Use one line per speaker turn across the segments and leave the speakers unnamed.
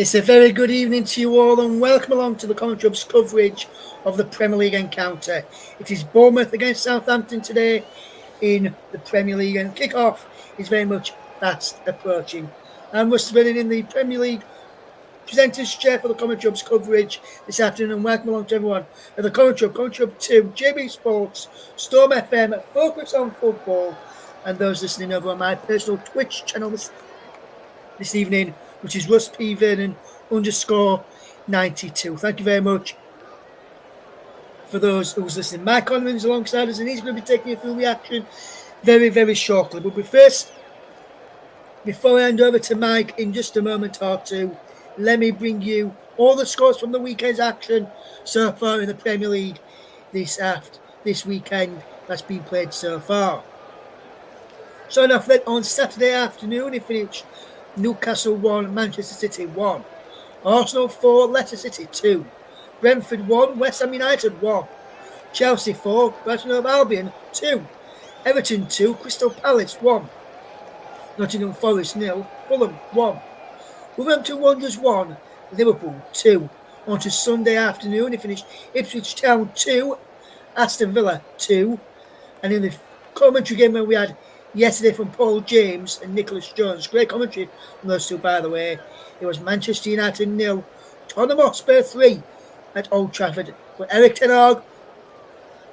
It's a very good evening to you all and welcome along to the Commentary Hub's coverage of the Premier League encounter. It is Bournemouth against Southampton today in the Premier League, and kick-off is very much fast approaching. I'm Russ Vernon in the Premier League presenter's chair for the Commentary Hub's coverage this afternoon, and welcome along to everyone at the Commentary Hub 2, JB Sports, Storm FM, Focus on Football, and those listening over on my personal Twitch channel this evening, which is Russ P. Vernon _92. Thank you very much for those who's listening. Mike Conlon is alongside us, and he's going to be taking you through the action very, very shortly. But before I hand over to Mike in just a moment or two, let me bring you all the scores from the weekend's action so far in the Premier League this weekend that's been played so far. Starting off then on Saturday afternoon, it finished Newcastle 1, Manchester City 1. Arsenal 4, Leicester City 2. Brentford 1, West Ham United 1. Chelsea 4, Brighton Hove Albion 2. Everton 2, Crystal Palace 1. Nottingham Forest 0, Fulham 1. Wolverhampton Wanderers 1, Liverpool 2. On to Sunday afternoon, it finished Ipswich Town 2, Aston Villa 2. And in the commentary game where we had yesterday from Paul James and Nicholas Jones, great commentary from those two, by the way, it was Manchester United 0, Tottenham Hotspur 3 at Old Trafford. But Eric Ten Hag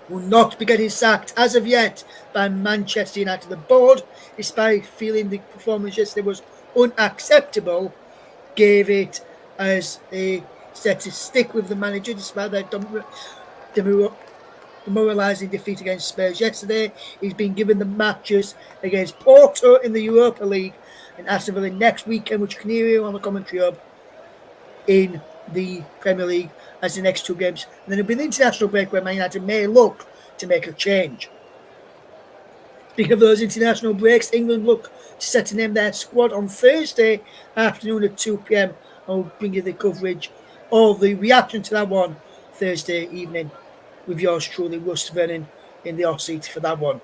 will not be getting sacked as of yet by Manchester United. The board, despite feeling the performance yesterday was unacceptable, gave it as a set to stick with the manager despite their demoralising defeat against Spurs yesterday. He's been given the matches against Porto in the Europa League and Aston Villa next weekend, which you can hear on the Commentary Hub in the Premier League as the next two games. And then it'll be an international break where Man United may look to make a change. Speaking of those international breaks, England look to set to name their squad on Thursday afternoon at 2 p.m. I'll bring you the coverage or the reaction to that one Thursday evening with yours truly, Russ Vernon, in the off seat for that one.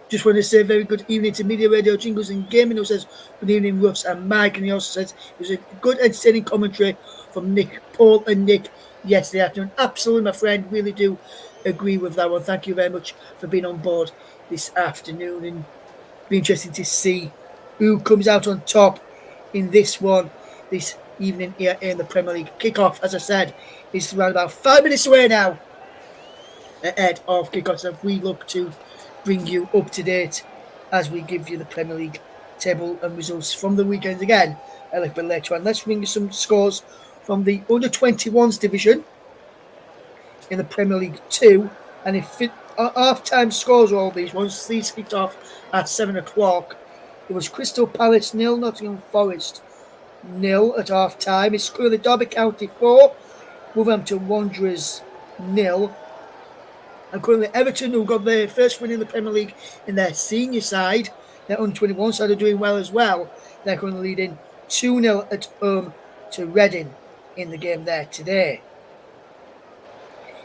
Just want to say a very good evening to Media Radio Jingles and Gaming, who says good evening, Russ and Mike, and he also says it was a good entertaining commentary from Paul and Nick yesterday afternoon. Absolutely, my friend, really do agree with that one. Thank you very much for being on board this afternoon, and be interesting to see who comes out on top in this one this evening here in the Premier League. Kickoff, as I said, is around about 5 minutes away now ahead of kickoff, so we look to bring you up to date as we give you the Premier League table and results from the weekend again a little bit later on. Let's bring you some scores from the under-21s division in the Premier League 2, and if half-time scores are all these ones, these kicked off at 7 o'clock. It was Crystal Palace 0, Nottingham Forest 0 at half-time. It's currently Derby County 4, Wolverhampton Wanderers 0. And currently Everton, who got their first win in the Premier League in their senior side, their under-21 side, are doing well as well. They're currently leading 2-0 at home to Reading in the game there today.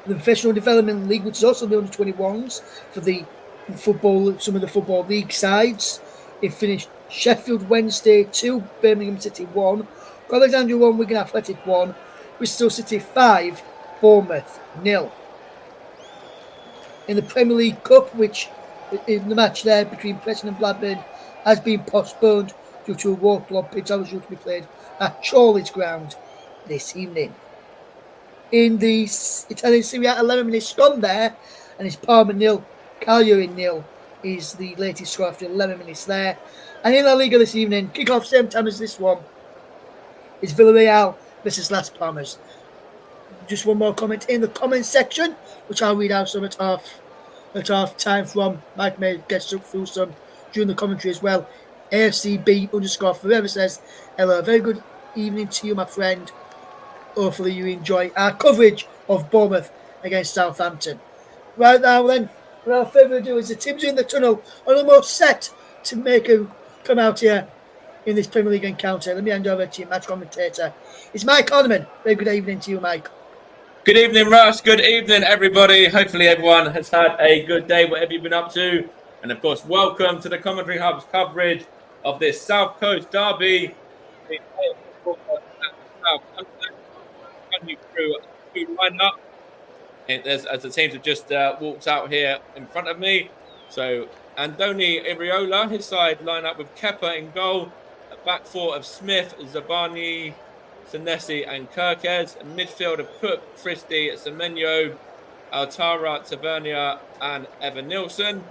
The Professional Development League, which is also the under-21s for some of the Football League sides, it finished Sheffield Wednesday 2, Birmingham City 1, Alexandria 1, Wigan Athletic 1, Bristol City 5, Bournemouth 0. In the Premier League Cup, which in the match there between Preston and Blackburn has been postponed due to a waterlogged pitch that was due to be played at Chorley's ground this evening. In the Italian Serie A, 11 minutes gone there, and it's Parma 0, Cagliari 0 is the latest score after 11 minutes there. And in La Liga this evening, kick-off same time as this one, is Villarreal versus Las Palmas. Just one more comment in the comment section, which I'll read out some at half time from. Mike may get through some during the commentary as well. AFCB_forever says, hello, very good evening to you, my friend. Hopefully you enjoy our coverage of Bournemouth against Southampton. Right now then, without further ado, as the teams are in the tunnel are almost set to make a come out here in this Premier League encounter, let me hand over to your match commentator. It's Mike Ornament. Very good evening to you, Mike.
Good evening, Russ. Good evening, everybody. Hopefully everyone has had a good day, whatever you've been up to. And of course, welcome to the Commentary Hub's coverage of this South Coast derby. Southampton. Run you through two lineup. As the teams have just walked out here in front of me. So Andoni Iriola, his side line up with Kepa in goal. A back four of Smith, Zabani, Senesi and Kirkes. A midfield of Cook, Christie, Semenyo, Altara, Tavernier and Evan Nilsson.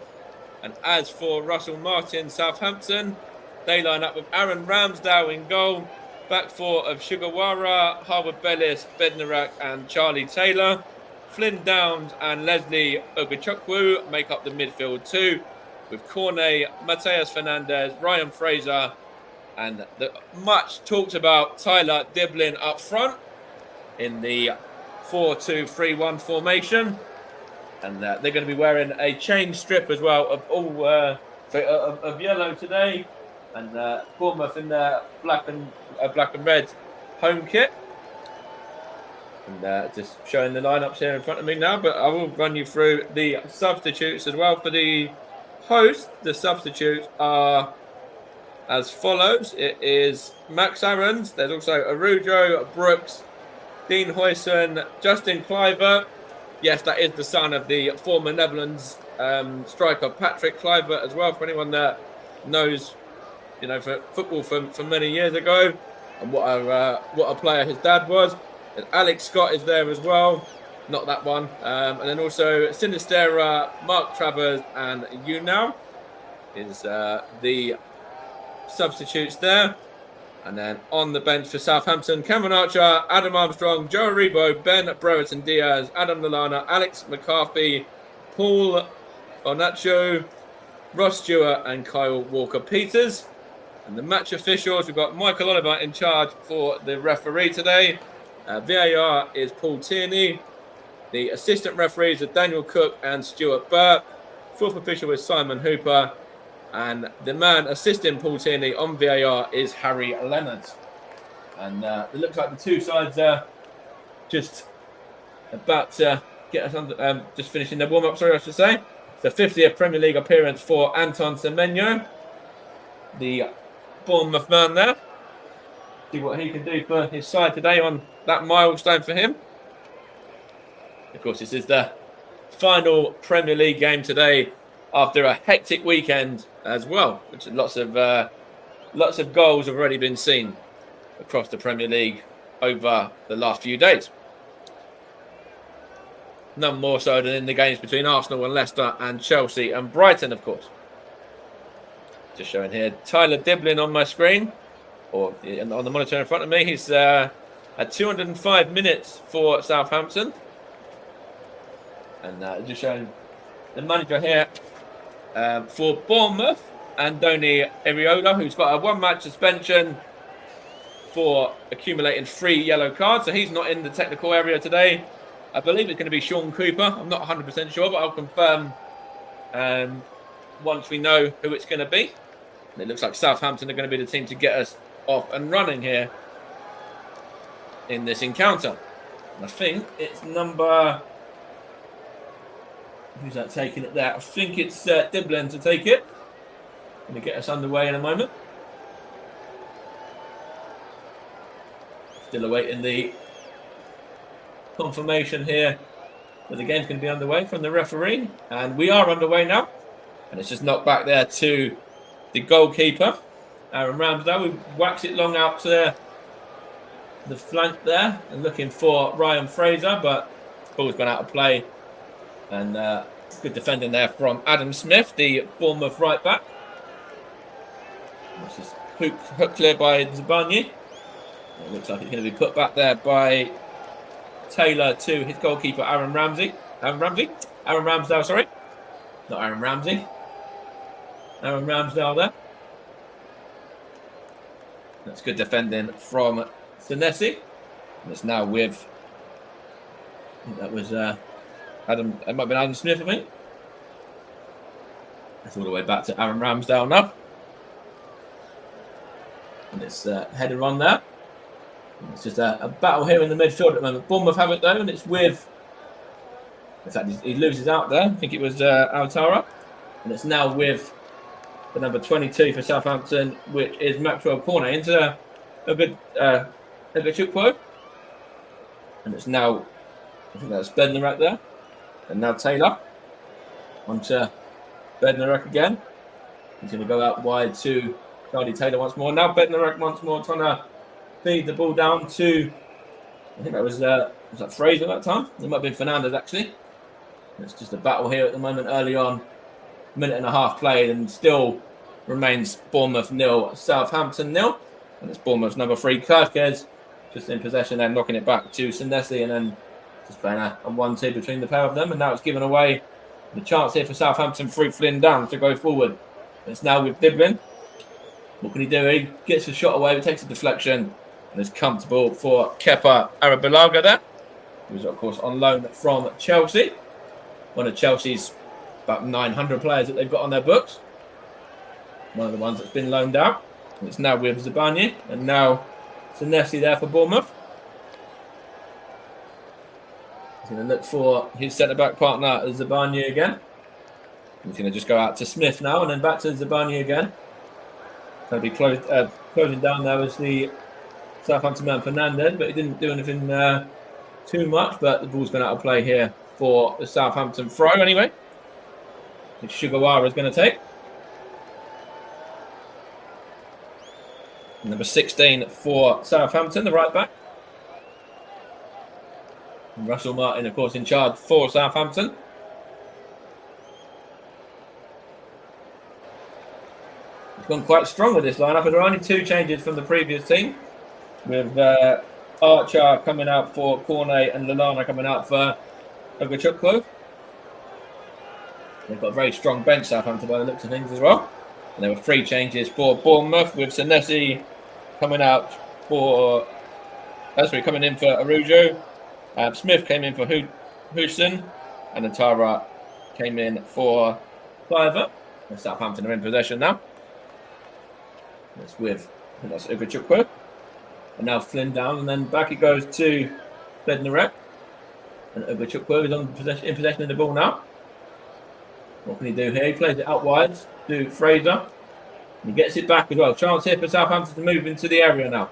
And as for Russell Martin, Southampton, they line up with Aaron Ramsdale in goal. Back four of Sugawara, Harwood Bellis, Bednarak and Charlie Taylor. Flynn Downs and Leslie Ogachukwu make up the midfield two, with Cornet, Mateus Fernandez, Ryan Fraser, and the much talked about Tyler Diblin up front in the 4-2-3-1 formation. And they're going to be wearing a chain strip as well of yellow today, and Bournemouth in their black and red home kit. And just showing the lineups here in front of me now, but I will run you through the substitutes as well for the host. The substitutes are as follows. It is Max Aarons. There's also Arujo, Brooks, Dean Huyson, Justin Kluivert. Yes, that is the son of the former Netherlands striker Patrick Kluivert as well, for anyone that knows, for football from many years ago, and what a player his dad was. And Alex Scott is there as well, not that one. And then also Sinistera, Mark Travers, and Unau is the substitutes there. And then on the bench for Southampton, Cameron Archer, Adam Armstrong, Joe Aribo, Ben Brereton Diaz, Adam Lallana, Alex McCarthy, Paul Onacho, Ross Stewart, and Kyle Walker-Peters. And the match officials, we've got Michael Oliver in charge for the referee today. VAR is Paul Tierney. The assistant referees are Daniel Cook and Stuart Burt. Fourth official is Simon Hooper. And the man assisting Paul Tierney on VAR is Harry Leonard. And it looks like the two sides are just about to get us under, just finishing their warm-up, I should say. The 50th Premier League appearance for Anton Semenyo, the Bournemouth man there. See what he can do for his side today on that milestone for him. Of course, this is the final Premier League game today after a hectic weekend as well, which lots of goals have already been seen across the Premier League over the last few days. None more so than in the games between Arsenal and Leicester and Chelsea and Brighton, of course. Just showing here Tyler Diblin on my screen, or on the monitor in front of me. He's at 205 minutes for Southampton. And just showing the manager here for Bournemouth, Andoni Iriola, who's got a one-match suspension for accumulating 3 yellow cards. So he's not in the technical area today. I believe it's going to be Sean Cooper. I'm not 100% sure, but I'll confirm once we know who it's going to be. And it looks like Southampton are going to be the team to get us off and running here in this encounter. And I think it's number... Who's that taking it there? I think it's Diblin to take it. Going to get us underway in a moment. Still awaiting the confirmation here that the game's going to be underway from the referee. And we are underway now. And it's just knocked back there to the goalkeeper, Aaron Ramsdale. We wax it long out to the flank there and looking for Ryan Fraser, but the ball's gone out of play. And good defending there from Adam Smith, the Bournemouth right back. This is hook clear by Zabani. It looks like it's going to be put back there by Taylor to his goalkeeper, Aaron Ramsdale, sorry. Not Aaron Ramsey. Aaron Ramsdale there. That's good defending from Senesi. And it's now with, I think that was Adam, it might have been Adam Smith, I think. That's all the way back to Aaron Ramsdale now. And it's header on there. And it's just a battle here in the midfield at the moment. Bournemouth have it though, and it's with... In fact, he loses out there. I think it was Altara. And it's now with the number 22 for Southampton, which is Maxwell Cornet. Into a good Egachukwu. And it's now, I think that's Bednarek there. And now Taylor. Onto Bednarek again. He's going to go out wide to Charlie Taylor once more. Now Bednarek once more trying to feed the ball down to, I think that was that Fraser that time? It might have been Fernandez actually. It's just a battle here at the moment early on. Minute and a half played and still remains Bournemouth 0, Southampton 0. And it's Bournemouth's number 3, Kirkes, just in possession and knocking it back to Senesi and then just playing a 1-2 between the pair of them. And now it's given away the chance here for Southampton through Flynn down to go forward. It's now with Diblin. What can he do? He gets a shot away, but takes a deflection and is comfortable for Kepa Arrizabalaga there, who's of course on loan from Chelsea. One of Chelsea's about 900 players that they've got on their books. One of the ones that's been loaned out. And it's now with Zabani and now Senesi there for Bournemouth. He's going to look for his centre-back partner, Zabani again. He's going to just go out to Smith now and then back to Zabani again. Going to be closing down there was the Southampton man Fernandez, but he didn't do anything too much. But the ball's going out of play here for the Southampton throw anyway, which Sugawara is going to take. Number 16 for Southampton, the right back. And Russell Martin, of course, in charge for Southampton. He's gone quite strong with this lineup. There are only 2 changes from the previous team, with Archer coming out for Cornet and Lallana coming out for Egachukwu. They've got a very strong bench, Southampton, by the looks of things as well. And there were 3 changes for Bournemouth, with Senesi coming out for... coming in for Arujo. Smith came in for Houston. And Atara came in for Cliver. And Southampton are in possession now. That's with, I think that's Egachukwu. And now Flynn down, and then back it goes to Bednarek. And Egachukwu is in possession of the ball now. What can he do here? He plays it out wide to Fraser. And he gets it back as well. Chance here for Southampton to move into the area now.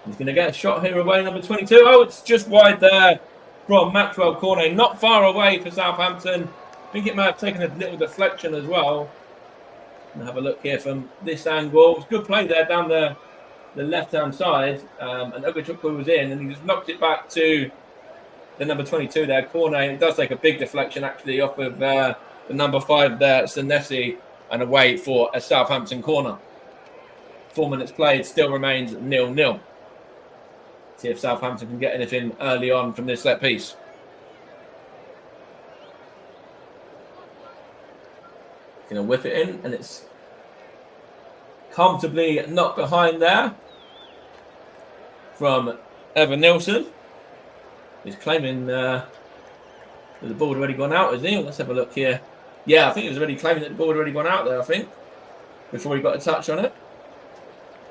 He's going to get a shot here away, number 22. Oh, it's just wide there from Maxwell Cornet. Not far away for Southampton. I think it might have taken a little deflection as well. And have a look here from this angle. It's good play there down the left-hand side. And Egachukwu was in, and he just knocked it back to the number 22 there, Cornet. It does take a big deflection actually off of the number 5 there, Senesi, and away for a Southampton corner. 4 minutes played, still remains 0-0. See if Southampton can get anything early on from this set piece. Going to whip it in, and it's comfortably knocked behind there from Evan Nilsson. He's claiming that the ball had already gone out, isn't he? Let's have a look here. Yeah, I think he was already claiming that the ball had already gone out there, I think, before he got a touch on it.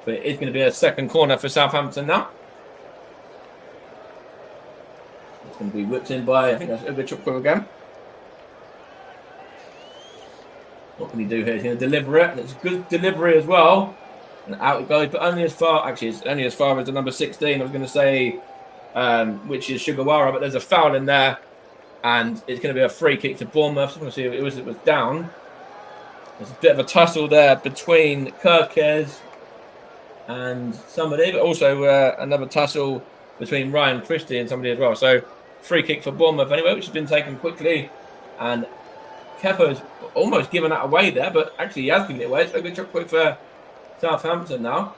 But it is going to be a second corner for Southampton now. It's going to be whipped in by, I think that's Egachukwu again. What can he do here? He's going to deliver it, and it's a good delivery as well. And out it goes, but only as far, actually, it's only as far as the number 16, I was going to say, which is Sugawara, but there's a foul in there, and it's going to be a free kick to Bournemouth. Obviously, it was down. There's a bit of a tussle there between Kirkes and somebody, but also another tussle between Ryan Christie and somebody as well. So, free kick for Bournemouth anyway, which has been taken quickly, and Kepa's almost given that away there, but actually he has given it away. It's a good quick for Southampton now.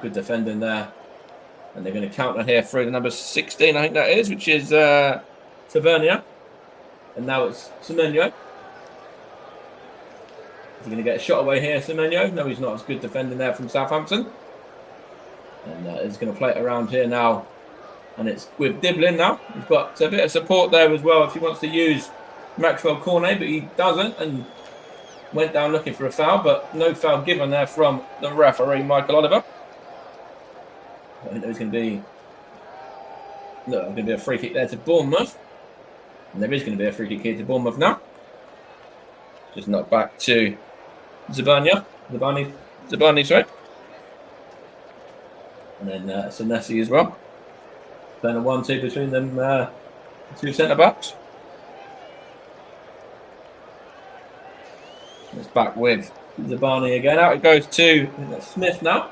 Good defending there. And they're going to counter here through the number 16, I think that is, which is Tavernier. And now it's Semenyo. Is he going to get a shot away here, Semenyo? No, he's not. It's good defending there from Southampton. And he's going to play it around here now. And it's with Diblin now. He's got a bit of support there as well if he wants to use Maxwell Cornet, but he doesn't, and went down looking for a foul, but no foul given there from the referee, Michael Oliver. I think there's going to be a free kick there to Bournemouth, and there is going to be a free kick here to Bournemouth now. Just knocked back to Zabani, sorry. And then Senesi as well. Then a 1-2 between them, two centre-backs. It's back with Zabani again. Out it goes to Smith now.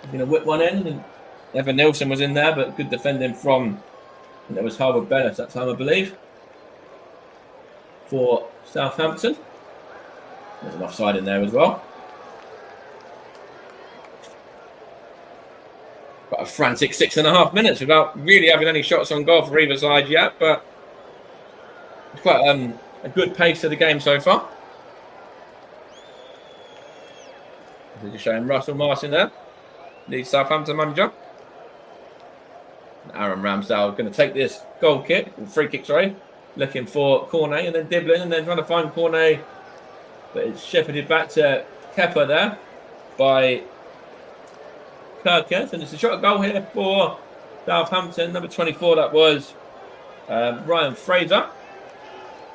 He's going to whip one in. And Evan Nilsson was in there, but good defending from, there was Harvard Bellis that time, I believe, for Southampton. There's an offside in there as well. Got a frantic 6.5 minutes without really having any shots on goal for either side yet, but it's quite a good pace of the game so far. They're just showing Russell Martin there, the Southampton manager. And Aaron Ramsdale going to take this goal kick, or free kick, sorry, looking for Cornet and then dribbling and then trying to find Cornet, but it's shepherded back to Kepa there by Kirkers, and it's a shot at goal here for Southampton. Number 24, that was Ryan Fraser.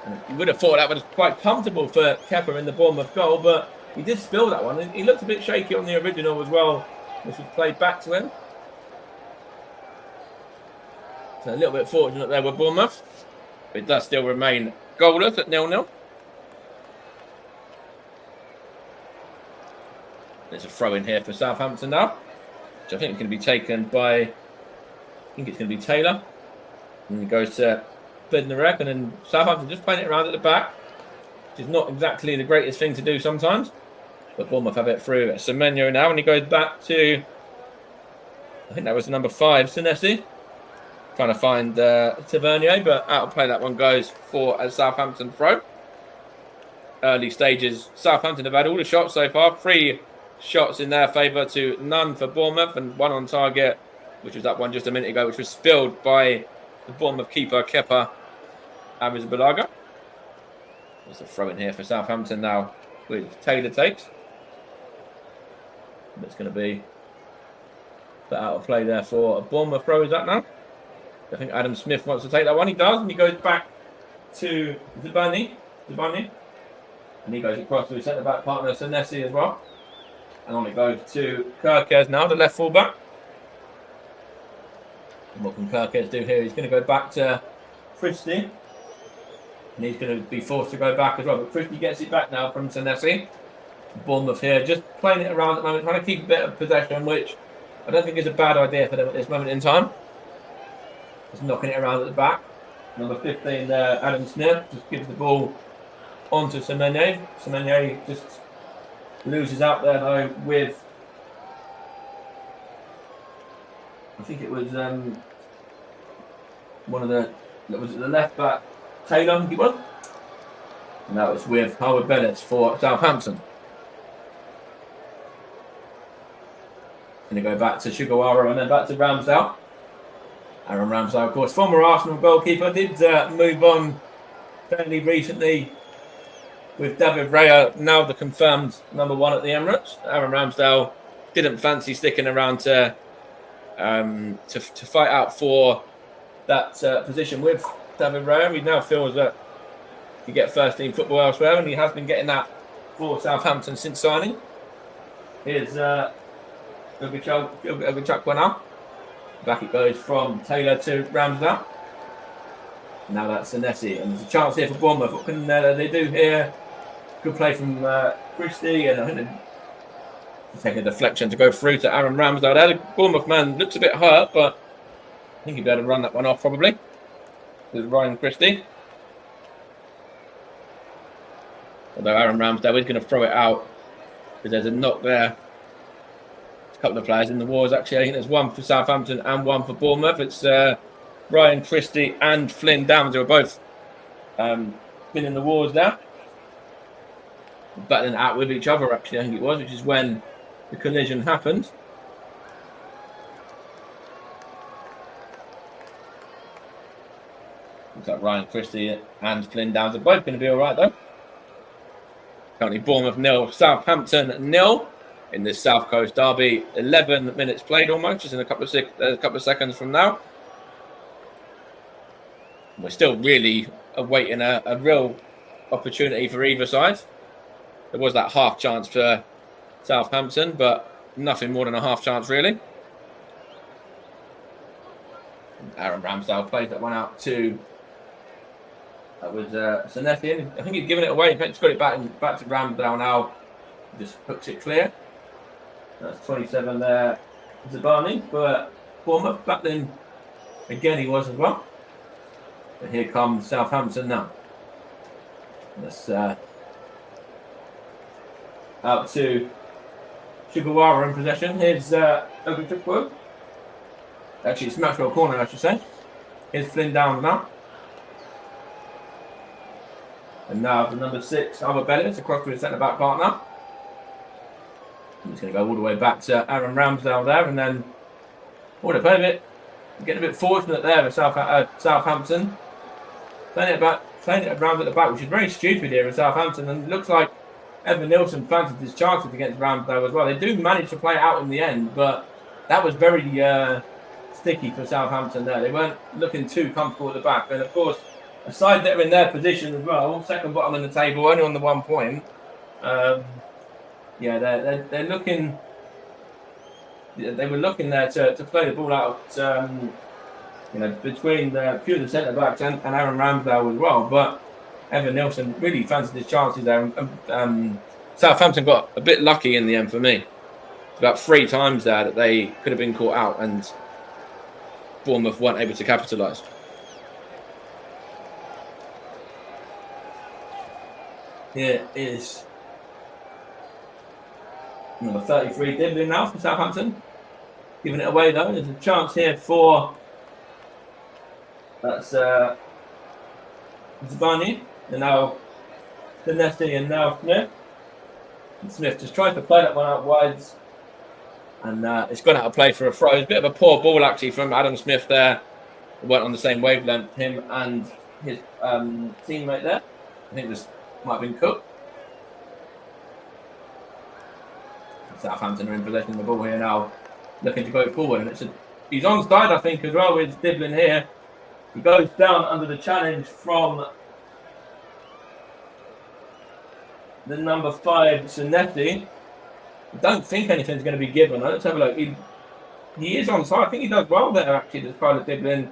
And you would have thought that was quite comfortable for Kepa in the Bournemouth goal, but he did spill that one. He looked a bit shaky on the original as well, which was played back to him. So a little bit fortunate there with Bournemouth. But it does still remain goalless at 0-0. There's a throw in here for Southampton now, which I think is going to be taken by, I think it's going to be Taylor. And he goes to Bednarek, and then Southampton just playing it around at the back, which is not exactly the greatest thing to do sometimes. But Bournemouth have it through Semenyo now, and he goes back to, I think that was number 5, Senesi. Trying to find Tavernier, but out of play that one goes for a Southampton throw. Early stages, Southampton have had all the shots so far. 3 shots in their favour to none for Bournemouth, and 1 on target, which was that one just a minute ago, which was spilled by the Bournemouth keeper, Kepa Arrizabalaga. There's a throw in here for Southampton now, which Taylor takes. And it's going to be put out of play there for a Bournemouth throw, is that now? I think Adam Smith wants to take that one. He does, and he goes back to Zabani. And he goes across to his centre-back partner, Senesi, as well. And on it goes to Kirkes now, the left full-back. And what can Kirkes do here? He's going to go back to Christie. And he's going to be forced to go back as well. But Christie gets it back now from Senesi. Bournemouth here, just playing it around at the moment, trying to keep a bit of possession, which I don't think is a bad idea for them at this moment in time. Just knocking it around at the back. Number 15 there, Adam Smith, just gives the ball onto Semenyo. Semenyo just loses out there though with, I think it was one of the, was it the left back, Taylor, I think it was? And that was with Howard Bennett for Southampton. Going to go back to Sugawara and then back to Ramsdale. Aaron Ramsdale, of course, former Arsenal goalkeeper, did move on fairly recently with David Raya, now the confirmed number 1 at the Emirates. Aaron Ramsdale didn't fancy sticking around to fight out for that position with David Raya. He now feels that he get first team football elsewhere, and he has been getting that for Southampton since signing. Here's Chuck one out. Back it goes from Taylor to Ramsdale. Now that's Senesi, and there's a chance here for Bournemouth. What can they do here? Good play from Christie, and I think they're taking a deflection to go through to Aaron Ramsdale. The Bournemouth man looks a bit hurt, but I think he'd be able to run that one off probably with Ryan Christie. Although Aaron Ramsdale is going to throw it out because there's a knock there. Couple of players in the wars actually. I think there's one for Southampton and one for Bournemouth. It's Ryan Christie and Flynn Downs, who are both been in the wars there, battling out with each other actually, I think it was, which is when the collision happened. Looks like Ryan Christie and Flynn Downs are both going to be all right though. Currently Bournemouth 0, Southampton 0. In this South Coast derby, 11 minutes played almost, just in a couple of seconds from now. We're still really awaiting a real opportunity for either side. There was that half chance for Southampton, but nothing more than a half chance really. Aaron Ramsdale plays that one out to. That was Southampton. I think he's given it away. He's got it back to Ramsdale now. Just hooks it clear. That's 27 there. Zabani for Bournemouth. Back then, again, he was as well. But here comes Southampton now. That's out to Sugawara in possession. Here's Oguchukwu. Actually, it's Maxwell corner, I should say. Here's Flynn down now. And now the number 6, Albert Bellis, across to his centre-back partner. He's going to go all the way back to Aaron Ramsdale there. And then, they play a bit, getting a bit fortunate there for Southampton. Playing it around at the back, which is very stupid here at Southampton. And it looks like Evan Nilsson planted his chances against Ramsdale as well. They do manage to play it out in the end, but that was very sticky for Southampton there. They weren't looking too comfortable at the back. And of course, a side that are in their position as well, second bottom in the table, only on the 1 point. They're looking. They were looking there to play the ball out, between a few of the centre backs and Aaron Ramsdale as well. But Evan Nilsson really fancied his chances there. Southampton got a bit lucky in the end for me. About 3 times there that they could have been caught out, and Bournemouth weren't able to capitalise. Here is number 33, Diblin now for Southampton. Giving it away though. There's a chance here for Zabani. And now Dinesti and now Smith. And Smith just tries to play that one out wide. And it's gone out of play for a throw. It's a bit of a poor ball actually from Adam Smith there. It weren't on the same wavelength, him and his teammate there. I think this might have been Cook. Southampton are in possession of the ball here now, looking to go forward. And he's onside, I think, as well with Diblin here. He goes down under the challenge from the number 5, Sinetti. I don't think anything's going to be given. Let's have a look. He is onside. I think he does well there, actually, this part of Diblin.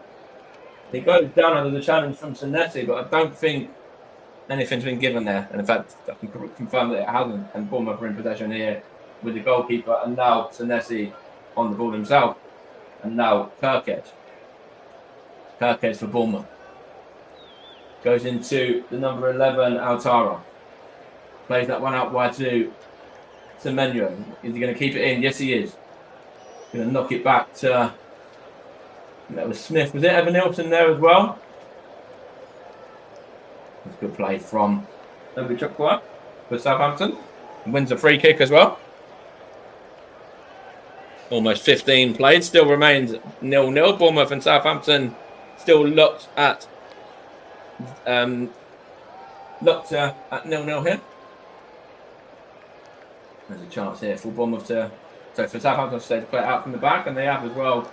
He goes down under the challenge from Sinetti, but I don't think anything's been given there. And in fact, I can confirm that it hasn't. And Bournemouth are in possession here with the goalkeeper. And now Sinetti on the ball himself. And now Kirkhead. Kirkhead for Bournemouth. Goes into the number 11, Altara. Plays that one out wide to Semenyo. Is he going to keep it in? Yes, he is. Going to knock it back to... That was Smith. Was it Evan Nilsson there as well? That's a good play from Oguchukwu for Southampton. Wins a free kick as well. Almost 15 played. Still remains 0-0. Bournemouth and Southampton still looked at 0-0 here. There's a chance here for Bournemouth for Southampton to play it out from the back, and they have as well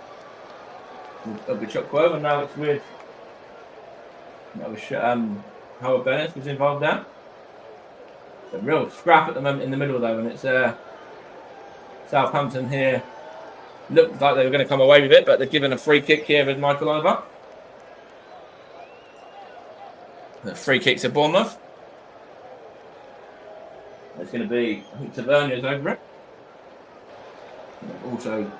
with Oguchukwu, and now it's with Howard Bennett was involved there. It's a real scrap at the moment in the middle though, and it's Southampton here. Looked like they were going to come away with it, but they're given a free kick here with Michael Oliver. The free kick's at Bournemouth. It's going to be, I think Tavernier's over it. Also,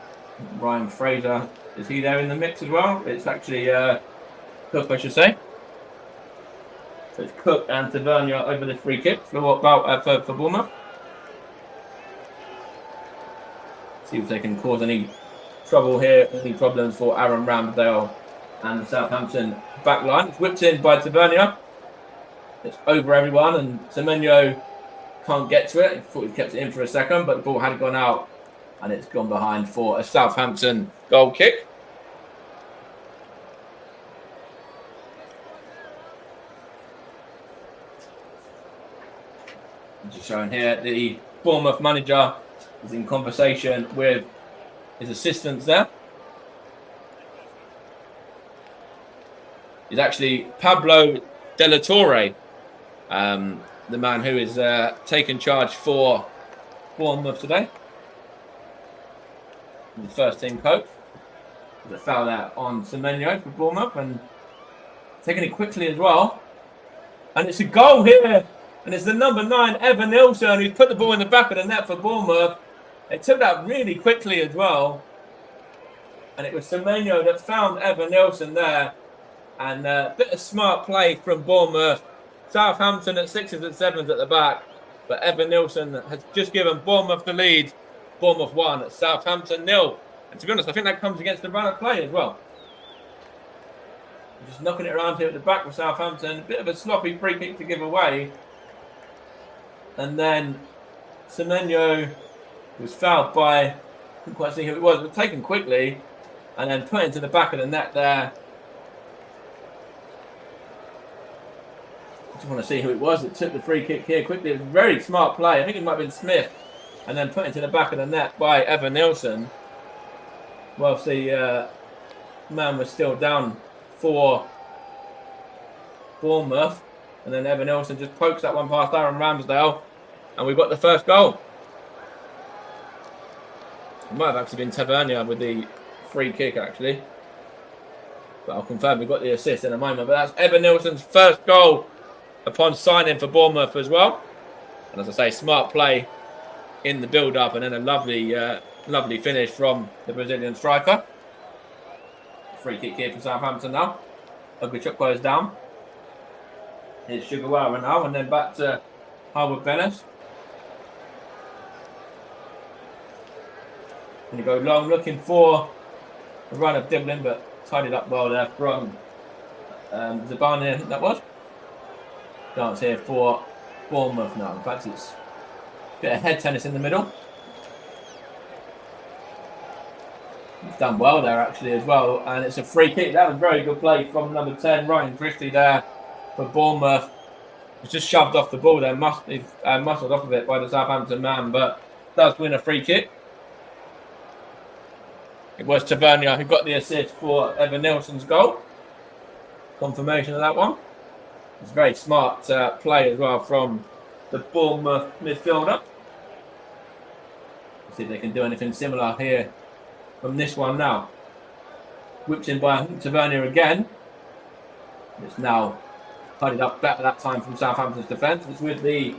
Ryan Fraser, is he there in the mix as well? It's actually Cook, I should say. So it's Cook and Tavernier over the free kick for Bournemouth. See if they can cause any trouble here, any problems for Aaron Ramsdale and the Southampton back line. It's whipped in by Tavernier. It's over everyone, and Semenyo can't get to it. He thought he kept it in for a second, but the ball had gone out, and it's gone behind for a Southampton goal kick. Just showing here, the Bournemouth manager is in conversation with his assistants there. It's actually Pablo De La Torre, the man who is taken charge for Bournemouth today. The first team coach. There's a foul there on Semenyo for Bournemouth, and taking it quickly as well. And it's a goal here. And it's the number 9, Evan Nilsson, who's put the ball in the back of the net for Bournemouth. They took that really quickly as well. And it was Semenyo that found Evan Nilsson there. And a bit of smart play from Bournemouth. Southampton at 6s and 7s at the back. But Evan Nilsson has just given Bournemouth the lead. Bournemouth 1, Southampton 0. And to be honest, I think that comes against the run of play as well. Just knocking it around here at the back with Southampton. A bit of a sloppy free kick to give away. And then Semenyo was fouled by, couldn't quite see who it was, but taken quickly. And then put into the back of the net there. I just want to see who it was that took the free kick here quickly. It was a very smart play. I think it might have been Smith. And then put into the back of the net by Evan Nilsson. Whilst the man was still down for Bournemouth. And then Evan Nilsson just pokes that one past Aaron Ramsdale. And we've got the first goal. It might have actually been Tavernier with the free kick, actually. But I'll confirm we've got the assist in a moment. But that's Evan Nilsson's first goal upon signing for Bournemouth as well. And as I say, smart play in the build-up. And then a lovely finish from the Brazilian striker. Free kick here for Southampton now. Oguchukwu goes down. Here's Sugawara now. And then back to Harwood Bellis. And you go long, looking for a run of Diblin, but tidied up well there from Zabani, I think that was. Chance here for Bournemouth now. In fact, it's a bit of head tennis in the middle. He's done well there, actually, as well. And it's a free kick. That was very good play from number 10, Ryan Christie there for Bournemouth. It's just shoved off the ball there, muscled off of it by the Southampton man, but does win a free kick. It was Tavernier who got the assist for Evan Nilsson's goal. Confirmation of that one. It's very smart play as well from the Bournemouth midfielder. Let's see if they can do anything similar here from this one now. Whipped in by Tavernier again. It's now tidied up better that time from Southampton's defence. It's with the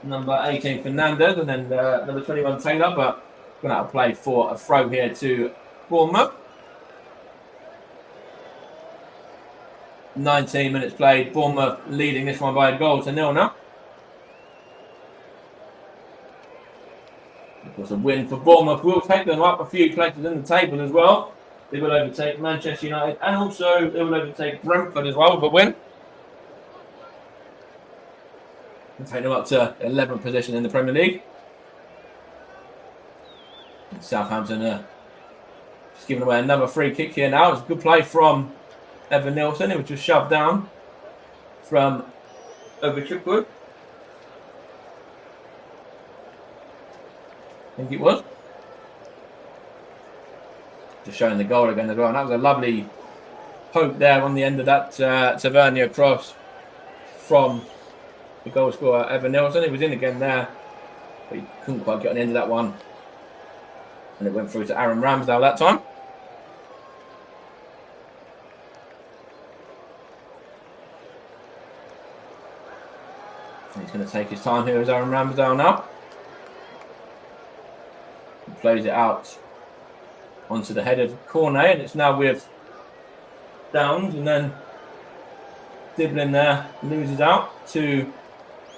number 18 Fernandez and then number 21 Taylor, but going to play for a throw here to Bournemouth. 19 minutes played. Bournemouth leading this one by a goal to 0 now. Of course, a win for Bournemouth will take them up a few places in the table as well. They will overtake Manchester United and also they will overtake Brentford as well with a win. And take them up to 11th position in the Premier League. Southampton just giving away another free kick here now. It's a good play from Evan Nilsson. It was just shoved down from Oguchukwu. I think it was. Just showing the goal again as well. And that was a lovely poke there on the end of that Tavernier cross from the goal scorer Evan Nilsson. He was in again there, but he couldn't quite get on the end of that one. And it went through to Aaron Ramsdale that time. And he's going to take his time here as Aaron Ramsdale now. He plays it out onto the head of Cornet, and it's now with Downs, and then Diblin there loses out to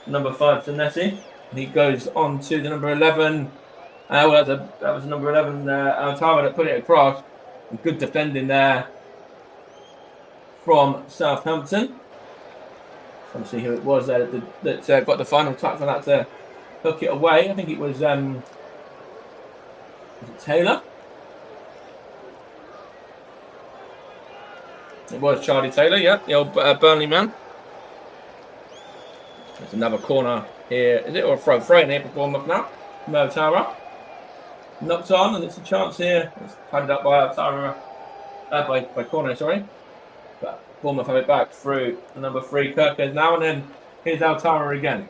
number 5 Zanetti. And he goes on to the number 11. That was number 11, Altara, that put it across. And good defending there from Southampton. Trying to see who it was there that got the final touch on that to hook it away. I think it was it Taylor? It was Charlie Taylor, yeah, the old Burnley man. There's another corner here. Is it or a throw? Throw in here for Bournemouth now. Mo Tara. Knocked on, and it's a chance here. It's padded up by Altara, by Corner, sorry. But Bournemouth have it back through the number 3 Kirkes now, and then here's Altara again.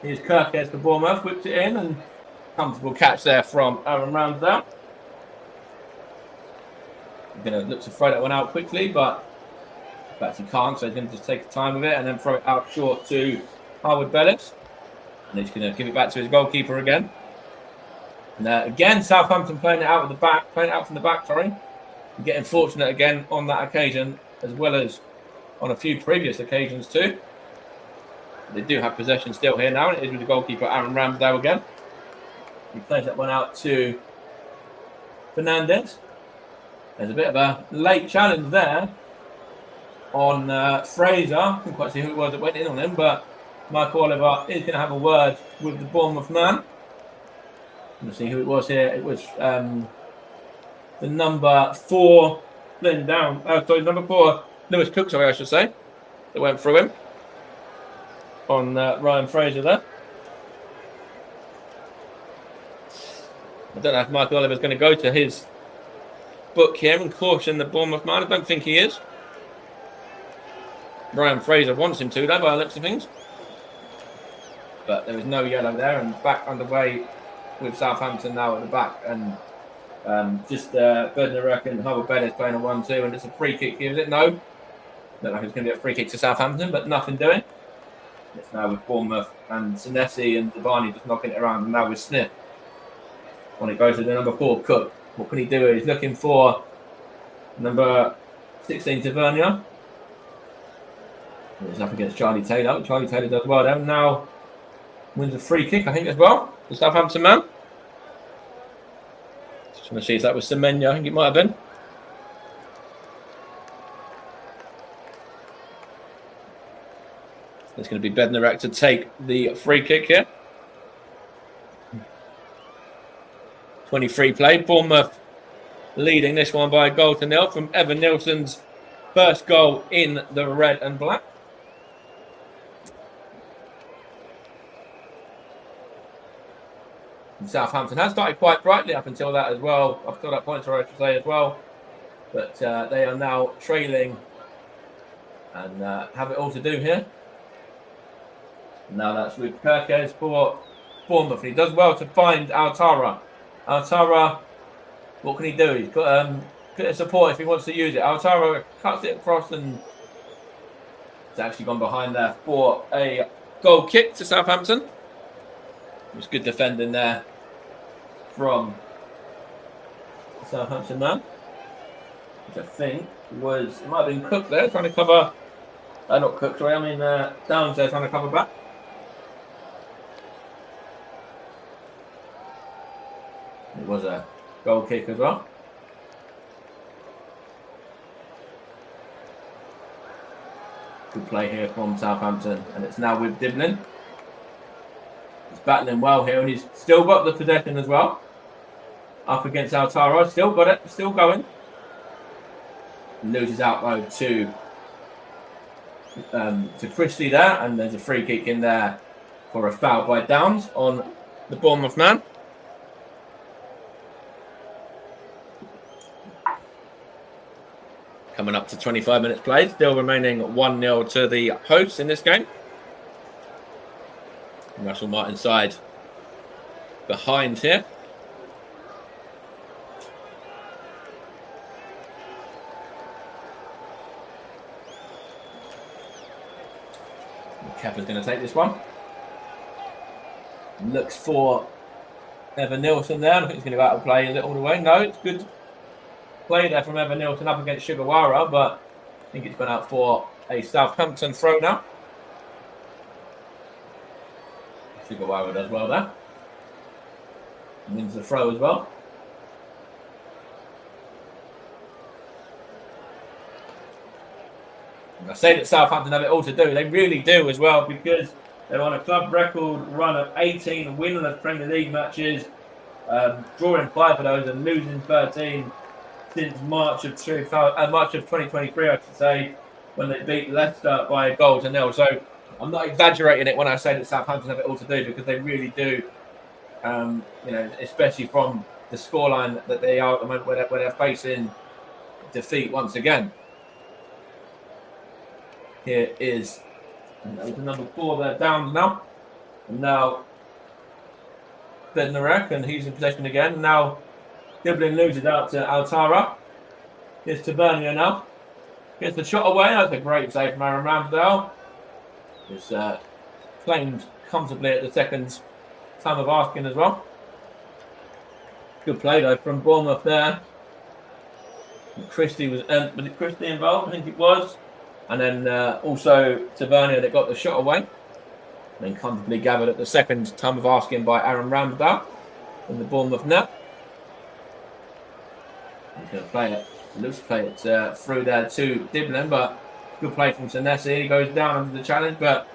Here's Kirkes for Bournemouth, whips it in, and comfortable catch there from Aaron Ramsdale. He's going to look to throw that one out quickly, but in fact he can't, so he's going to just take the time with it and then throw it out short to Harwood Bellis. And he's going to give it back to his goalkeeper again. And again, Southampton playing it out from the back, and getting fortunate again on that occasion, as well as on a few previous occasions too. They do have possession still here now, and it is with the goalkeeper Aaron Ramsdale again. He plays that one out to Fernandez. There's a bit of a late challenge there on Fraser. I couldn't quite see who it was that went in on him, but Michael Oliver is going to have a word with the Bournemouth man. Let's see who it was here. It was the number 4 number 4 Lewis Cook, I should say, that went through him on Ryan Fraser there. I don't know if Michael Oliver's going to go to his book here and caution the Bournemouth man. I don't think he is. Ryan Fraser wants him to, though, by the looks of things. But there is no yellow there, and back underway with Southampton now at the back. And Bednarek and Harwood Bellis playing a 1-2, and it's a free kick here, is it? No. Don't know if it's going to be a free kick to Southampton, but nothing doing. It's now with Bournemouth and Senesi and Devani just knocking it around, and now with Smith. When it goes to the number 4, Cook. What can he do? He's looking for number 16, Tavernier. It's up against Charlie Taylor. Charlie Taylor does well there. Now wins a free kick, I think, as well. The Southampton man. Just want to see if that was Semenya. I think it might have been. It's going to be Bednarek to take the free kick here. 23 play. Bournemouth leading this one by a 1-0 from Evan Nilsson's first goal in the red and black. And Southampton has started quite brightly up until that as well. Up until that point, I should say as well. But they are now trailing and have it all to do here. Now that's with Kirkes for Bournemouth. He does well to find Altara. Altara, what can he do? He's got a bit of support if he wants to use it. Altara cuts it across and it's actually gone behind there for a goal kick to Southampton. It was good defending there from the Southampton man, which I think was, it might have been Cook there trying to cover, not Cook, sorry, I mean Downs there trying to cover back. It was a goal kick as well. Good play here from Southampton, and it's now with Diblin. He's battling well here, and he's still got the possession as well. Up against Altara, still got it, still going. Loses out though to Christie there, and there's a free kick in there for a foul by Downs on the Bournemouth man. Coming up to 25 minutes played, still remaining 1-0 to the hosts in this game. Russell Martin side behind here. Kepa's going to take this one. Looks for Evan Nilsson there. I think he's going to go out of play. Is it all the way? No, it's good play there from Evan Nilsson up against Sugawara, but I think it's gone out for a Southampton throw now. Sugawara does well there. Wins the throw as well. And I say that Southampton have it all to do. They really do as well, because they're on a club record run of 18 winless Premier League matches, drawing 5 of those and losing 13 since March of 2023, I should say, when they beat Leicester by a 1-0. So I'm not exaggerating it when I say that Southampton have it all to do, because they really do. Especially from the scoreline that they are at the moment, where they're facing defeat once again. Here is number 4 there, Downs now. And now Bednarek, and he's in possession again. Now Diblin loses out to Altara. Here's Tavernier now. Gets the shot away. That's a great save from Aaron Ramsdale. It's claimed comfortably at the second time of asking as well. Good play though from Bournemouth there. Christie was it Christie involved? I think it was. And then also Tavernier that got the shot away. And then comfortably gathered at the second time of asking by Aaron Ramsdale in the Bournemouth net. He's going to play it. Looks to play it through there to Diblin, but good play from Senesi. He goes down under the challenge, but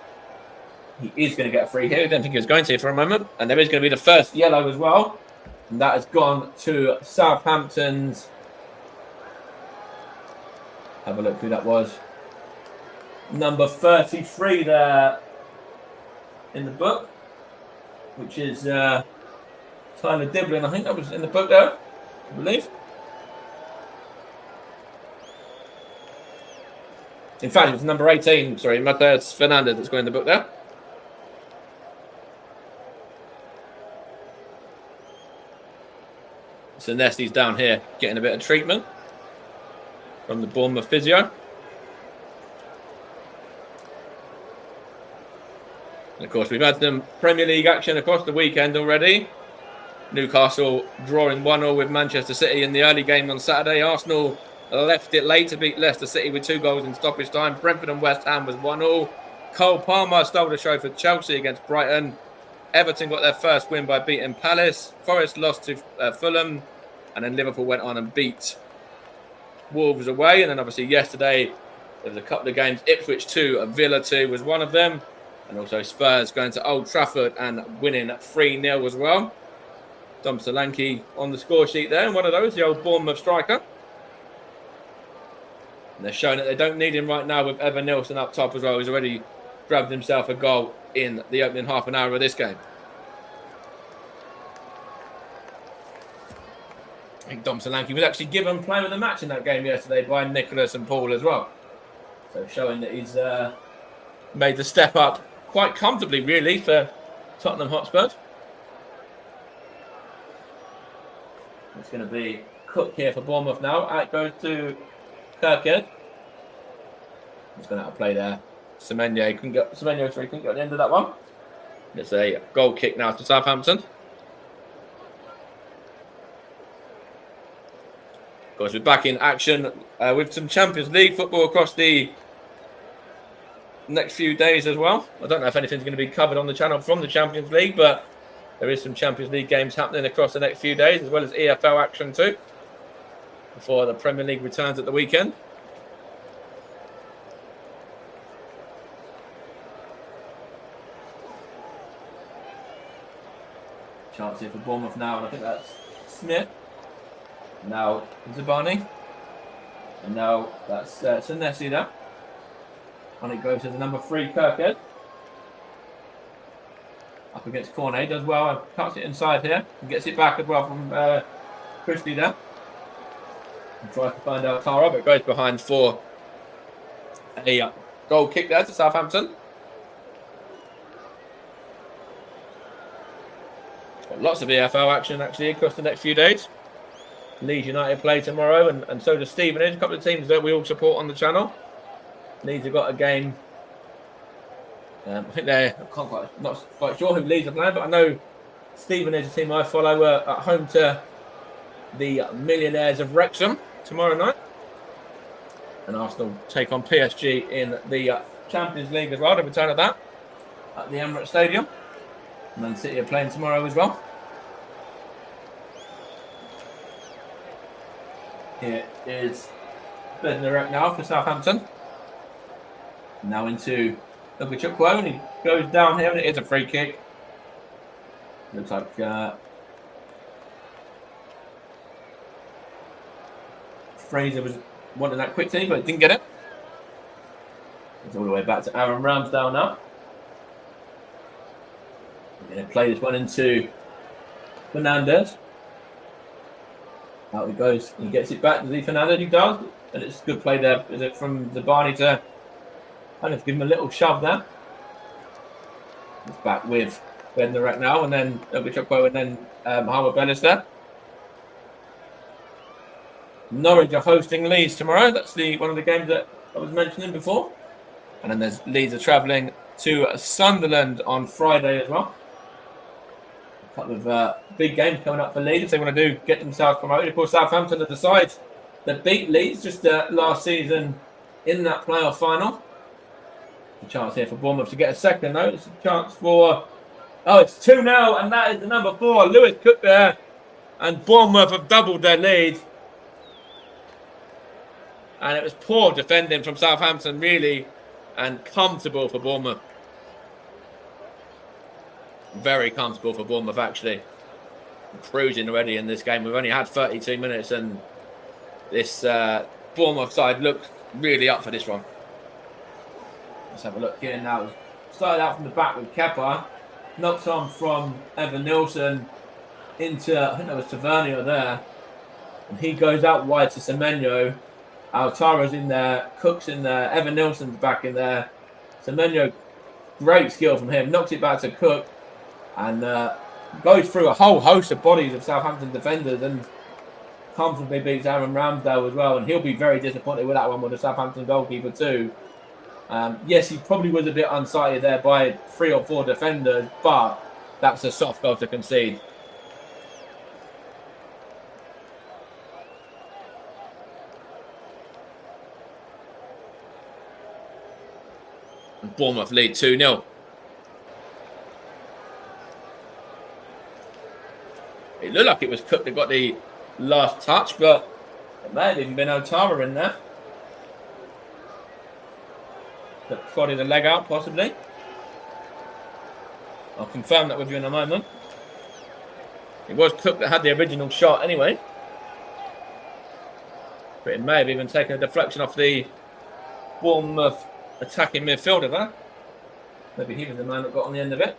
he is going to get a free here. I don't think he was going to for a moment. And there is going to be the first yellow as well. And that has gone to Southampton's. Have a look who that was. Number 33 there in the book, which is Tyler Diblin. I think that was in the book there, I believe. In fact, it's number 18. Sorry, Matheus Fernandes that's going in the book there. So Nestle's down here getting a bit of treatment from the Bournemouth physio. And of course, we've had some Premier League action across the weekend already. Newcastle drawing 1-1 with Manchester City in the early game on Saturday. Arsenal left it late to beat Leicester City with 2 goals in stoppage time. Brentford and West Ham was 1-1. Cole Palmer stole the show for Chelsea against Brighton. Everton got their first win by beating Palace. Forest lost to Fulham. And then Liverpool went on and beat Wolves away. And then obviously yesterday, there was a couple of games. Ipswich 2, Villa 2 was one of them. And also Spurs going to Old Trafford and winning 3-0 as well. Dom Solanke on the score sheet there. And one of those, the old Bournemouth striker. And they're showing that they don't need him right now with Evan Nilsson up top as well. He's already grabbed himself a goal in the opening half an hour of this game. I think Dom Solanke was actually given player of the match in that game yesterday by Nicholas and Paul as well. So showing that he's made the step up quite comfortably, really, for Tottenham Hotspur. It's going to be Cook here for Bournemouth now. Out goes to Kirkhead. He's going to have to play there. Semenyo couldn't get the end of that one. It's a goal kick now to Southampton. Of course, we're back in action with some Champions League football across the next few days as well. I don't know if anything's going to be covered on the channel from the Champions League, but there is some Champions League games happening across the next few days, as well as EFL action too, before the Premier League returns at the weekend. Chance here for Bournemouth now, and I think that's Smith. Now Zabani. And now that's Senesi there. And it goes to the number 3, Kirkhead. Up against Cornet, does well and cuts it inside here. And gets it back as well from Christie there. And tries to find out Tara, but goes behind for a goal kick there to Southampton. Got lots of EFL action actually across the next few days. Leeds United play tomorrow, and so does Stevenage. A couple of teams that we all support on the channel. Leeds have got a game. I think not quite sure who Leeds are playing, but I know Stevenage, a team I follow, are at home to the Millionaires of Wrexham tomorrow night. And Arsenal take on PSG in the Champions League as well. The return of that at the Emirates Stadium. Man City are playing tomorrow as well. Here is Bednarek now for Southampton. Now into Chukwu, and he goes down here, and it is a free kick. Looks like Fraser was wanting that quick team, but didn't get it. It's all the way back to Aaron Ramsdale now. We're going to play this one into Fernandes. Out he goes. He gets it back to the Fernandes. He does. And it's a good play there. Is it from Zabani to kind of give him a little shove there. It's back with Bednarek now. And then Chukwu and then Howard Bellis there. Norwich are hosting Leeds tomorrow. That's one of the games that I was mentioning before. And then there's Leeds are travelling to Sunderland on Friday as well. A couple of big games coming up for Leeds if they want to get themselves promoted. Of course, Southampton are the side that beat Leeds just last season in that playoff final. A chance here for Bournemouth to get a second, though. It's a chance for... Oh, it's 2-0, and that is the number 4. Lewis Cook there. And Bournemouth have doubled their lead. And it was poor defending from Southampton, really, and comfortable for Bournemouth. Very comfortable for Bournemouth, actually. Cruising already in this game. We've only had 32 minutes, and this Bournemouth side looks really up for this one. Let's have a look here now. Started out from the back with Kepa. Knocked on from Evan Nilsson into, I think that was Tavernier there. And he goes out wide to Semenyo. Altara's in there. Cook's in there. Evan Nilsson's back in there. Semenyo, great skill from him. Knocks it back to Cook. And goes through a whole host of bodies of Southampton defenders and comfortably beats Aaron Ramsdale as well. And he'll be very disappointed with that one with the Southampton goalkeeper too. Yes, he probably was a bit unsighted there by 3 or 4 defenders, but that's a soft goal to concede. And Bournemouth lead 2-0. It looked like it was Cook that got the last touch, but it may have even been Otara in there. That prodded the leg out, possibly. I'll confirm that with you in a moment. It was Cook that had the original shot anyway. But it may have even taken a deflection off the Bournemouth attacking midfielder there. Maybe he was the man that got on the end of it.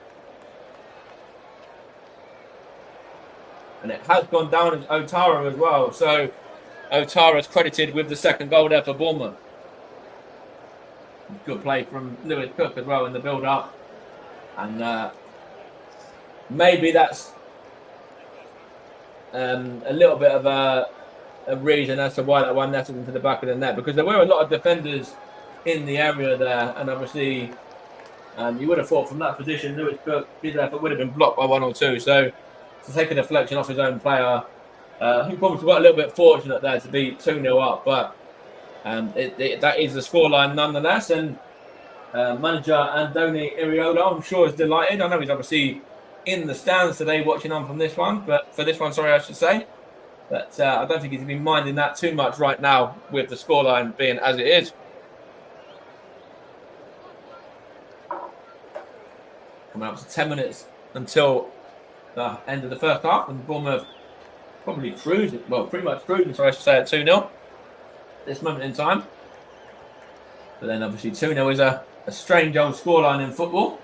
And it has gone down as Otara as well. So Otara's credited with the second goal there for Bournemouth. Good play from Lewis Cook as well in the build-up. And maybe that's a little bit of a reason as to why that one nestled into the back of the net. Because there were a lot of defenders in the area there. And obviously, you would have thought from that position, Lewis Cook, his effort would have been blocked by 1 or 2. So to take a deflection off his own player, I think probably got a little bit fortunate there to be 2-0 up. But that is the scoreline nonetheless, and manager Andoni Iraola, I'm sure, is delighted. I know he's obviously in the stands today watching on from this one, but for this one, sorry, I should say. But I don't think he's been minding that too much right now with the scoreline being as it is. Coming up to 10 minutes until the end of the first half, and Bournemouth probably cruising, well, pretty much cruising, sorry, I should say, at 2-0. This moment in time. But then obviously 2-0 is a strange old scoreline in football.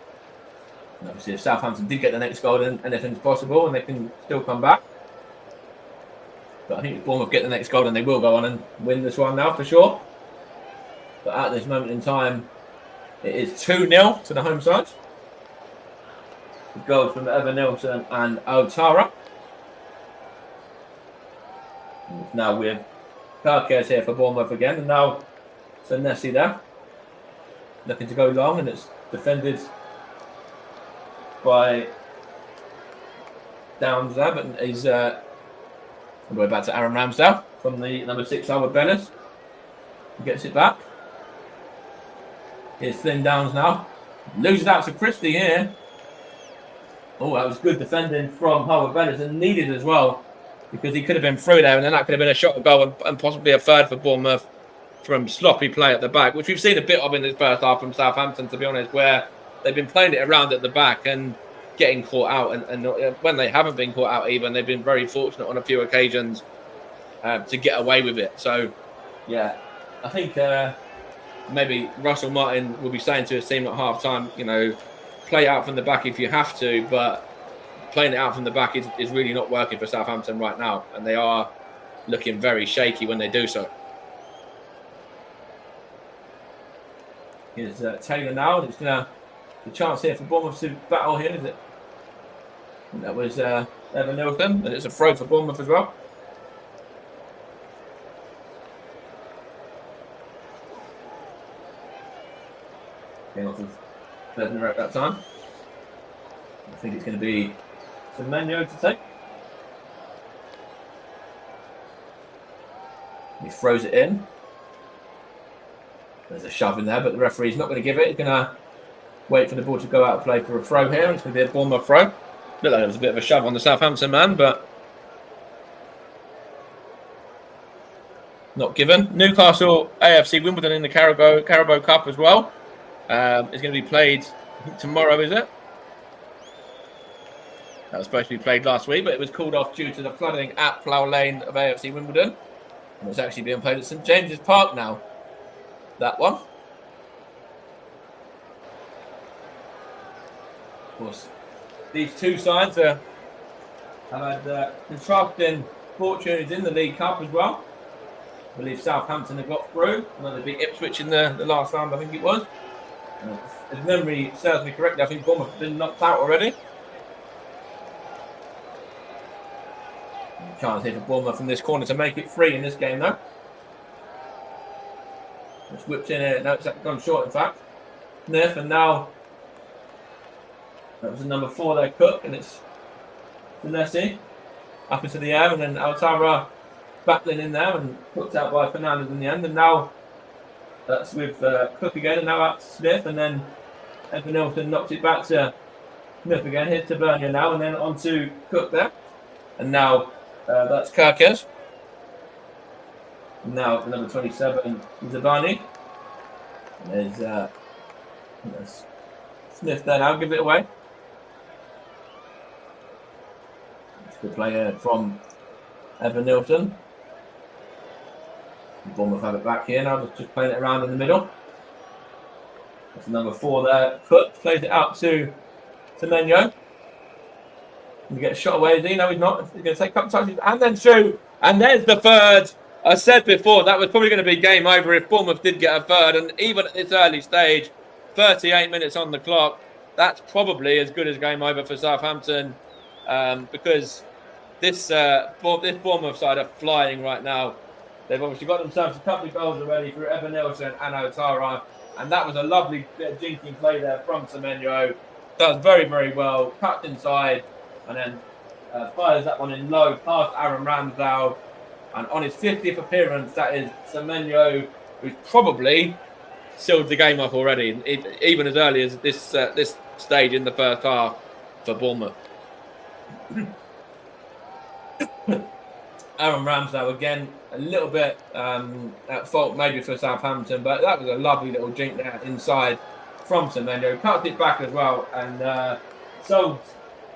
And obviously if Southampton did get the next goal, then anything's possible and they can still come back. But I think if Bournemouth get the next goal, then they will go on and win this one now for sure. But at this moment in time, it is 2-0 to the home side. The goals from Evan Nilsson and Otara. And now with Karkes here for Bournemouth again, and now Senesi there, looking to go long, and it's defended by Downs there, but he's we're back to Aaron Ramsdale from the number 6 Howard Bellis. He gets it back. Here's Flynn Downs now, loses out to Christie here. Oh, that was good defending from Howard Bellis, and needed as well, because he could have been through there, and then that could have been a shot at goal and possibly a third for Bournemouth from sloppy play at the back, which we've seen a bit of in this first half from Southampton, to be honest, where they've been playing it around at the back and getting caught out. And when they haven't been caught out even, they've been very fortunate on a few occasions to get away with it. So, yeah, I think maybe Russell Martin will be saying to his team at half-time, play out from the back if you have to, but playing it out from the back is really not working for Southampton right now, and they are looking very shaky when they do so. Here's Taylor now, and it's the chance here for Bournemouth to battle here, is it? And that was Evan Nilsson, and it's a throw for Bournemouth as well. Came off of Bednar at that time. I think it's going to be Semenyo to take. He throws it in. There's a shove in there, but the referee's not going to give it. He's going to wait for the ball to go out of play for a throw here. It's going to be a Bournemouth throw. Looked like there was a bit of a shove on the Southampton man, but not given. Newcastle AFC Wimbledon in the Carabao Cup as well. It's going to be played tomorrow, is it? That was supposed to be played last week, but it was called off due to the flooding at Plough Lane of AFC Wimbledon. And it's actually being played at St James's Park now. That one. Of course, these two sides have had contrasting fortunes in the League Cup as well. I believe Southampton have got through. Another big Ipswich in the last round, I think it was. If memory serves me correctly, I think Bournemouth have been knocked out already. Chance here for Bournemouth from this corner to make it 3 in this game, though. It's whipped in it. No, it's gone short, in fact. Smith, and now that was the number 4 there, Cook, and it's Senesi up into the air, and then Altara battling in there and hooked out by Fernandez in the end. And now that's with Cook again, and now out to Smith, and then Evan Nilsson knocks it back to Smith again. Here's Tavernier now, and then on to Cook there. And now that's Kirkes. And now the number 27, Zabani. And there's Smith there now, give it away. It's a good player from Evan Nilsson. Bournemouth have it back here now, just playing it around in the middle. That's number 4 there. Cook plays it out to Semenyo. You get a shot away, is he? No, he's not. He's going to take a couple touches and then shoot. And there's the third. I said before, that was probably going to be game over if Bournemouth did get a third. And even at this early stage, 38 minutes on the clock, that's probably as good as game over for Southampton. Because this Bournemouth side are flying right now. They've obviously got themselves a couple of goals already through Evan Nilsson and Otara. And that was a lovely bit of jinking play there from Semenyo. Does very, very well. Cuts inside. And then fires that one in low past Aaron Ramsdale. And on his 50th appearance, that is Semenyo, who's probably sealed the game up already, even as early as this stage in the first half for Bournemouth. Aaron Ramsdale, again, a little bit at fault maybe for Southampton, but that was a lovely little jink there inside from Semenyo. Cuts it back as well, and sold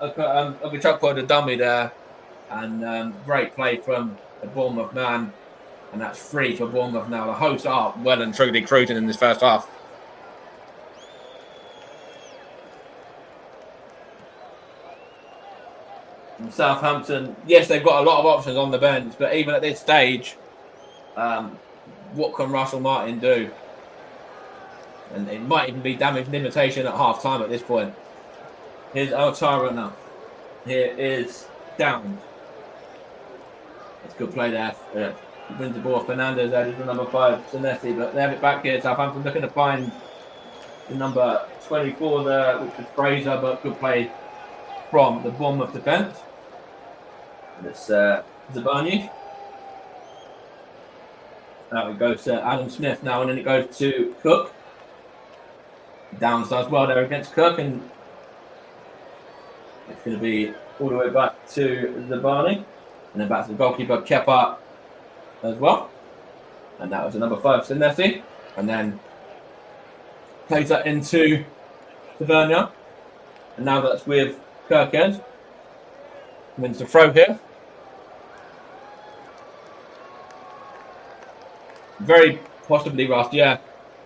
Ogachukwu the dummy there, and great play from the Bournemouth man, and that's 3 for Bournemouth now. The hosts are well and truly cruising in this first half. And Southampton, yes, they've got a lot of options on the bench, but even at this stage, what can Russell Martin do? And it might even be damage limitation at half time at this point. Here's Altara now. Here is Downs. It's a good play there. Wins the ball. Fernandez added the number 5, Senesi, but they have it back here. Southampton looking to find the number 24 there, which was Fraser, but good play from the Bournemouth defence. It's Zabani. Now it goes to Adam Smith now, and then it goes to Cook. Downs does well there against Cook, and it's going to be all the way back to Zabani. And then back to the goalkeeper, Kepa, as well. And that was the number 5, Senesi. And then plays that into Tavernier. And now that's with Kirkes. Wins the throw here. Very possibly Rust, yeah.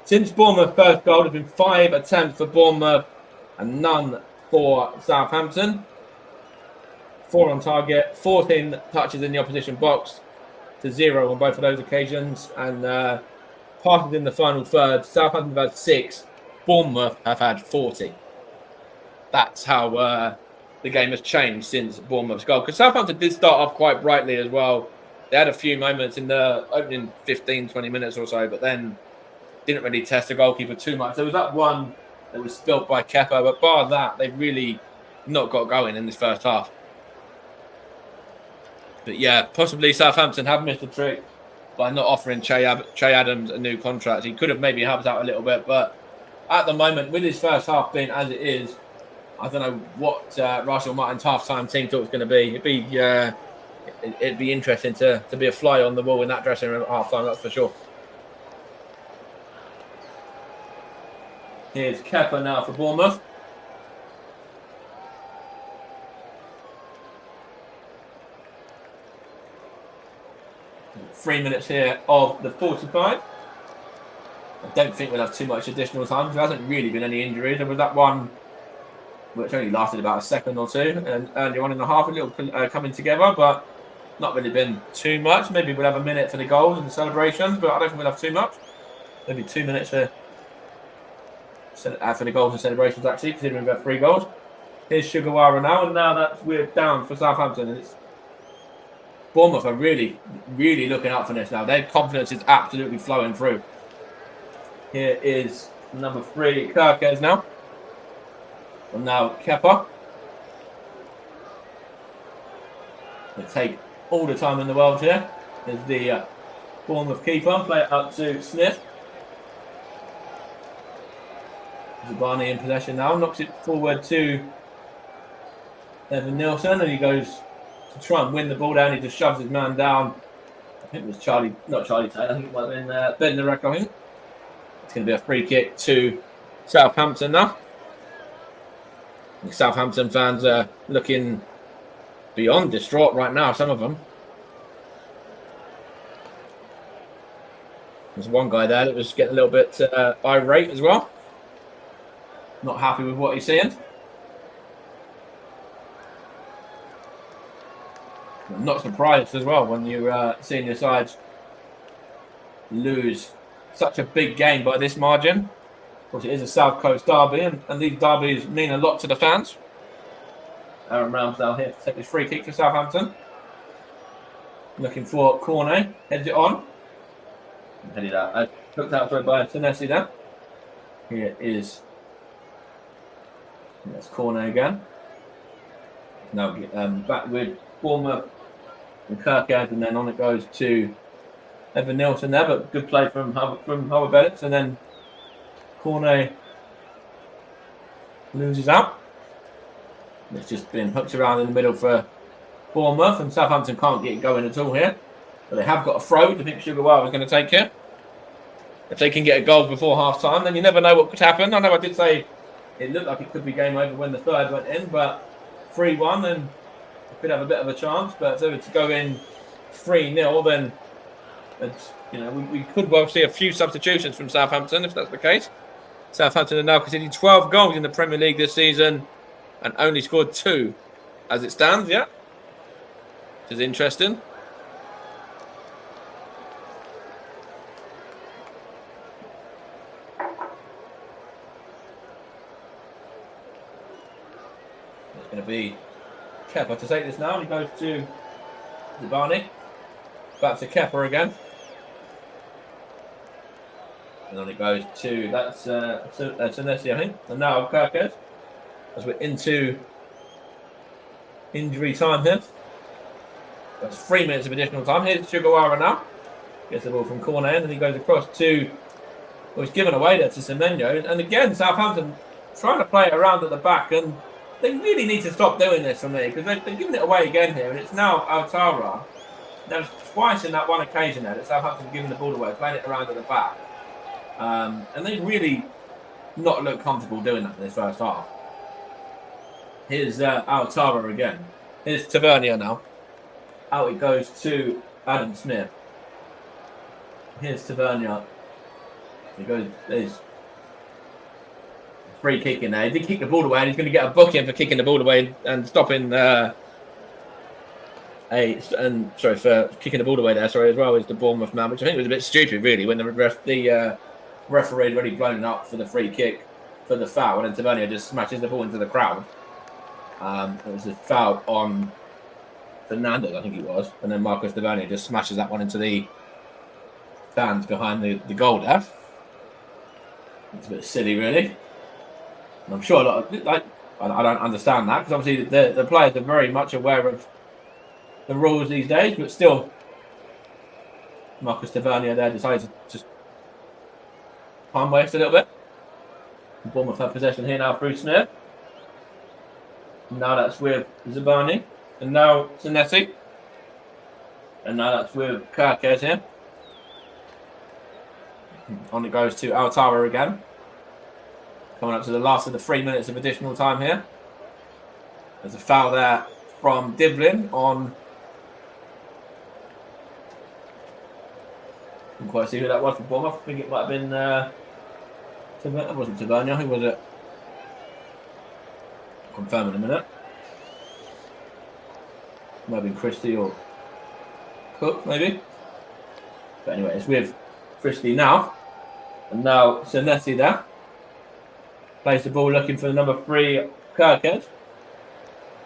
Since Bournemouth's first goal, there's been 5 attempts for Bournemouth and none for Southampton. 4 on target, 14 touches in the opposition box to 0 on both of those occasions, and passes in the final third. Southampton have had 6, Bournemouth have had 40. That's how the game has changed since Bournemouth's goal. Because Southampton did start off quite brightly as well. They had a few moments in the opening 15, 20 minutes or so, but then didn't really test the goalkeeper too much. There was that one that was spilt by Kepa. But bar that, they've really not got going in this first half. But yeah, possibly Southampton have missed a trick by not offering Che Adams a new contract. He could have maybe helped out a little bit, but at the moment, with his first half being as it is, I don't know what Russell Martin's half-time team talk is going to be. It'd be interesting to be a fly on the wall in that dressing room at half-time, that's for sure. Here's Kepa now for Bournemouth. Three minutes here of the 45. I don't think we'll have too much additional time. There hasn't really been any injuries. There was that one which only lasted about a second or two, and early on in the half, a little coming together, but not really been too much. Maybe we'll have a minute for the goals and the celebrations, but I don't think we'll have too much. Maybe 2 minutes for the goals and celebrations, actually, considering we've got 3 goals. Here's Sugawara now, and now we're down for Southampton, and it's Bournemouth are really, really looking out for this now. Their confidence is absolutely flowing through. Here is number 3, Kirkes now. And now Kepa. They take all the time in the world here. There's the Bournemouth keeper. Play it up to Smith. Zabani in possession now. Knocks it forward to Evan Nielsen, and he goes to try and win the ball down. He just shoves his man down. I think it was not Charlie Taylor. I think it might have been Ben Narek, I think. It's going to be a free kick to Southampton now. The Southampton fans are looking beyond distraught right now, some of them. There's one guy there that was getting a little bit irate as well. Not happy with what he's seeing. I'm not surprised as well when you're seeing your sides lose such a big game by this margin. Of course, it is a South Coast derby, and these derbies mean a lot to the fans. Aaron Ramsdale here to take this free kick for Southampton. Looking for Cornet, heads it on. Headed out. Looked out for it by Senesi there. Here is. That's Cornet again. Now back with Bournemouth and Kirkhead, and then on it goes to Evan Nielsen there, but good play from Howard Bennett, and then Cornet loses out. It's just been hooked around in the middle for Bournemouth, and Southampton can't get it going at all here. But they have got a throw. Do you think Sugawara is going to take here? If they can get a goal before half-time, then you never know what could happen. I know I did say it looked like it could be game over when the third went in, but 3-1, then they could have a bit of a chance. But if they were to go in 3-0, then it's, we could well see a few substitutions from Southampton if that's the case. Southampton are now conceding 12 goals in the Premier League this season and only scored 2 as it stands, yeah. Which is interesting. It's going to be Kepa to take this now. He goes to Zabani. Back to Kepa again. And then it goes to, that's Senesi, I think. And now Kirkhead, as we're into injury time here. That's 3 minutes of additional time. Here's Sugawara now. Gets the ball from corner end, and he goes across to, well, he's given away there to Semenyo. And again, Southampton trying to play it around at the back, and they really need to stop doing this for me, because they've given it away again here, and it's now Altara. There was twice in that one occasion there that Southampton giving the ball away, playing it around at the back. And they really not looked comfortable doing that in this first half. Here's Altara again. Here's Tavernier now. Out it goes to Adam Smith. Here's Tavernier. There's free kick in there. He did kick the ball away, and he's going to get a booking for kicking the ball away and stopping for kicking the ball away there. Sorry, as well as the Bournemouth man, which I think was a bit stupid, really, when the referee had already blown it up for the free kick for the foul, and then Tavernier just smashes the ball into the crowd. It was a foul on Fernandez, I think it was, and then Marcus Tavernier just smashes that one into the fans behind the goal there. It's a bit silly, really. And I'm sure a lot of, I don't understand that, because obviously the players are very much aware of the rules these days, but still, Marcus Tavernier there decided to just time waste a little bit. Bournemouth have possession here now through Smith. Now that's with Zabani. And now Zanetti. And now that's with Kirkes here. On it goes to Altara again. Coming up to the last of the 3 minutes of additional time here. There's a foul there from Diblin on... I couldn't quite see who that was for Bournemouth. I think it might have been... it wasn't Tavernier. Who was it? I'll confirm in a minute. Might have been Christie or Cook, maybe. But anyway, it's with Christie now. And now Zanetti there. Plays the ball looking for the number 3, Kirkhead.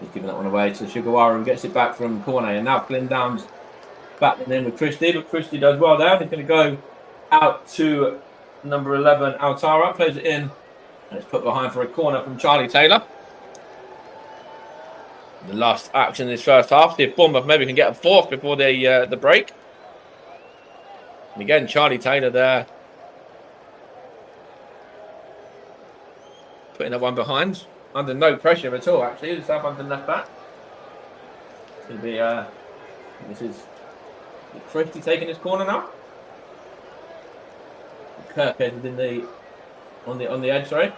He's giving that one away to Sugawara, who gets it back from corner. And now Glyn Downs battling in with Christie. But Christie does well there. He's going to go out to number 11, Altara. Plays it in. And it's put behind for a corner from Charlie Taylor. The last action in this first half. See if Bournemouth maybe can get a fourth before the break. And again, Charlie Taylor there. Putting that one behind. Under no pressure at all, actually. The Southampton left back. It's going to be... this is Christie taking his corner now. Kirkhead is on the edge, sorry.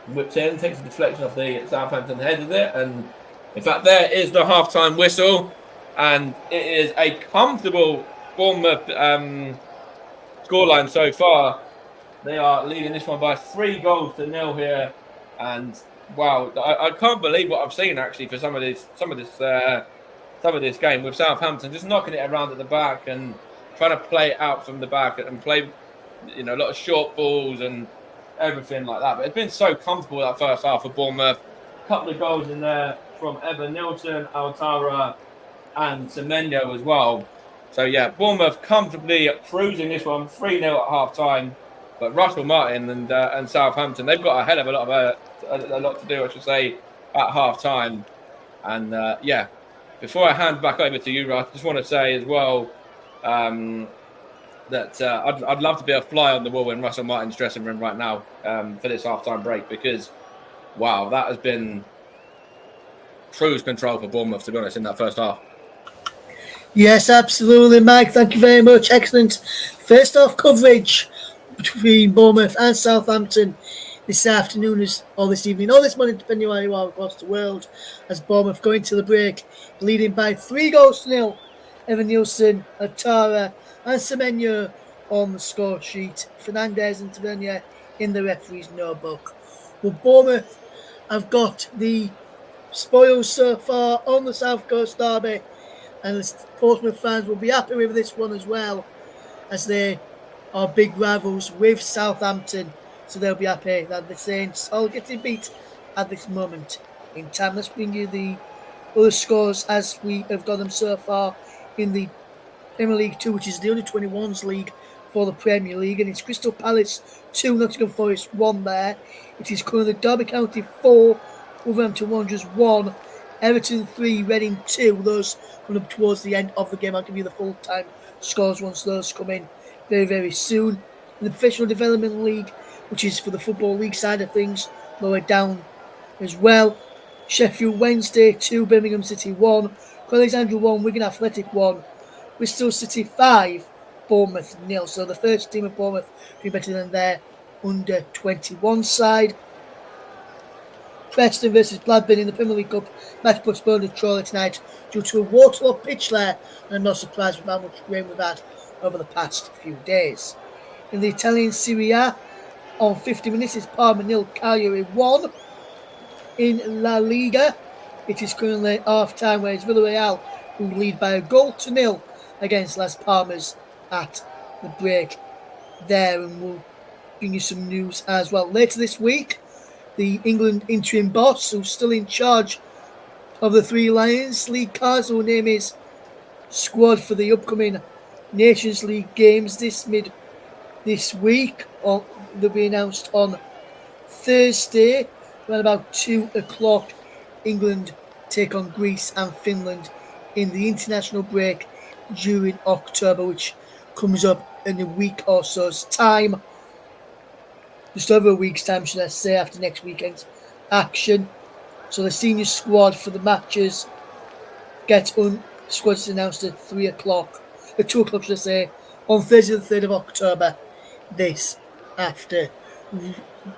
Whips in, takes a deflection off the Southampton head of it, and in fact, there is the half-time whistle, and it is a comfortable Bournemouth scoreline so far. They are leading this one by 3-0 here, and wow, I can't believe what I've seen actually for some of this game with Southampton just knocking it around at the back and trying to play it out from the back and play, a lot of short balls and everything like that. But it's been so comfortable that first half for Bournemouth. A couple of goals in there from Evan Nilsson, Altara, and Semenyo as well. So yeah, Bournemouth comfortably cruising this one, 3-0 at half time. But Russell Martin and Southampton, they've got a hell of a lot to do, I should say, at half time. And yeah, before I hand back over to you, Russ, I just want to say as well that I'd love to be a fly on the wall in Russell Martin's dressing room right now for this half time break, because wow, that has been cruise control for Bournemouth, to be honest, in that first half.
Yes, absolutely, Mike. Thank you very much. Excellent first half coverage between Bournemouth and Southampton this afternoon, this evening, or this morning, depending on where you are across the world, as Bournemouth going to the break, leading by 3-0. Evan Nielsen, Atara, and Semenyo on the score sheet. Fernandez and Tavernier in the referee's notebook. Well, Bournemouth have got the spoils so far on the South Coast derby, and the Portsmouth fans will be happy with this one as well, as they are big rivals with Southampton, so they'll be happy that the Saints are getting beat at this moment in time. Let's bring you the other scores as we have got them so far in the Premier League 2, which is the under 21s league for the Premier League, and it's Crystal Palace 2, Nottingham Forest 1 there. It is currently Derby County 4, Wolverhampton Wanderers 1, Everton 3, Reading 2. Those coming up towards the end of the game. I'll give you the full-time scores once those come in very, very soon. In the Professional Development League, which is for the Football League side of things, lower down as well. Sheffield Wednesday 2, Birmingham City 1, Alexandria 1, Wigan Athletic 1, Bristol City 5, Bournemouth 0. So the first team of Bournemouth doing better than their under 21 side. Preston versus Blackburn in the Premier League Cup match postponed at Crawley tonight due to a waterlogged pitch there, and I'm not surprised with how much rain we've had over the past few days. In the Italian Serie A, on 50 minutes, it's Parma 0, Cagliari 1. In La Liga, it is currently half-time, where it's Villarreal who lead by 1-0 against Las Palmas at the break there, and we'll bring you some news as well. Later this week, the England interim boss, who's still in charge of the Three Lions, Lee Carson, will name his squad for the upcoming Nations League games this week. They'll be announced on Thursday. Around about 2 o'clock, England take on Greece and Finland in the international break during October, which comes up in a week or so's time. Just over a week's time, should I say, after next weekend's action. So the senior squad for the matches squad is announced at 3 o'clock, at 2 o'clock, should I say, on Thursday the 3rd of October. This after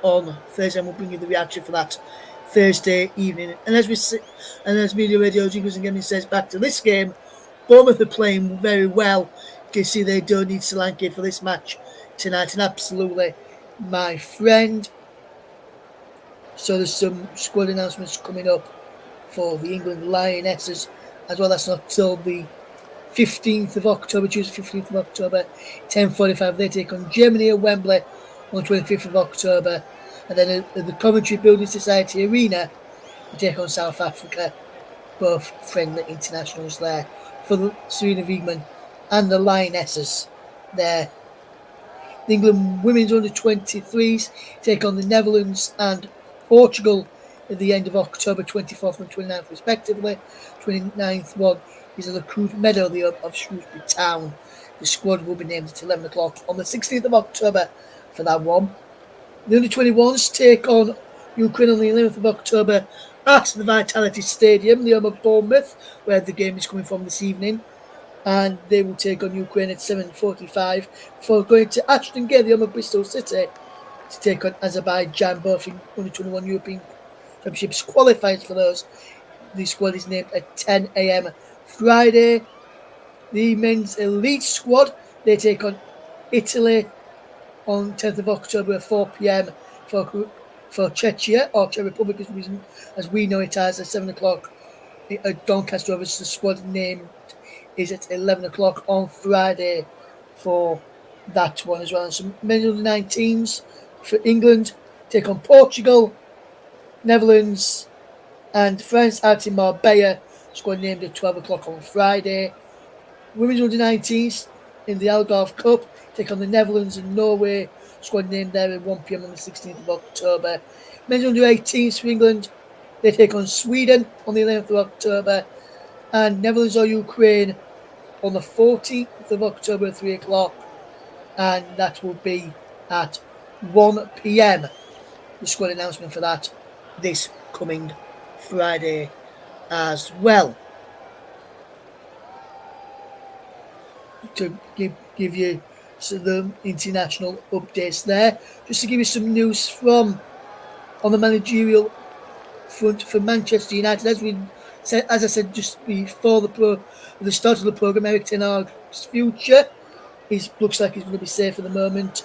on Thursday, and we'll bring you the reaction for that Thursday evening. And as Media Radio Jingles and Gaming says, back to this game, Bournemouth are playing very well. You can see they don't need Solanke for this match tonight, and absolutely, my friend. So there's some squad announcements coming up for the England Lionesses as well. That's not till the 15th of October, Tuesday 15th of October, 10:45. They take on Germany at Wembley on 25th of October. And then at the Coventry Building Society Arena, they take on South Africa. Both friendly internationals there for the Serena Wiegman and the Lionesses there. The England women's under-23s take on the Netherlands and Portugal at the end of October, 24th and 29th respectively. 29th one is at the Cruise Meadow of Shrewsbury Town. The squad will be named at 11 o'clock on the 16th of October for that one. The under-21s take on Ukraine on the 11th of October at the Vitality Stadium, the home of Bournemouth, where the game is coming from this evening. And they will take on Ukraine at 7:45 before going to Ashton Gate, the home of Bristol City, to take on Azerbaijan, both in under-21 European Championships qualifiers for those. The squad is named at 10 a.m. Friday. The men's elite squad, they take on Italy on 10th of October at 4 p.m. for Czechia, or Czech Republic as we know it as, at 7 o'clock at Doncaster. The squad name is at 11 o'clock on Friday for that one as well. And some men under 19s for England take on Portugal, Netherlands, and France out in Marbella. Squad named at 12 o'clock on Friday. Women's under 19s in the Algarve Cup take on the Netherlands and Norway. Squad named there at 1 p.m. on the 16th of October. Men's under 18s for England, they take on Sweden on the 11th of October. And Netherlands or Ukraine on the 14th of October at 3 o'clock. And that will be at 1 p.m. The squad announcement for that this coming Friday as well. To give you the international updates there. Just to give you some news from on the managerial front for Manchester United. As I said just before the start of the programme, Erik ten Hag's future looks like he's going to be safe for the moment.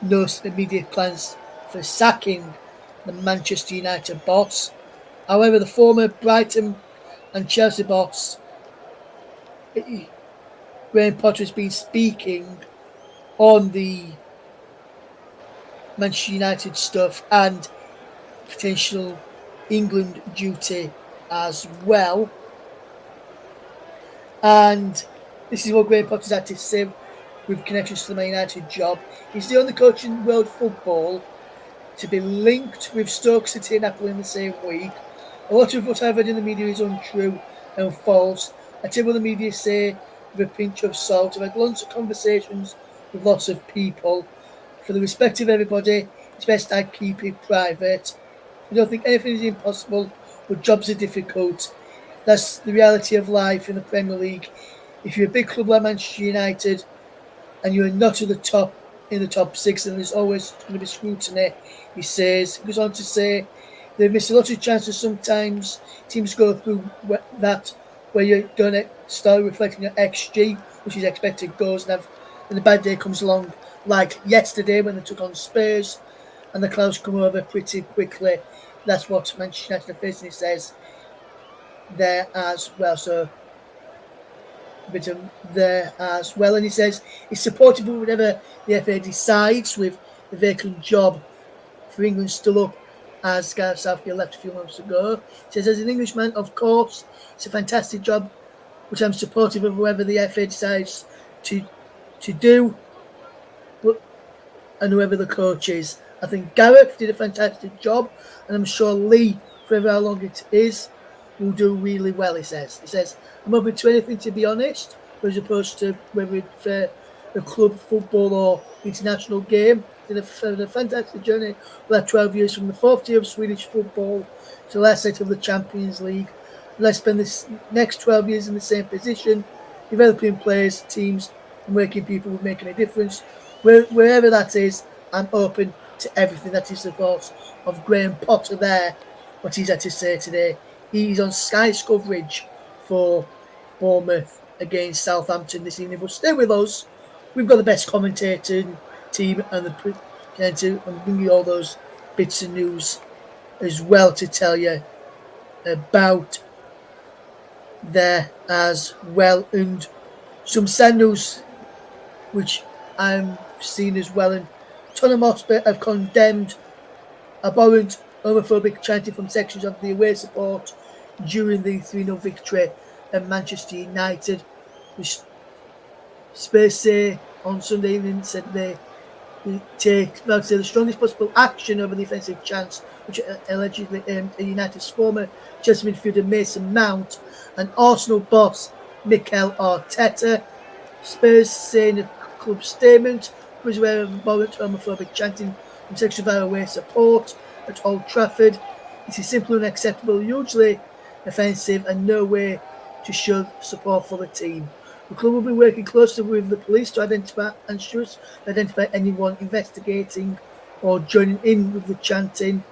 No immediate plans for sacking the Manchester United boss. However, the former Brighton and Chelsea boss, Graham Potter, has been speaking on the Manchester United stuff and potential England duty as well. And this is what Graham Potter's had to say with connections to the Man United job. He's the only coach in world football to be linked with Stoke City and Napoli in the same week. A lot of what I've read in the media is untrue and false. I take what the media say with a pinch of salt. I've had lots of conversations with lots of people. For the respect of everybody, it's best I keep it private. I don't think anything is impossible, but jobs are difficult. That's the reality of life in the Premier League. If you're a big club like Manchester United and you're not at the top in the top six, then there's always going to be scrutiny, he says. He goes on to say they've missed a lot of chances sometimes. Teams go through that where you're going to start reflecting your XG, which is expected goals, and the bad day comes along, like yesterday when they took on Spurs, and the clouds come over pretty quickly. That's what Manchester United are facing, he says, there as well. So a bit of there as well. And he says he's supportive of whatever the FA decides with the vacant job for England still up as Gareth Southgate left a few months ago. He says, as an Englishman, of course, it's a fantastic job, which I'm supportive of whoever the FA decides to do, and whoever the coach is I think Gareth did a fantastic job, and I'm sure Lee, for how long it is, will do really well, he says. He says, I'm open to anything, to be honest, as opposed to whether it's a club football or international game. It's been a fantastic journey for that 12 years from the fourth tier of Swedish football to the last set of the Champions League. And I spend this next 12 years in the same position, developing players, teams, and working people with making a difference. Wherever that is, I'm open to everything. That is the thoughts of Graham Potter there, what he's had to say today. He's on Sky's coverage for Bournemouth against Southampton this evening. But stay with us. We've got the best commentating team and and bring you all those bits of news as well to tell you about there as well. And some sad news which I'm seeing as well. And Tottenham Hotspur have condemned abhorrent homophobic chanting from sections of the away support during the 3-0 victory at Manchester United. Spurs say on Sunday evening said they take the strongest possible action over the offensive chants which allegedly aimed at United's former Chelsea midfielder Mason Mount and Arsenal boss Mikel Arteta. Spurs say in a club statement was aware of abhorrent homophobic chanting from sections of our away support at Old Trafford. This is simply unacceptable, hugely offensive, and no way to show support for the team. The club will be working closely with the police to identify anyone investigating or joining in with the chanting.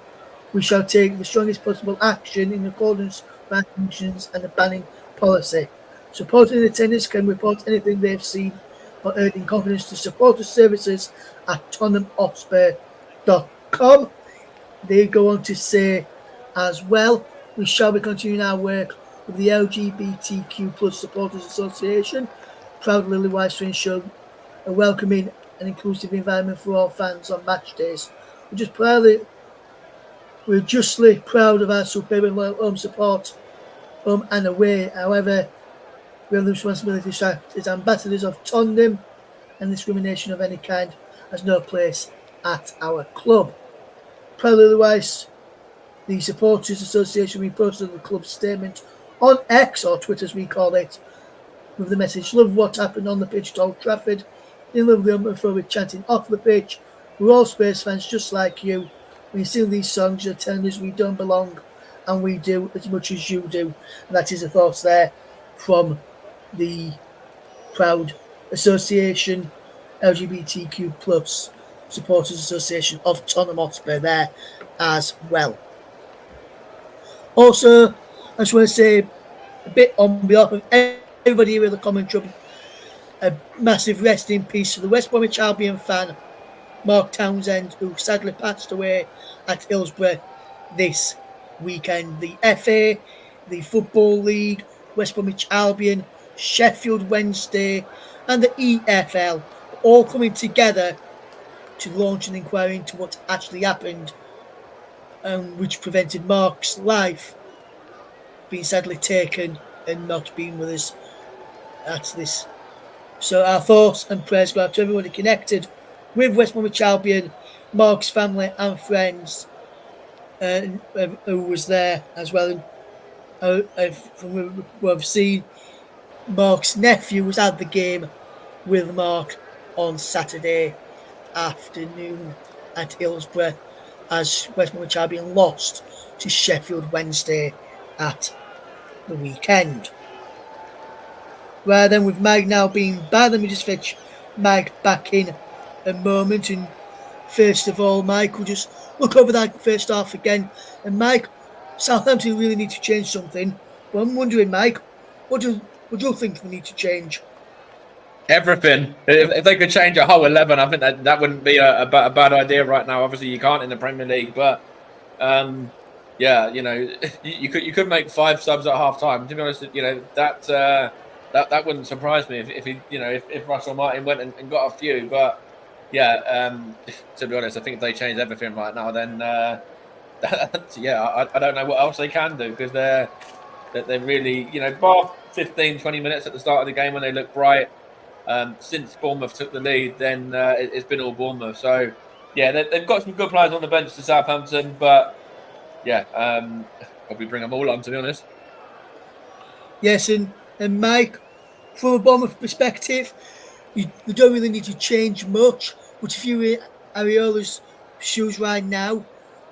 We shall take the strongest possible action in accordance with our conditions and the banning policy. Supporters in attendance can report anything they've seen or heard in confidence to supporter services at TottenhamHotspur.com. They go on to say as well, we shall be continuing our work with the LGBTQ plus Supporters Association, proudly wise to ensure a welcoming and inclusive environment for all fans on match days. We're justly proud of our superb and loyal home support, home and away. However, we have the responsibility to act as ambassadors of Tottenham, and discrimination of any kind has no place at our club. Proudly wise, the Supporters Association reposted the club's statement on X, or Twitter as we call it, with the message, love what happened on the pitch at Old Trafford, in love with the homophobic chanting off the pitch. We're all Spurs fans just like you. When you sing these songs, you're telling us we don't belong, and we do as much as you do. And that is the thoughts there from the proud association, LGBTQ plus Supporters Association of Tottenham Hotspur there as well. Also, I just want to say a bit on behalf of everybody here in the commentary, a massive rest in peace to the West Bromwich Albion fan, Mark Townsend, who sadly passed away at Hillsborough this weekend. The FA, the Football League, West Bromwich Albion, Sheffield Wednesday, and the EFL all coming together to launch an inquiry into what actually happened, which prevented Mark's life being sadly taken and not being with us at this. So our thoughts and prayers go out to everybody connected with West Bromwich Albion, Mark's family and friends, who was there as well. From what I've seen, Mark's nephew was at the game with Mark on Saturday afternoon at Hillsborough as West Bromwich Albion lost to Sheffield Wednesday at the weekend. Right then, with Mike now being back, let me just fetch Mike back in a moment. And first of all, Mike, we'll just look over that first half again. And Mike, Southampton really need to change something. But I'm wondering, Mike, what do you think we need to change?
Everything. If they could change a whole 11, I think that wouldn't be a bad idea right now. Obviously, you can't in the Premier League, but yeah, you could make 5 subs at half time. To be honest, that wouldn't surprise me if Russell Martin went and got a few. But yeah, to be honest, I think if they change everything right now, then I don't know what else they can do, because they're really, bar 15, 20 minutes at the start of the game when they look bright. Since Bournemouth took the lead, then it's been all Bournemouth. So yeah, they've got some good players on the bench to Southampton, but yeah, probably bring them all on, to be honest.
Yes, and Mike, from a Bournemouth perspective, you don't really need to change much. But if you were in Ariola's shoes right now,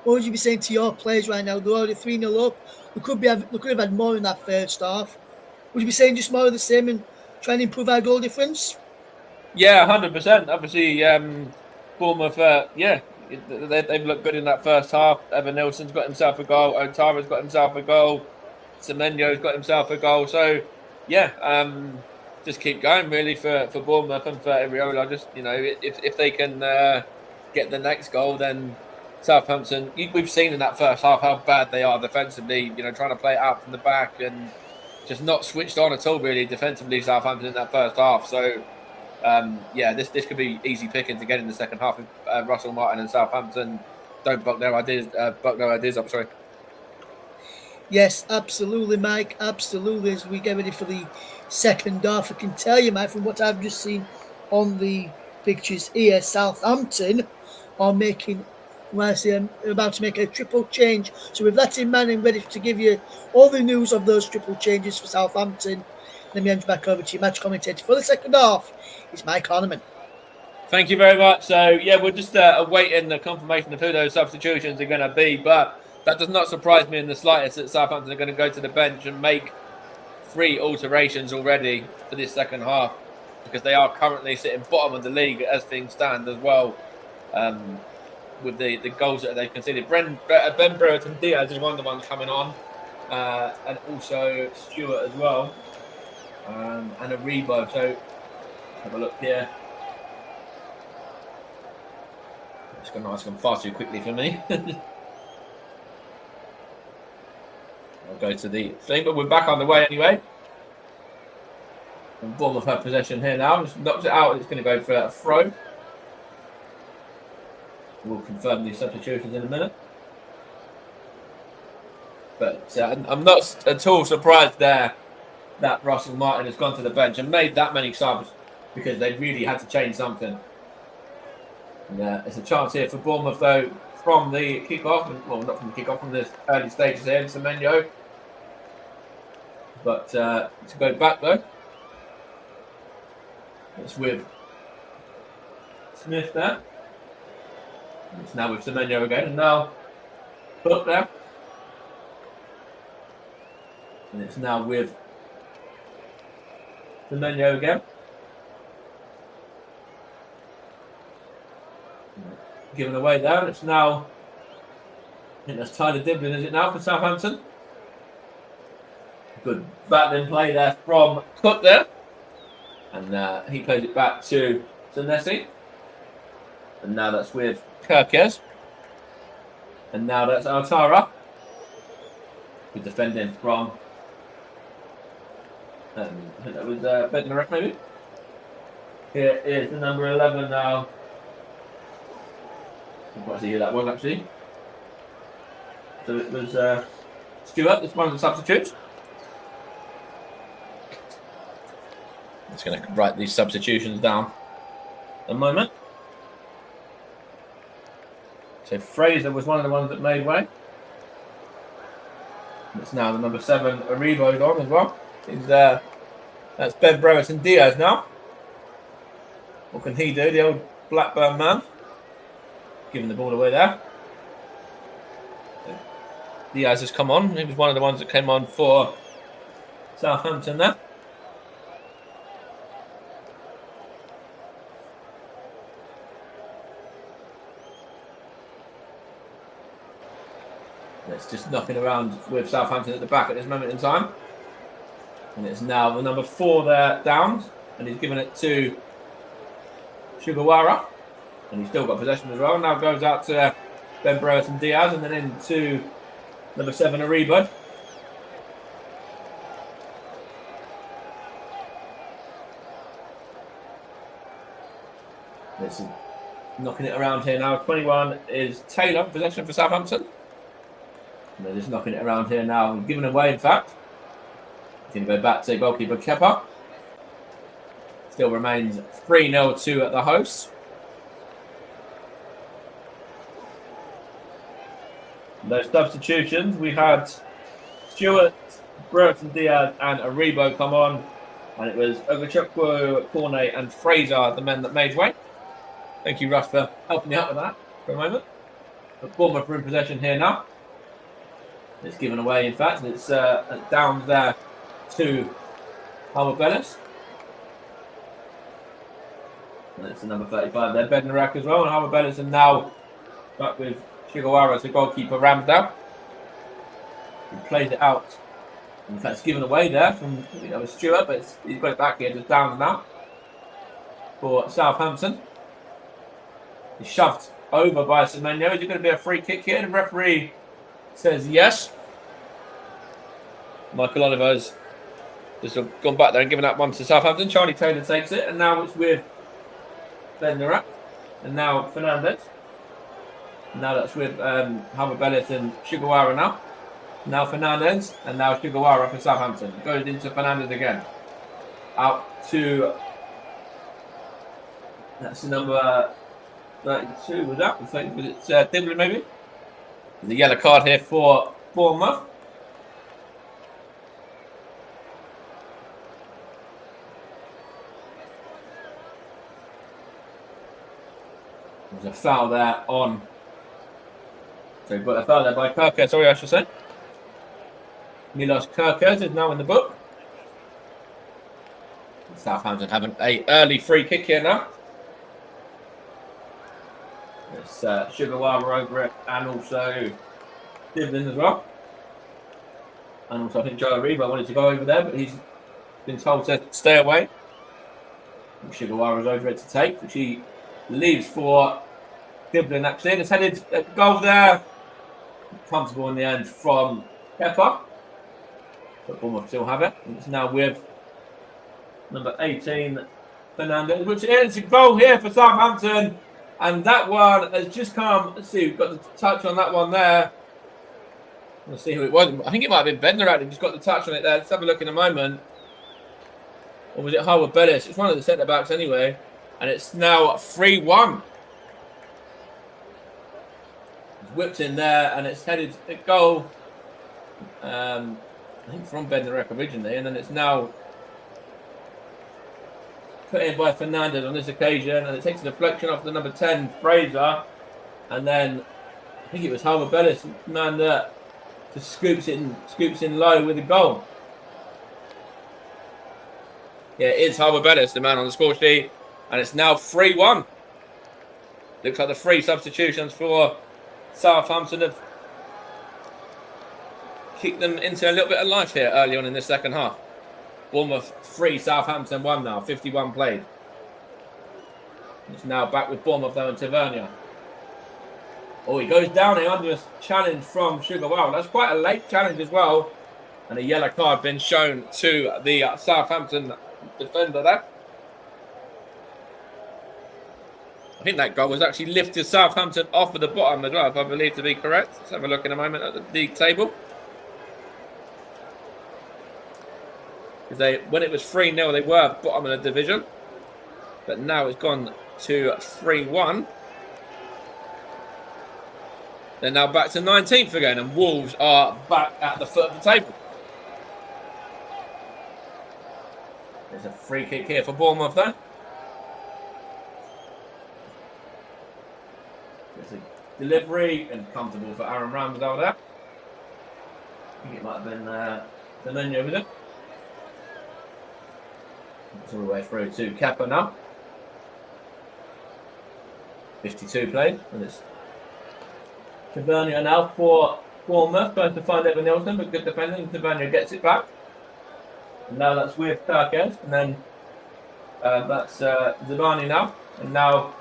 what would you be saying to your players right now? They're already 3-0 up. They could have had more in that first half. Would you be saying just more of the same and trying to improve our goal difference?
Yeah, 100%. Obviously, Bournemouth, they've looked good in that first half. Evan Nilsson's got himself a goal. Otara's got himself a goal. Semenyo's got himself a goal. So, yeah, just keep going really for Bournemouth and for Ariola. Just, if they can get the next goal, then Southampton, we've seen in that first half how bad they are defensively, trying to play it out from the back and just not switched on at all, really, defensively, Southampton in that first half. So, this could be easy pickings again in the second half if Russell Martin and Southampton don't buck their ideas up. Sorry.
Yes, absolutely, Mike. Absolutely. As we get ready for the second half, I can tell you, Mike, from what I've just seen on the pictures here, Southampton are making, about to make a triple change. So with that in mind, I'm ready to give you all the news of those triple changes for Southampton. Let me hand you back over to your match commentator for the second half. It's Mike Horniman.
Thank you very much. So, we're just awaiting the confirmation of who those substitutions are going to be, but that does not surprise me in the slightest that Southampton are going to go to the bench and make 3 alterations already for this second half, because they are currently sitting bottom of the league as things stand as well, with the goals that they've conceded. Ben Brereton Diaz is one of the ones coming on, and also Stewart as well, and Aribo. So, have a look here. It's gone far too quickly for me. I'll go to the thing, but we're back on the way anyway. And Bournemouth have possession here now. Just knocks it out. It's going to go for a throw. We'll confirm these substitutions in a minute. But I'm not at all surprised there that Russell Martin has gone to the bench and made that many subs, because they really had to change something. And it's a chance here for Bournemouth, though, from the kick-off. Well, not from the kick-off, from the early stages here, Semenyo. But to go back, though, it's with Smith there. It's now with Semenyo again, and now Cook there. And it's now with Semenyo again. Given away there. It's now, I think that's Tyler Diblin, is it now, for Southampton? Good battling play there from Cook there. And he plays it back to Zanesi. And now that's with Kirkes. And now that's Altara. Good defending from, I think that was Bednarek maybe. Here is the number 11 now. I can't see who that was actually. So it was Stewart, that's one of the substitutes. I'm just going to write these substitutions down a moment. So Fraser was one of the ones that made way. It's now the number 7, Aribo's on as well. That's Ben Brereton Diaz now. What can he do, the old Blackburn man? Giving the ball away there. Diaz has come on. He was one of the ones that came on for Southampton there. It's just knocking around with Southampton at the back at this moment in time. And it's now the number 4 there, Downs. And he's given it to Sugawara. And he's still got possession as well. Now goes out to Ben Brereton Diaz and then into number 7, Aribo. It's knocking it around here now. 21 is Taylor, possession for Southampton. And they're just knocking it around here now. Giving away, in fact. He's going to go back to goalkeeper Kepa. Still remains 3-0 at the hosts. Those substitutions, we had Stewart, Burton Diaz, and Aribo come on, and it was Ogachukwu, Cornet, and Fraser, the men that made way. Thank you, Russ, for helping me out with that for a moment. But Bournemouth are in possession here now. It's given away, in fact, and it's down there to Howard Bellis. And it's the number 35 there, Bednarak as well, and Howard Bellis are now back with Shigawara as the goalkeeper, Ramsdale. He plays it out. In fact, it's given away there from Stewart, but he's got it back here, just down now for Southampton. He's shoved over by Semenyo. Is it going to be a free kick here? The referee says yes. Michael Oliver's just gone back there and given that one to Southampton. Charlie Taylor takes it, and now it's with Bednarak, and now Fernandez. Now that's with Howard Bellis and Shigawara now. Now Fernandez, and now Shigawara for Southampton. Goes into Fernandez again. Out to... That's the number 32, was that? Was it Dibley maybe? The yellow card here for Bournemouth. There's a foul there on... So we've got a foul there by Kirkes, sorry I should say. Milos Kirkes is now in the book. Southampton having an early free kick here now. It's Shigawara over it, and also Diblin as well. And also I think Joe Aribo wanted to go over there, but he's been told to stay away. Shigawara's over it to take, which he leaves for Diblin actually. And it's headed a goal there. Comfortable in the end from Kepa. But Bournemouth still have it. And it's now with number 18, Fernandez, which is a goal here for Southampton. And that one has just come. Let's see, we've got the touch on that one there. Let's see who it was. I think it might have been Bednarak who just got the touch on it there. Let's have a look in a moment. Or was it Howard Bellis? It's one of the centre backs anyway. And it's now 3-1. It's whipped in there and it's headed a goal. I think from Bednarak originally. And then it's now put in by Fernandez on this occasion, and it takes a deflection off the number 10, Fraser, and then I think it was Howard Bellis, man, that just scoops in low with a goal. Yeah, it is Howard Bellis, the man on the score sheet, and it's now 3-1. Looks like the 3 substitutions for Southampton have kicked them into a little bit of life here early on in the second half. Bournemouth 3, Southampton 1 now, 51 played. It's now back with Bournemouth though in Tavernier. Oh, he goes down here under a challenge from Shigawara. That's quite a late challenge as well. And a yellow card been shown to the Southampton defender there. I think that goal was actually lifted Southampton off of the bottom as well, if I believe to be correct. Let's have a look in a moment at the league table. When it was 3-0, they were bottom of the division. But now it's gone to 3-1. They're now back to 19th again, and Wolves are back at the foot of the table. There's a free kick here for Bournemouth, though. There's a delivery, and comfortable for Aaron Ramsdale there. I think it might have been the menu with it. It's all the way through to Kepa now. 52 played, and it's Tavernier now for Bournemouth. Trying to find Evan Nielsen, but good defending. Tavernier gets it back. And now that's with Kirkes, and then that's Zabani now. And now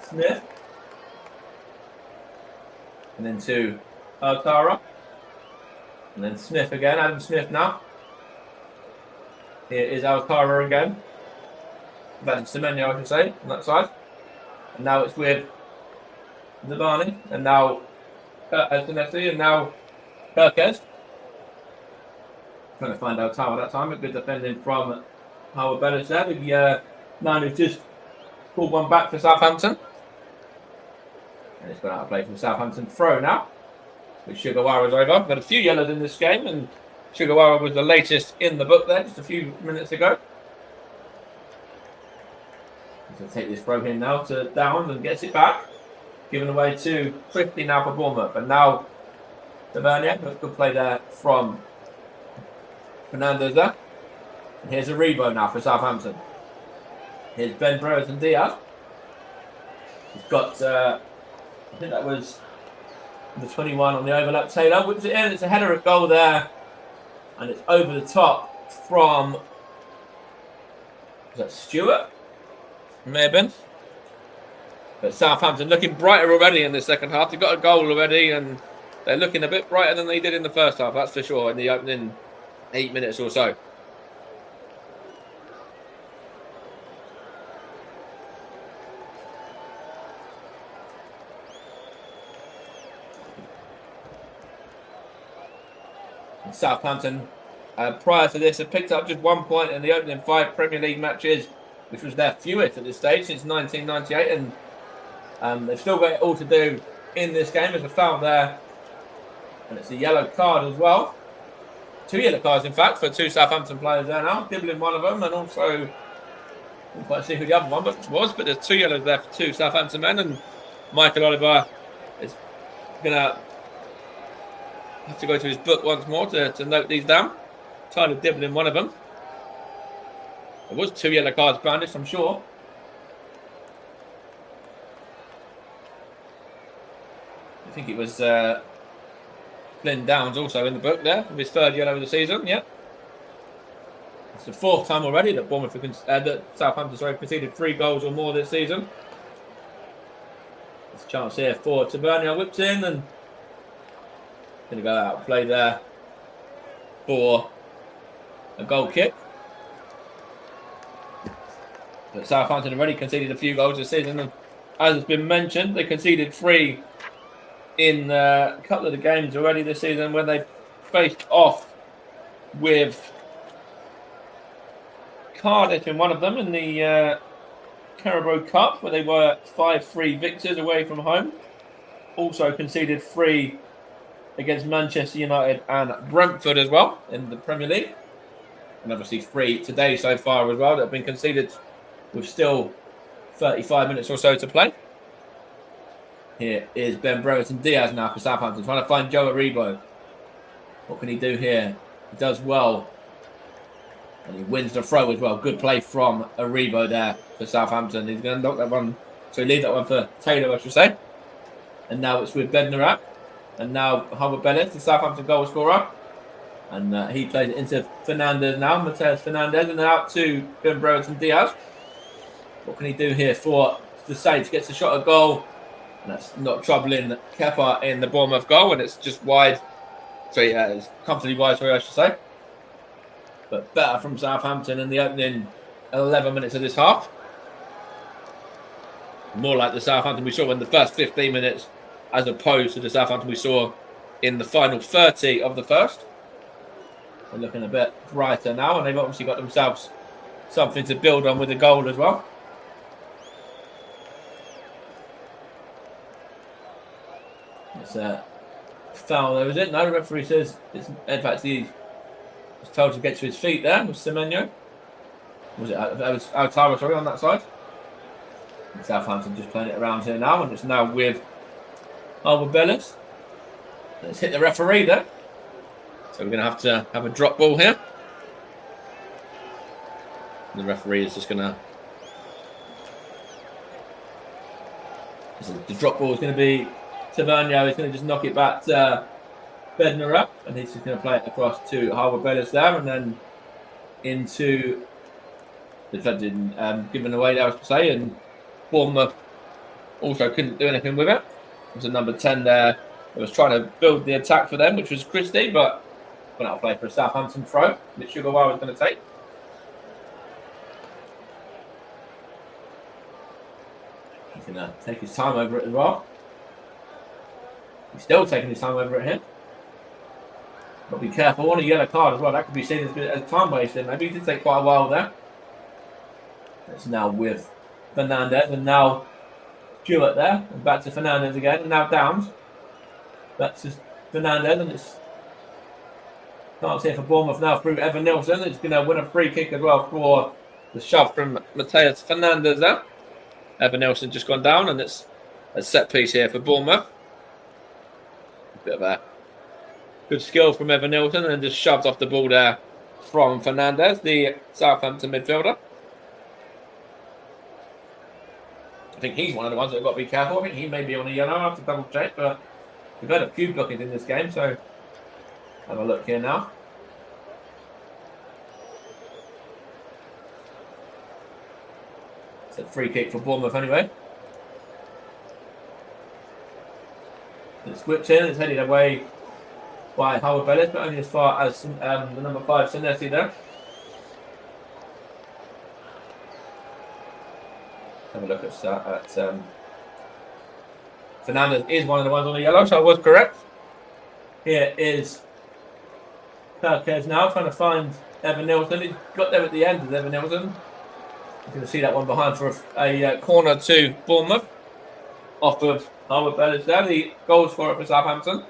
Smith. And then to Altara. And then Smith again, Adam Smith now. Here is Altara again. That's Semenyo, I should say, on that side. And now it's with Zabani. And now Senesi, and now Kirkes. Trying to find Altara that time. A good defending from Howard Bellis there. The man who's just pulled one back for Southampton. And it's gone out of play from Southampton. Throw now. with Sugawara's over. We've had a few yellows in this game, and Sugawara was the latest in the book there just a few minutes ago. He's going to take this throw in now to Downs and gets it back. Given away to Christie now for Bournemouth. And now Tavernier, good play there from Fernandez there. And here's Aribo now for Southampton. Here's Ben Brewers and Diaz. He's got, I think that was the 21 on the overlap. Taylor whips it in. It's a header at goal there. And it's over the top from, is that Stewart? May have been. But Southampton looking brighter already in the second half. They've got a goal already and they're looking a bit brighter than they did in the first half, that's for sure, in the opening 8 minutes or so. And Southampton, prior to this, had picked up just 1 point in the opening 5 Premier League matches, which was their fewest at this stage since 1998, and they've still got it all to do in this game. There's a foul there, and it's a yellow card as well. 2 yellow cards, in fact, for 2 Southampton players there now. Dibbling one of them, and also, I can't quite see who the other one was, but there's 2 yellows there for 2 Southampton men, and Michael Oliver is going to have to go to his book once more to note these down. Tyler Dibbling one of them. There was 2 yellow cards brandished, I'm sure. I think it was Flynn Downs also in the book there, with his 3rd yellow of the season. Yeah, it's the 4th time already that that Southampton conceded 3 goals or more this season. There's a chance here for Tavernier, whips in and going to go out play there for a goal kick. But Southampton already conceded a few goals this season, and as has been mentioned, they conceded 3 in a couple of the games already this season when they faced off with Cardiff in one of them in the Carabao Cup, where they were 5-3 victors away from home. Also conceded 3 against Manchester United and Brentford as well in the Premier League. And obviously 3 today so far as well that have been conceded with still 35 minutes or so to play. Here is Ben Brewers and Diaz now for Southampton, trying to find Joe Aribo. What can he do here? He does well. And he wins the throw as well. Good play from Aribo there for Southampton. He's going to knock that one. So leave that one for Taylor, I should say. And now it's with Bednarak. And now Howard Bellis, the Southampton goal scorer. And he plays it into Fernandez now. Mateus Fernandez. And then out to Ben Brewers and Diaz. What can he do here for the Saints? Gets a shot at goal. And that's not troubling Kepa in the Bournemouth goal. And it's just wide. So yeah, it's comfortably wide, sorry, I should say. But better from Southampton in the opening 11 minutes of this half. More like the Southampton we saw in the first 15 minutes, as opposed to the Southampton we saw in the final 30 of the first. They're looking a bit brighter now, and they've obviously got themselves something to build on with the goal as well. It's a foul there, is it? No, the referee says it's, in fact, he was told to get to his feet there with Semenyo. Was it? That was Altara, sorry, on that side. And Southampton just playing it around here now, and it's now with Albert Bellis. Let's hit the referee there. So we're going to have a drop ball here. And the referee is just going to... The drop ball is going to be Tavernier. He's going to just knock it back to Bednar up, and he's just going to play it across to Howard Bellis there, and then into the given away there, I was to say, and Bournemouth also couldn't do anything with it. There's a number 10 there that was trying to build the attack for them, which was Christie, but went out to play for a Southampton throw, which Sugawara was going to take. He's going to take his time over it as well. He's still taking his time over it here. But be careful, on a yellow card as well. That could be seen as time wasting. Maybe he did take quite a while there. It's now with Fernandez, and now Stewart there, and back to Fernandez again, and now Downs. That's just Fernandez, and it's chance here for Bournemouth now through Evan Nilsson. It's going to win a free kick as well for the shove from Mateus Fernandez there. Evan Nilsson just gone down, and it's a set piece here for Bournemouth. A bit of a good skill from Evan Nilsson, and just shoved off the ball there from Fernandez, the Southampton midfielder. I think he's one of the ones that have got to be careful. I think he may be on a yellow. I have to double check, but we've had a few bookings in this game, so have a look here now. It's a free kick for Bournemouth anyway. It's whipped in, it's headed away by Howard Bellis, but only as far as the number 5 Senesi there. Have a look at Fernandez is one of the ones on the yellow, so I was correct. Here is Kirkes now trying to find Evan Nilsson. He got there at the end of Evan Nilsson. You can see that one behind for a corner to Bournemouth off of Howard Bellis there, the goal scorer for Southampton.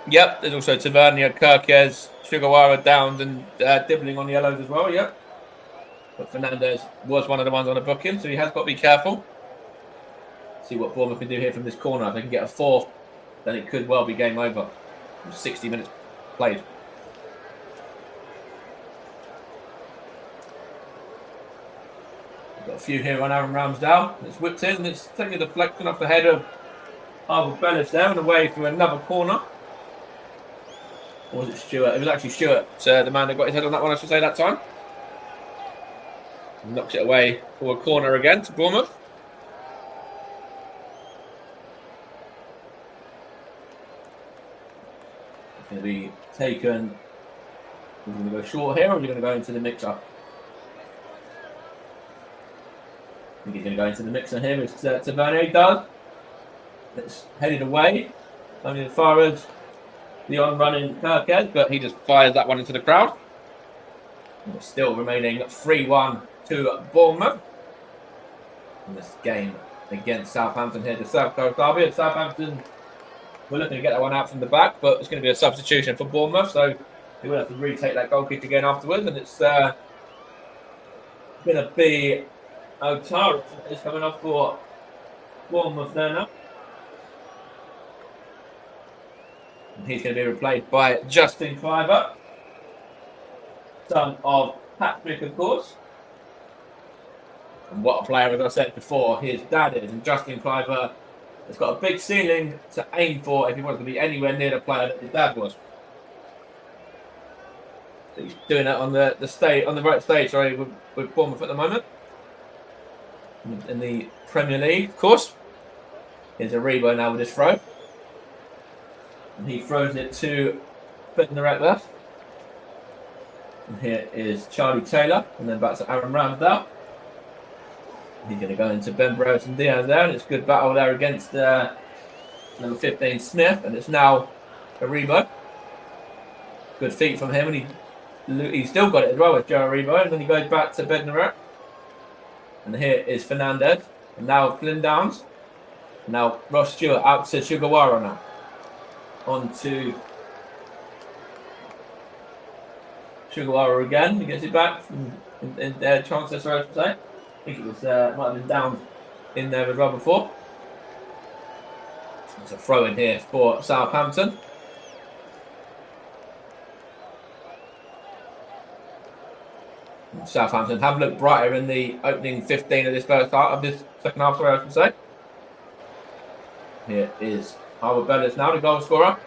Yep, there's also Tavernier, Kirkes, Sugawara, Downs, and Dibbling on the yellows as well, yep. But Fernandez was one of the ones on the booking, so he has got to be careful. See what Bournemouth can do here from this corner. If they can get a 4, then it could well be game over. 60 minutes played. Got a few here on Aaron Ramsdale. It's whipped in. It's taking a deflection off the head of Harvey Bellis there and away through another corner. Or was it Stewart? It was actually Stewart, the man that got his head on that one, I should say, that time. Knocks it away for a corner again to Bournemouth. It's going to be taken. Are we going to go short here, or are we going to go into the mixer? I think he's going to go into the mixer here. It's Tavernier does. It's headed away, only as far as the on-running Kirkes, but he just fires that one into the crowd. And it's still remaining 3-1 to Bournemouth in this game against Southampton here, the South Coast Derby. Southampton, we're looking to get that one out from the back, but it's going to be a substitution for Bournemouth, so they will have to retake that goal kick again afterwards, and it's going to be Otara is coming off for Bournemouth there now. And he's going to be replaced by Justin Cliver, son of Patrick, of course. And what a player, as I said before, his dad is. And Justin Cliver has got a big ceiling to aim for if he wants to be anywhere near the player that his dad was. He's doing that on the right stage, with Bournemouth at the moment. In the Premier League, of course. Here's Aribo now with his throw. And he throws it to Bednarek there. And here is Charlie Taylor, and then back to Aaron Ramsdale. He's going to go into Ben Burrows and Diaz there, and it's a good battle there against number 15 Smith, and it's now Aribo. Good feet from him, and he's still got it as well with Joe Aribo, and then he goes back to Bednarek. And here is Fernandez, and now Flynn Downs. Now Ross Stewart out to Sugawara now. On to Sugawara again. He gets it back in Chancellor, sorry, I should say. I think it was might have been down in there as well before. It's a throw in here for Southampton. Southampton have looked brighter in the opening 15 of this first half, of this second half, sorry, I should say. Here is Howard Bellis now, the goal scorer.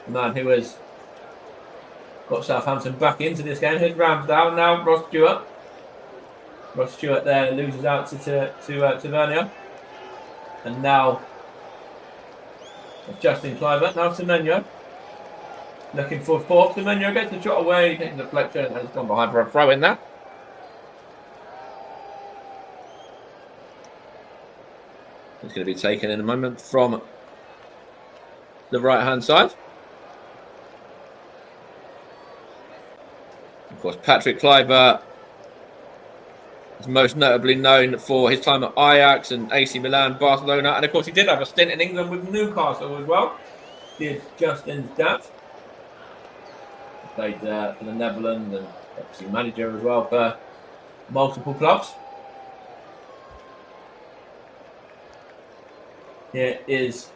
The man who has got Southampton back into this game. Here's Ramsdale now, Ross Stewart. Ross Stewart there loses out to Tavernier. And now Justin Cliver. Now Semenyo. Looking for fourth. Semenyo gets the shot away, takes the deflection, and it's gone behind for a throw in there. It's going to be taken in a moment from the right-hand side. Of course, Patrick Cliver has most notably known for his time at Ajax and AC Milan, Barcelona, and of course he did have a stint in England with Newcastle as well. Did Justin's dad. He played for the Netherlands and obviously manager as well for multiple clubs. Here is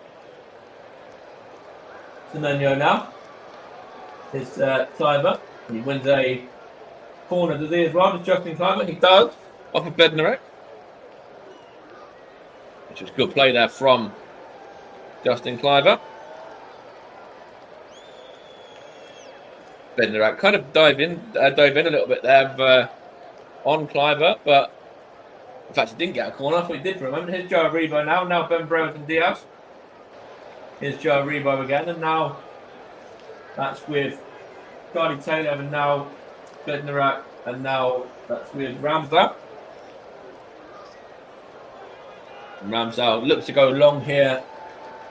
Semenyo now. His Kleiber, and he wins a corner, does he as well? Does Justin Kleiber? He does, off of Bednarek. Which was good play there from Justin Kleiber. Bednarek kind of dove in a little bit there on Kleiber, but in fact he didn't get a corner. I thought he did for a moment. Here's Joe Aribo now Ben Browers and Diaz. Here's Joe Aribo again, and now that's with Charlie Taylor, and now Bednarek, and now that's with Ramsdale. And Ramsdale looks to go long here,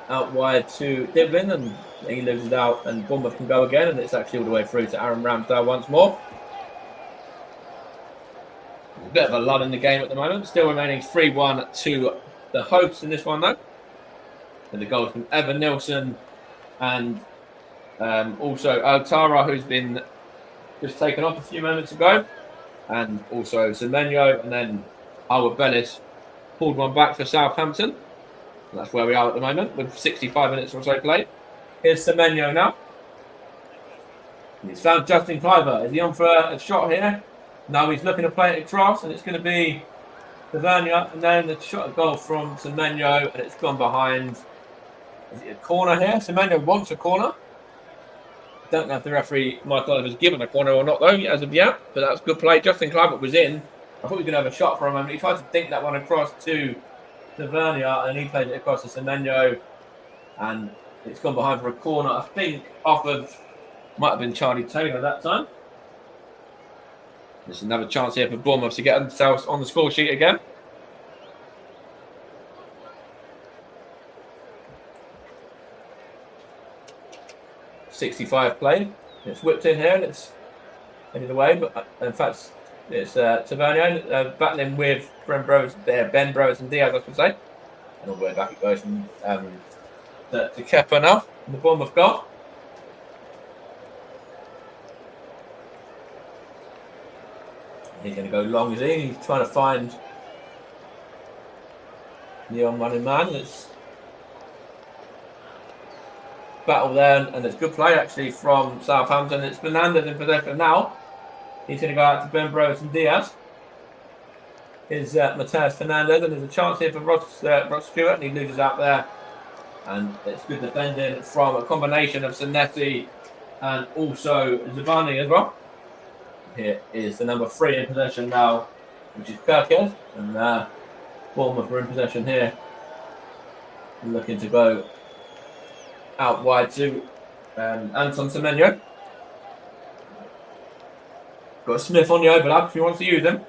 out wide to Devlin, and he loses out, and Bournemouth can go again, and it's actually all the way through to Aaron Ramsdale once more. A bit of a lull in the game at the moment, still remaining 3-1 to the hosts in this one though. And the goals from Evan Nilsson and also Altara, who's been just taken off a few moments ago, and also Semenyo, and then Howard Bellis pulled one back for Southampton. And that's where we are at the moment with 65 minutes or so played. Here's Semenyo now. He's found Justin Kleiber. Is he on for a shot here? No, he's looking to play it across, and it's going to be Tavernier, and then the shot of goal from Semenyo, and it's gone behind. Is it a corner here? Semenyo wants a corner. Don't know if the referee, Michael Oliver's given a corner or not, though, as of yet. But that was good play. Justin Kleiber was in. I thought he was going to have a shot for a moment. He tried to dink that one across to Tavernier, and he played it across to Semenyo. And it's gone behind for a corner, I think, off of, might have been Charlie Taylor that time. There's another chance here for Bournemouth to get themselves on the score sheet again. .65 played. It's whipped in here and it's headed away, but in fact it's Tavernier battling with Ben Browers and Diaz, I should say. And all the way back it goes from to Kepa now in the Bournemouth goal. He's going to go long, is he? He's trying to find the on-running man. It's battle there, and it's good play actually from Southampton. It's Fernandez in possession now. He's going to go out to Ben Browers and Diaz. Here's Mateus Fernandez, and there's a chance here for Ross Stewart, and he loses out there. And it's good defending from a combination of Zanetti and also Zabani as well. Here is the number 3 in possession now, which is Kirkhead, and Bournemouth are in possession here, looking to go out wide to Anton Semenyo. Got Smith on the overlap if he wants to use him.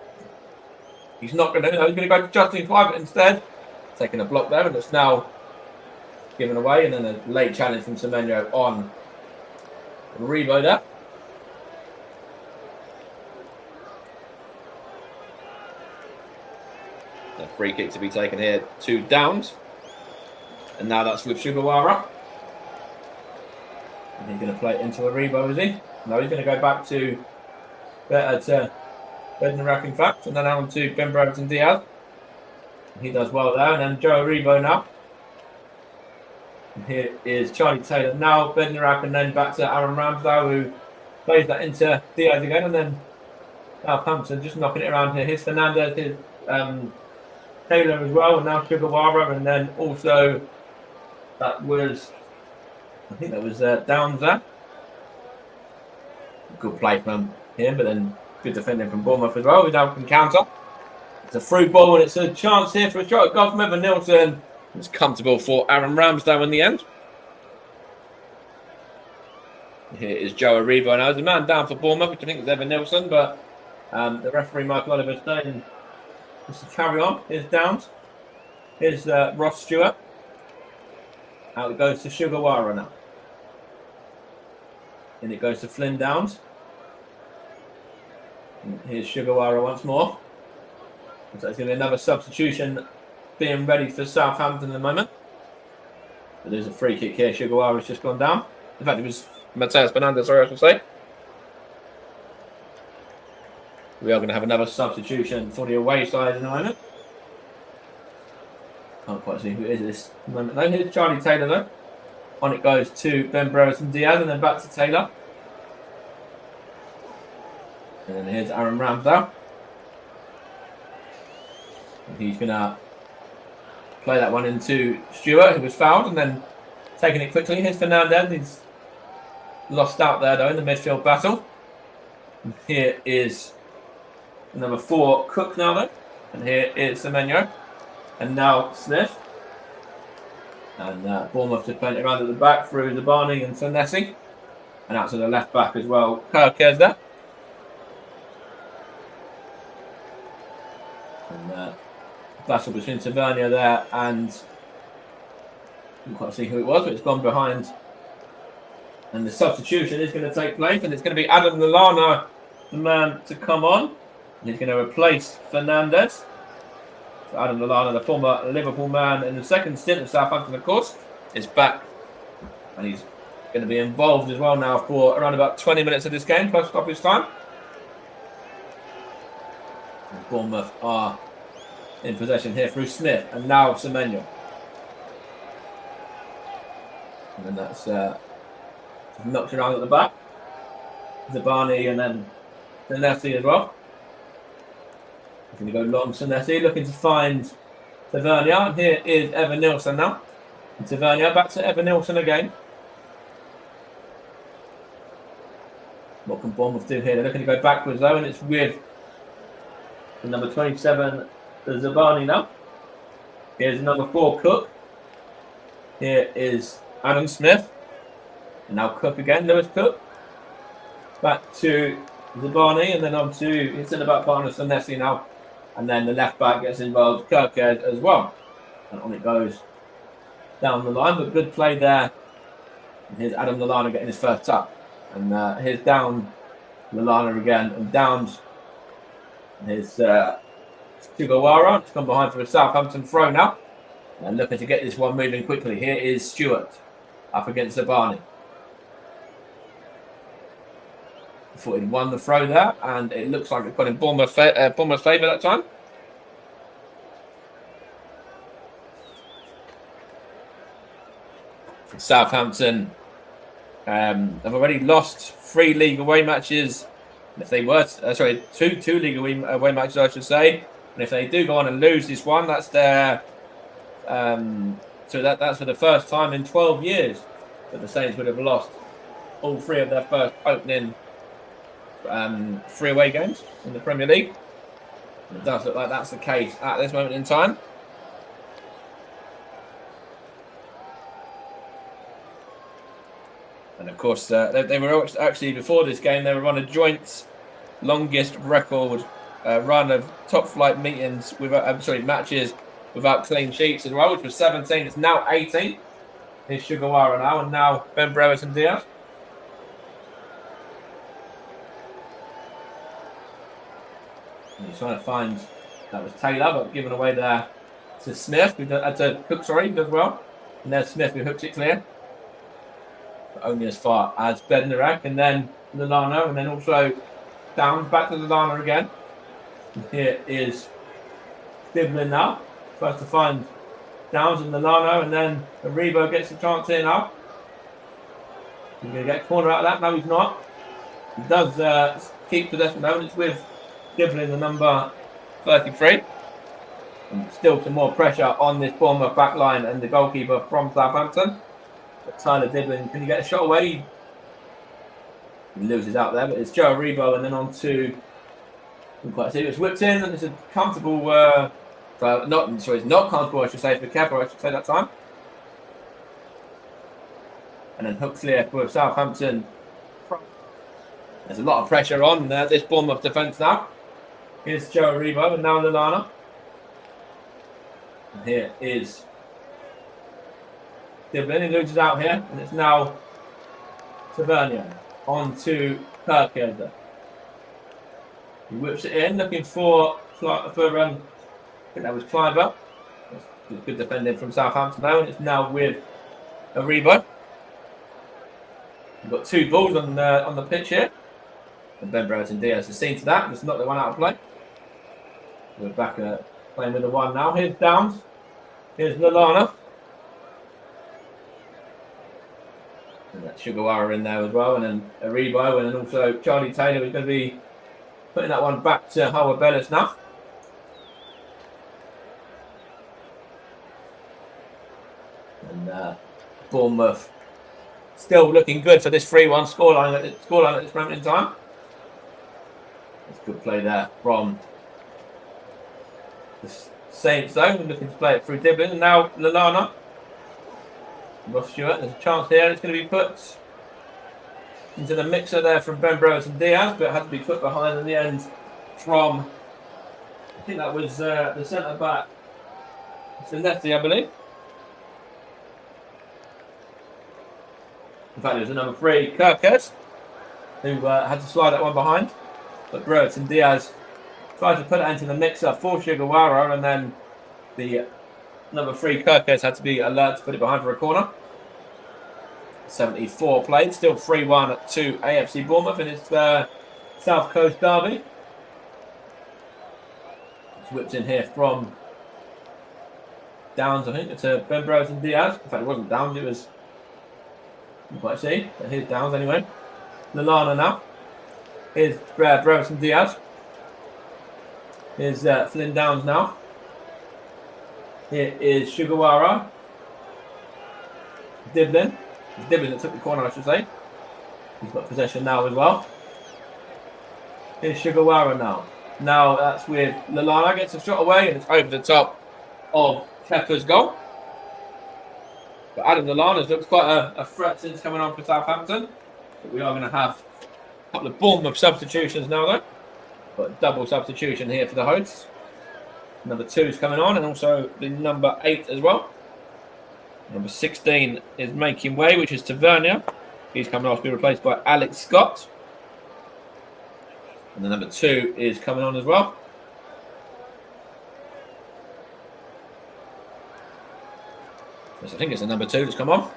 He's not going to. He's going to go to Justin Kleiber instead, taking a block there, and it's now given away, and then a late challenge from Semenyo on Rebo there. A free kick to be taken here to Downs. And now that's with Sugawara. And he's going to play it into Aribo, is he? No, he's going to go back to Bednarek, in fact, and then on to Ben Browers and Diaz. He does well there, and then Joe Aribo now. And here is Charlie Taylor now, Bednarek, and then back to Aaron Ramsdale, who plays that into Diaz again, and then Southampton just knocking it around here. Here's Fernandez, here's Taylor as well, and now Sugawara, and then also that was, I think that was Downs there. Good play from him, but then good defending from Bournemouth as well. We now can counter. It's a through ball, and it's a chance here for a shot. Goal from Evan Nilsson. It's comfortable for Aaron Ramsdale in the end. Here is Joe Aribo now. There's a man down for Bournemouth, which I think is Evan Nilsson, but the referee Michael Oliver is saying just to carry on. Here's Downs. Here's Ross Stewart. Out it goes to Sugawara now. And it goes to Flynn Downs. And here's Sugawara once more. So it's going to be another substitution being ready for Southampton at the moment. But there's a free kick here. Sugawara has just gone down. In fact, it was Mateus Fernandes, sorry, I should say. We are going to have another substitution for the away side in a moment. Can't quite see who it is at this moment though. Here's Charlie Taylor though. On it goes to Ben Brereton Diaz and then back to Taylor. And then here's Aaron Ramsdale. And he's going to play that one into Stewart, who was fouled, and then taking it quickly. Here's Fernandes. He's lost out there though in the midfield battle. And here is number 4, Cook now though. And here is Semenyo. And now Smith. And Bournemouth just playing it around at the back through Zabani and Senesi. And out to the left back as well, Kirkes there. And battle between Tavernier there and I can't quite see who it was, but it's gone behind. And the substitution is going to take place, and it's going to be Adam Lallana, the man to come on. He's going to replace Fernandes. So Adam Lallana, the former Liverpool man in the second stint of Southampton, of course, is back. And he's going to be involved as well now for around about 20 minutes of this game, plus stoppage time. And Bournemouth are in possession here through Smith, and now Semenyo. And then that's knocked around at the back. Zabani and then Senesi as well. He's going to go long. Senesi looking to find Tavernier. And here is Evan Nilsson now. And Tavernier back to Evan Nilsson again. What can Bournemouth do here? They're looking to go backwards though, and it's with the number 27, Zabani now. Here's number 4, Cook. Here is Adam Smith. And now Cook again, Lewis Cook. Back to Zabani, and then on to his centre-back partner, Senesi now. And then the left-back gets involved, Kirkes as well. And on it goes down the line, but good play there. And here's Adam Lallana getting his first tap. And here's down Lallana again, and Downs. And here's Sugawara to come behind for a Southampton throw now. And looking to get this one moving quickly. Here is Stewart up against Zabani. Thought he'd won the throw there, and it looks like it's got in Bournemouth's favour that time. Southampton have already lost 3 league away matches. If they were, two league away matches, I should say. And if they do go on and lose this one, that's their. That's for the first time in 12 years that the Saints would have lost all 3 of their first opening 3 away games in the Premier League. And it does look like that's the case at this moment in time. And of course, they were actually before this game they were on a joint longest record run of top flight meetings matches without clean sheets as well, which was 17. It's now 18. Here's Sugawara now, and now Ben Brereton Diaz. And he's trying to find, that was Taylor, but given away there to Smith, to Cook, who does well. And there's Smith who hooks it clear. But only as far as Bednarek, and then Lallana, and then also Downs back to Lallana again. And here is Diblin now. Tries to find Downs and Lallana, and then Aribo gets the chance here now. He's going to get a corner out of that. No, he's not. He does keep possession though, and it's with Diblin, the number 33. And still some more pressure on this Bournemouth back line and the goalkeeper from Southampton. But Tyler Diblin, can he get a shot away? He loses out there, but it's Joe Aribo, and then on to, quite see, it's whipped in, and it's a comfortable. It's not comfortable, I should say, for Kepa, I should say that time. And then hook clear for Southampton. There's a lot of pressure on this Bournemouth defence now. Here's Joe Aribo, and now Lallana. And here is Diblin, he loses out here, and it's now Tavernier. On to Kirkes. He whips it in, looking for think that was Cliver. Good defending from Southampton now, and it's now with Aribo. We've got 2 balls on the pitch here. And Ben Brereton Diaz has seen to that. Just knocked the one out of play. We're back playing with the one now. Here's Downs. Here's Lallana. And that's Sugawara in there as well. And then Aribo. And then also Charlie Taylor is going to be putting that one back to Howard Bellis now. And Bournemouth still looking good for this 3-1 scoreline at this moment in time. It's good play there from the Saints though, looking to play it through Diblin. And now Lallana. Ross Stewart, there's a chance here. It's going to be put into the mixer there from Ben Brereton Diaz, but it had to be put behind in the end from, I think that was the centre back, Celeste, I believe. In fact, it was the number 3, Kirkes, who had to slide that one behind. But Brereton Diaz tried to put it into the mixer for Sugawara, and then the number 3, Kirkes, had to be alert to put it behind for a corner. 74 played, still 3-1 to AFC Bournemouth in its South Coast derby. It's whipped in here from Downs, I think, to Ben Brereton Diaz. In fact, it wasn't Downs, it was, you can't quite see, but here's Downs anyway. Lallana now. Here's Brereton Diaz. Here's Flynn Downs now. Here is Sugawara. Diblin. It's Diblin that took the corner, I should say. He's got possession now as well. Here's Sugawara now. Now that's with Lallana. Gets a shot away and it's over the top of Kepa's goal. But Adam Lallana's looks quite a threat since coming on for Southampton. But we are going to have a couple of Bournemouth substitutions now though. But double substitution here for the hosts. Number 2 is coming on, and also the number 8 as well. Number 16 is making way, which is Tavernier. He's coming off to be replaced by Alex Scott. And the number 2 is coming on as well. Yes, I think it's the number 2 that's come on.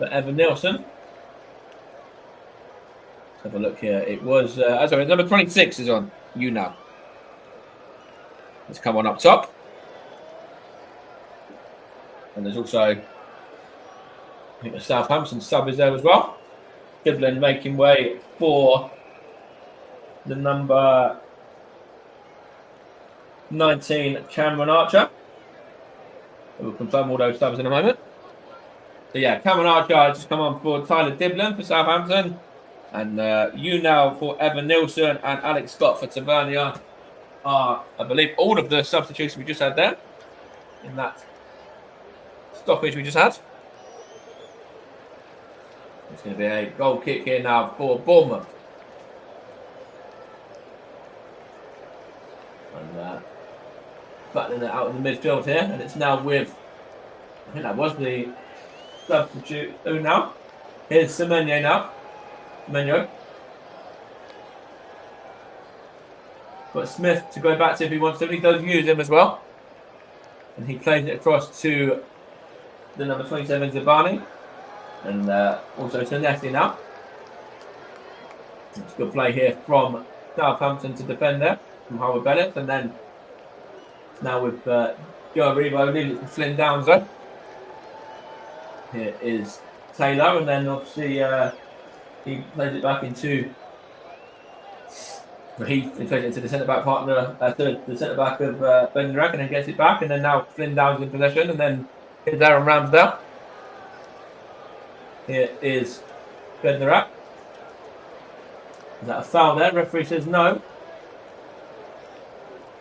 But Evan Nielsen. Let's have a look here. It was, sorry, number 26 is on. You know. Let's come on up top. And there's also, I think the Southampton sub is there as well. Diblin making way for the number 19, Cameron Archer. We'll confirm all those subs in a moment. So yeah, Cameron Archer has just come on for Tyler Diblin for Southampton. And you now for Evan Nielsen and Alex Scott for Tavernier. I believe all of the substitutions we just had there in that stoppage we just had. It's going to be a goal kick here now for Bournemouth. And battling it out in the midfield here, and it's now with, I think that was the substitute. Who now? Here's Semenyo now. Semenyo. Got Smith to go back to if he wants to. He does use him as well. And he plays it across to the number 27, Zabani. And also to Nessie now. It's a good play here from Southampton to defend there. From Howard Bennett. And then it's now with Joe Aribo. Leaves it to Flynn Downs though. Here is Taylor. And then obviously he plays it back into... He plays it into the centre-back partner, the centre-back of Ben Rack, and then gets it back, and then now Flynn Downs in possession, and then here's Aaron Ramsdale. Here is Ben Rack. Is that a foul there? Referee says no.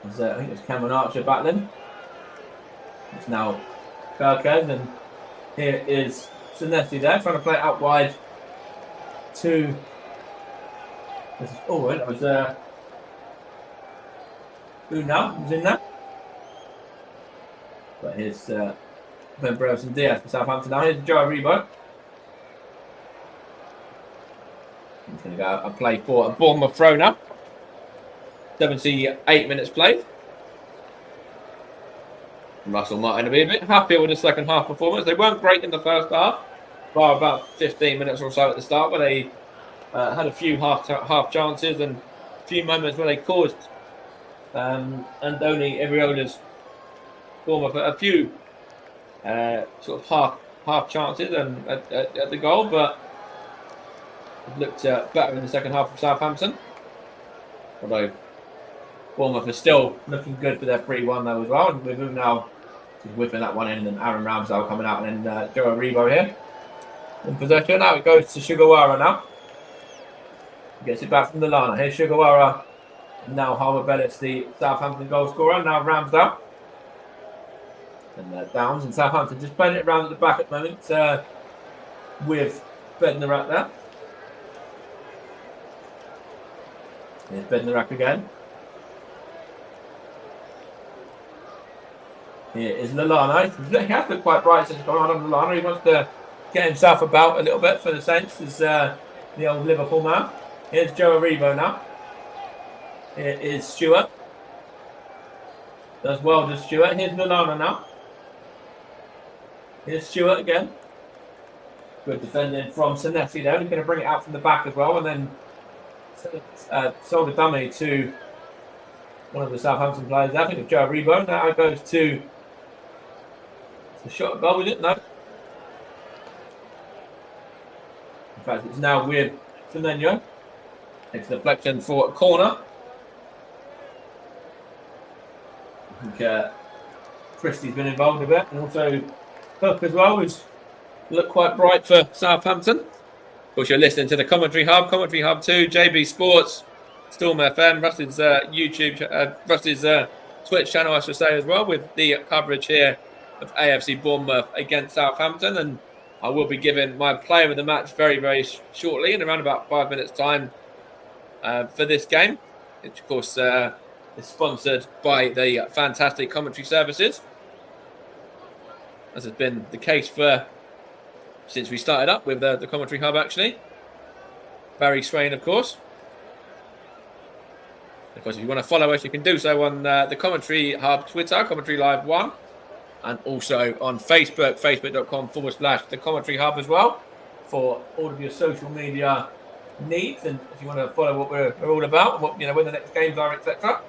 I think it's Cameron Archer battling. It's now Kirkes, and here is Senesi there, trying to play it out wide to... Oh, that was... Who now? Who's in there? But here's Ben Brereton Diaz for Southampton now. Here's Joe Aribo. He's going to go and play for a Bournemouth throw now. 78 minutes played. Russell Martin will be a bit happier with the second half performance. They weren't great in the first half, by about 15 minutes or so at the start, where they had a few half chances and a few moments where they caused Andoni Iriola's Bournemouth a few sort of half chances and at the goal, but it looked better in the second half of Southampton. Although Bournemouth is still looking good for their 3-1 though as well, and we're now whipping that one in, and Aaron Ramsdale coming out, and then Joe Aribo here in possession. Now it goes to Sugawara now. Gets it back from Lallana. Here's Sugawara. Now Harbour Bellis, the Southampton goal scorer. Now Ramsdale. And Downs and Southampton just playing it around at the back at the moment with Bednarak there. Here's Bednarak again. Here is Lallana. He has looked quite bright since gone on Lallana. He wants to get himself about a little bit for the Saints as the old Liverpool man. Here's Joe Aribo now. Here is Stewart. Does well to Stewart. Here's Lallana now. Here's Stewart again. Good defending from Senesi there. He's going to bring it out from the back as well, and then sold a dummy to one of the Southampton players. I think it's Joe Aribo. Now it goes to the shot at goal, is it? No. In fact, it's now with Fernando. It's a deflection for a corner. I think Christie's been involved a bit, and also Hook as well, who's looked quite bright for Southampton. Of course, you're listening to the Commentary Hub 2, JB Sports, Storm FM, Russ's YouTube, Russ's Twitch channel, I should say, as well, with the coverage here of AFC Bournemouth against Southampton. And I will be giving my player of the match very, very shortly, in around about 5 minutes' time for this game, which, of course, is sponsored by the fantastic commentary services, as has been the case since we started up with the Commentary Hub, actually. Barry Swain, of course. Of course, if you want to follow us, you can do so on the Commentary Hub Twitter, Commentary Live 1, and also on Facebook, facebook.com/the Commentary Hub as well, for all of your social media needs, and if you want to follow what we're all about, what when the next games are, etc.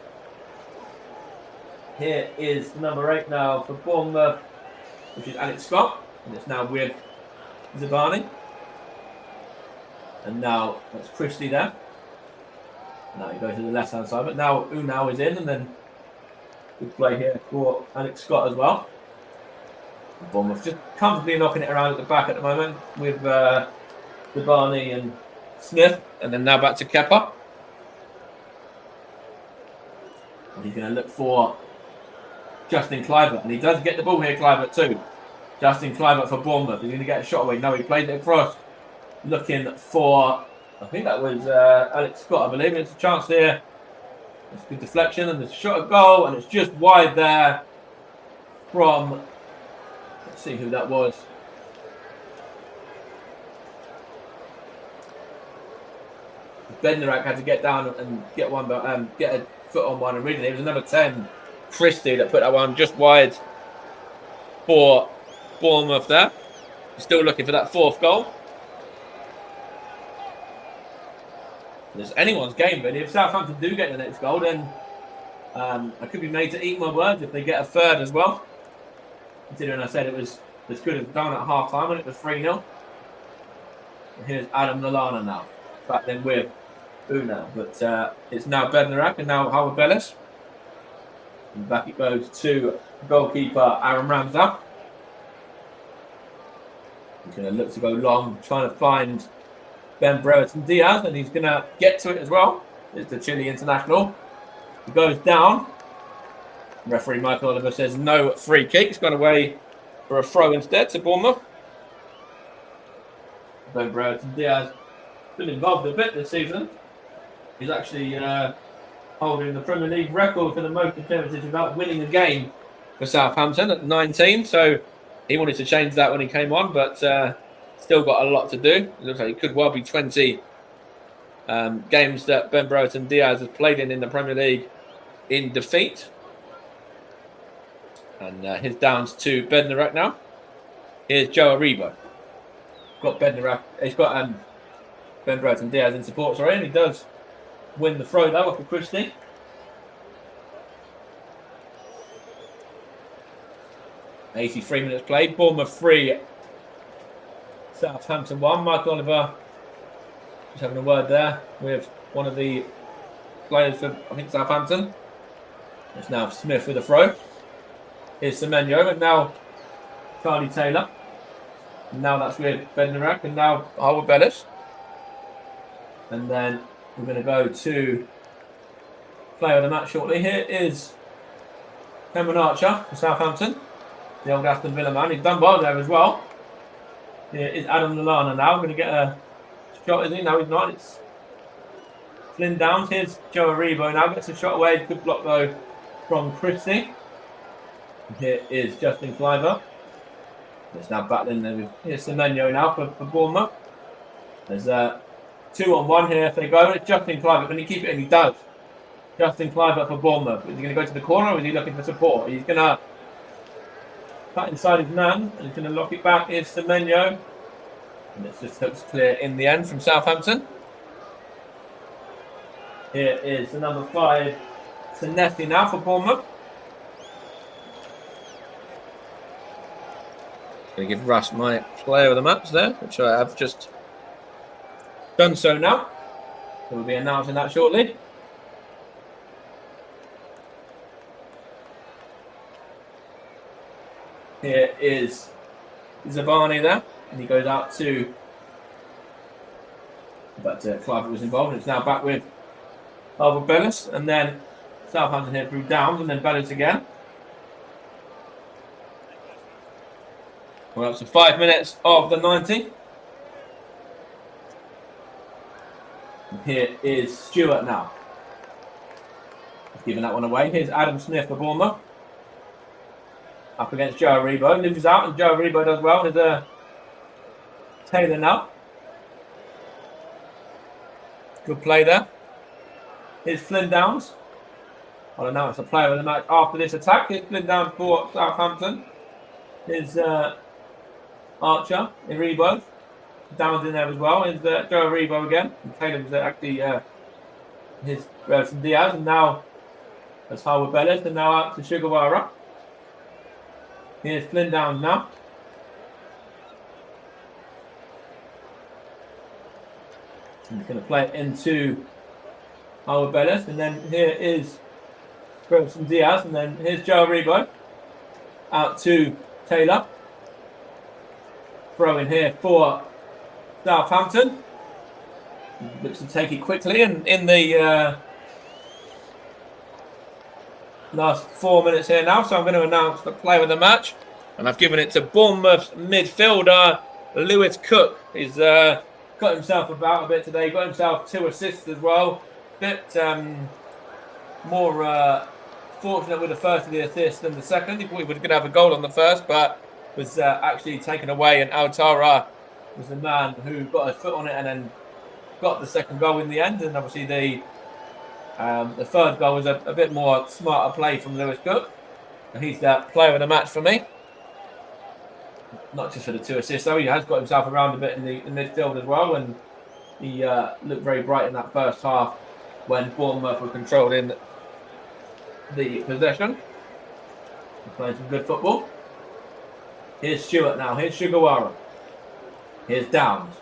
Here is number 8 now for Bournemouth, which is Alex Scott, and it's now with Zabani. And now that's Christie there. Now he goes to the left hand side, but now Unau is in, and then good play here for Alex Scott as well. Bournemouth just comfortably knocking it around at the back at the moment with Zabani and Smith, and then now back to Kepa. And he's going to look for Justin Kluivert, and he does get the ball here, Kluivert too. Justin Kluivert for Bournemouth. He's going to get a shot away. No, he played it across, looking for, I think that was Alex Scott, I believe. It's a chance here. It's a good deflection, and there's a shot at goal, and it's just wide there from, let's see who that was. Bednarak had to get down and get one, but get a foot on one, and really it was number 10, Christie, that put that one just wide for Bournemouth there. Still looking for that 4th goal. It's anyone's game, but if Southampton do get the next goal, then I could be made to eat my words if they get a 3rd as well. Considering I said it was as good as done at half time when it was 3-0. And here's Adam Lallana now, back then with Unau, but it's now Bednarak and now Harbour Bellis. And back it goes to goalkeeper Aaron Ramsdale. He's going to look to go long, trying to find Ben Brereton Diaz, and he's going to get to it as well. It's the Chile international. He goes down. Referee Michael Oliver says no free kick. It's gone away for a throw instead to Bournemouth. Ben Brereton Diaz been involved a bit this season. He's actually holding the Premier League record for the most appearances without winning a game for Southampton at 19. So he wanted to change that when he came on, but still got a lot to do. It looks like it could well be 20 games that Ben Brereton Diaz has played in the Premier League in defeat. And his downs to Bednarek now. Here's Joe Aribo. Got Bednarek. He's got Bednarek and Diaz in support, sorry, and he does win the throw though off of Christie. .83 minutes played. Bournemouth 3, Southampton 1. Mike Oliver just having a word there with one of the players for, I think, Southampton. It's now Smith with a throw. Here's Semenyo, and now Charlie Taylor. And now that's with Bednarek, and now Howard Bellis. And then we're going to go to player of the match shortly. Here is Cameron Archer for Southampton, the old Aston Villa man. He's done well there as well. Here is Adam Lallana now. Going to get a shot, is he? No, he's not. It's Flynn Downs. Here's Joe Aribo now. Gets a shot away. Good block though from Christie. Here is Justin Cliver. It's now battling there with, here's Semenyo now for Bournemouth. There's 2-on-1 here if they go. It's Justin Cliver. Can he keep it? And he does. Justin Cliver for Bournemouth. Is he going to go to the corner or is he looking for support? He's going to cut inside his man and he's going to lock it back. Here's Semenyo. And it just looks clear in the end from Southampton. Here is the number 5, Senesi now for Bournemouth. Going to give Russ my player of the match there, which I have just done so now. So we'll be announcing that shortly. Here is Zabani there, and he goes out to, but Clive was involved. It's now back with Albert Bellis, and then Southampton here through Downs, and then Bellis again. We're up to 5 minutes of the 90. And here is Stewart now. He's giving that one away. Here's Adam Smith for Bournemouth. Up against Joe Aribo. Lives out, and Joe Aribo does well. There's Taylor now. Good play there. Here's Flynn Downs. I don't know, it's a player of the match after this attack. Here's Flynn Downs for Southampton. Here's Archer, Aribo. Downs in there as well. Here's Joe Aribo again. And Taylor was actually his from Diaz. And now that's Howard Bellis. And now out to Sugawara. Here's Flynn Downs now. He's going to play it into Howard Bellis. And then here is from Diaz. And then here's Joe Aribo. Out to Taylor. Throw in here for Southampton. Looks to take it quickly. And in the last 4 minutes here now, so I'm going to announce the player of the match, and I've given it to Bournemouth's midfielder Lewis Cook. He's got himself about a bit today, got himself 2 assists as well. Bit more fortunate with the first of the assists than the second. He thought he was going to have a goal on the first, but was actually taken away, and Altara was the man who got his foot on it and then got the second goal in the end. And obviously the third goal was a bit more smarter play from Lewis Cook. And he's the player of the match for me. Not just for the 2 assists, though. He has got himself around a bit in the midfield as well. And he looked very bright in that first half when Bournemouth were controlled in the possession. He's playing some good football. Here's Stewart now. Here's Sugawara. Here's Downs.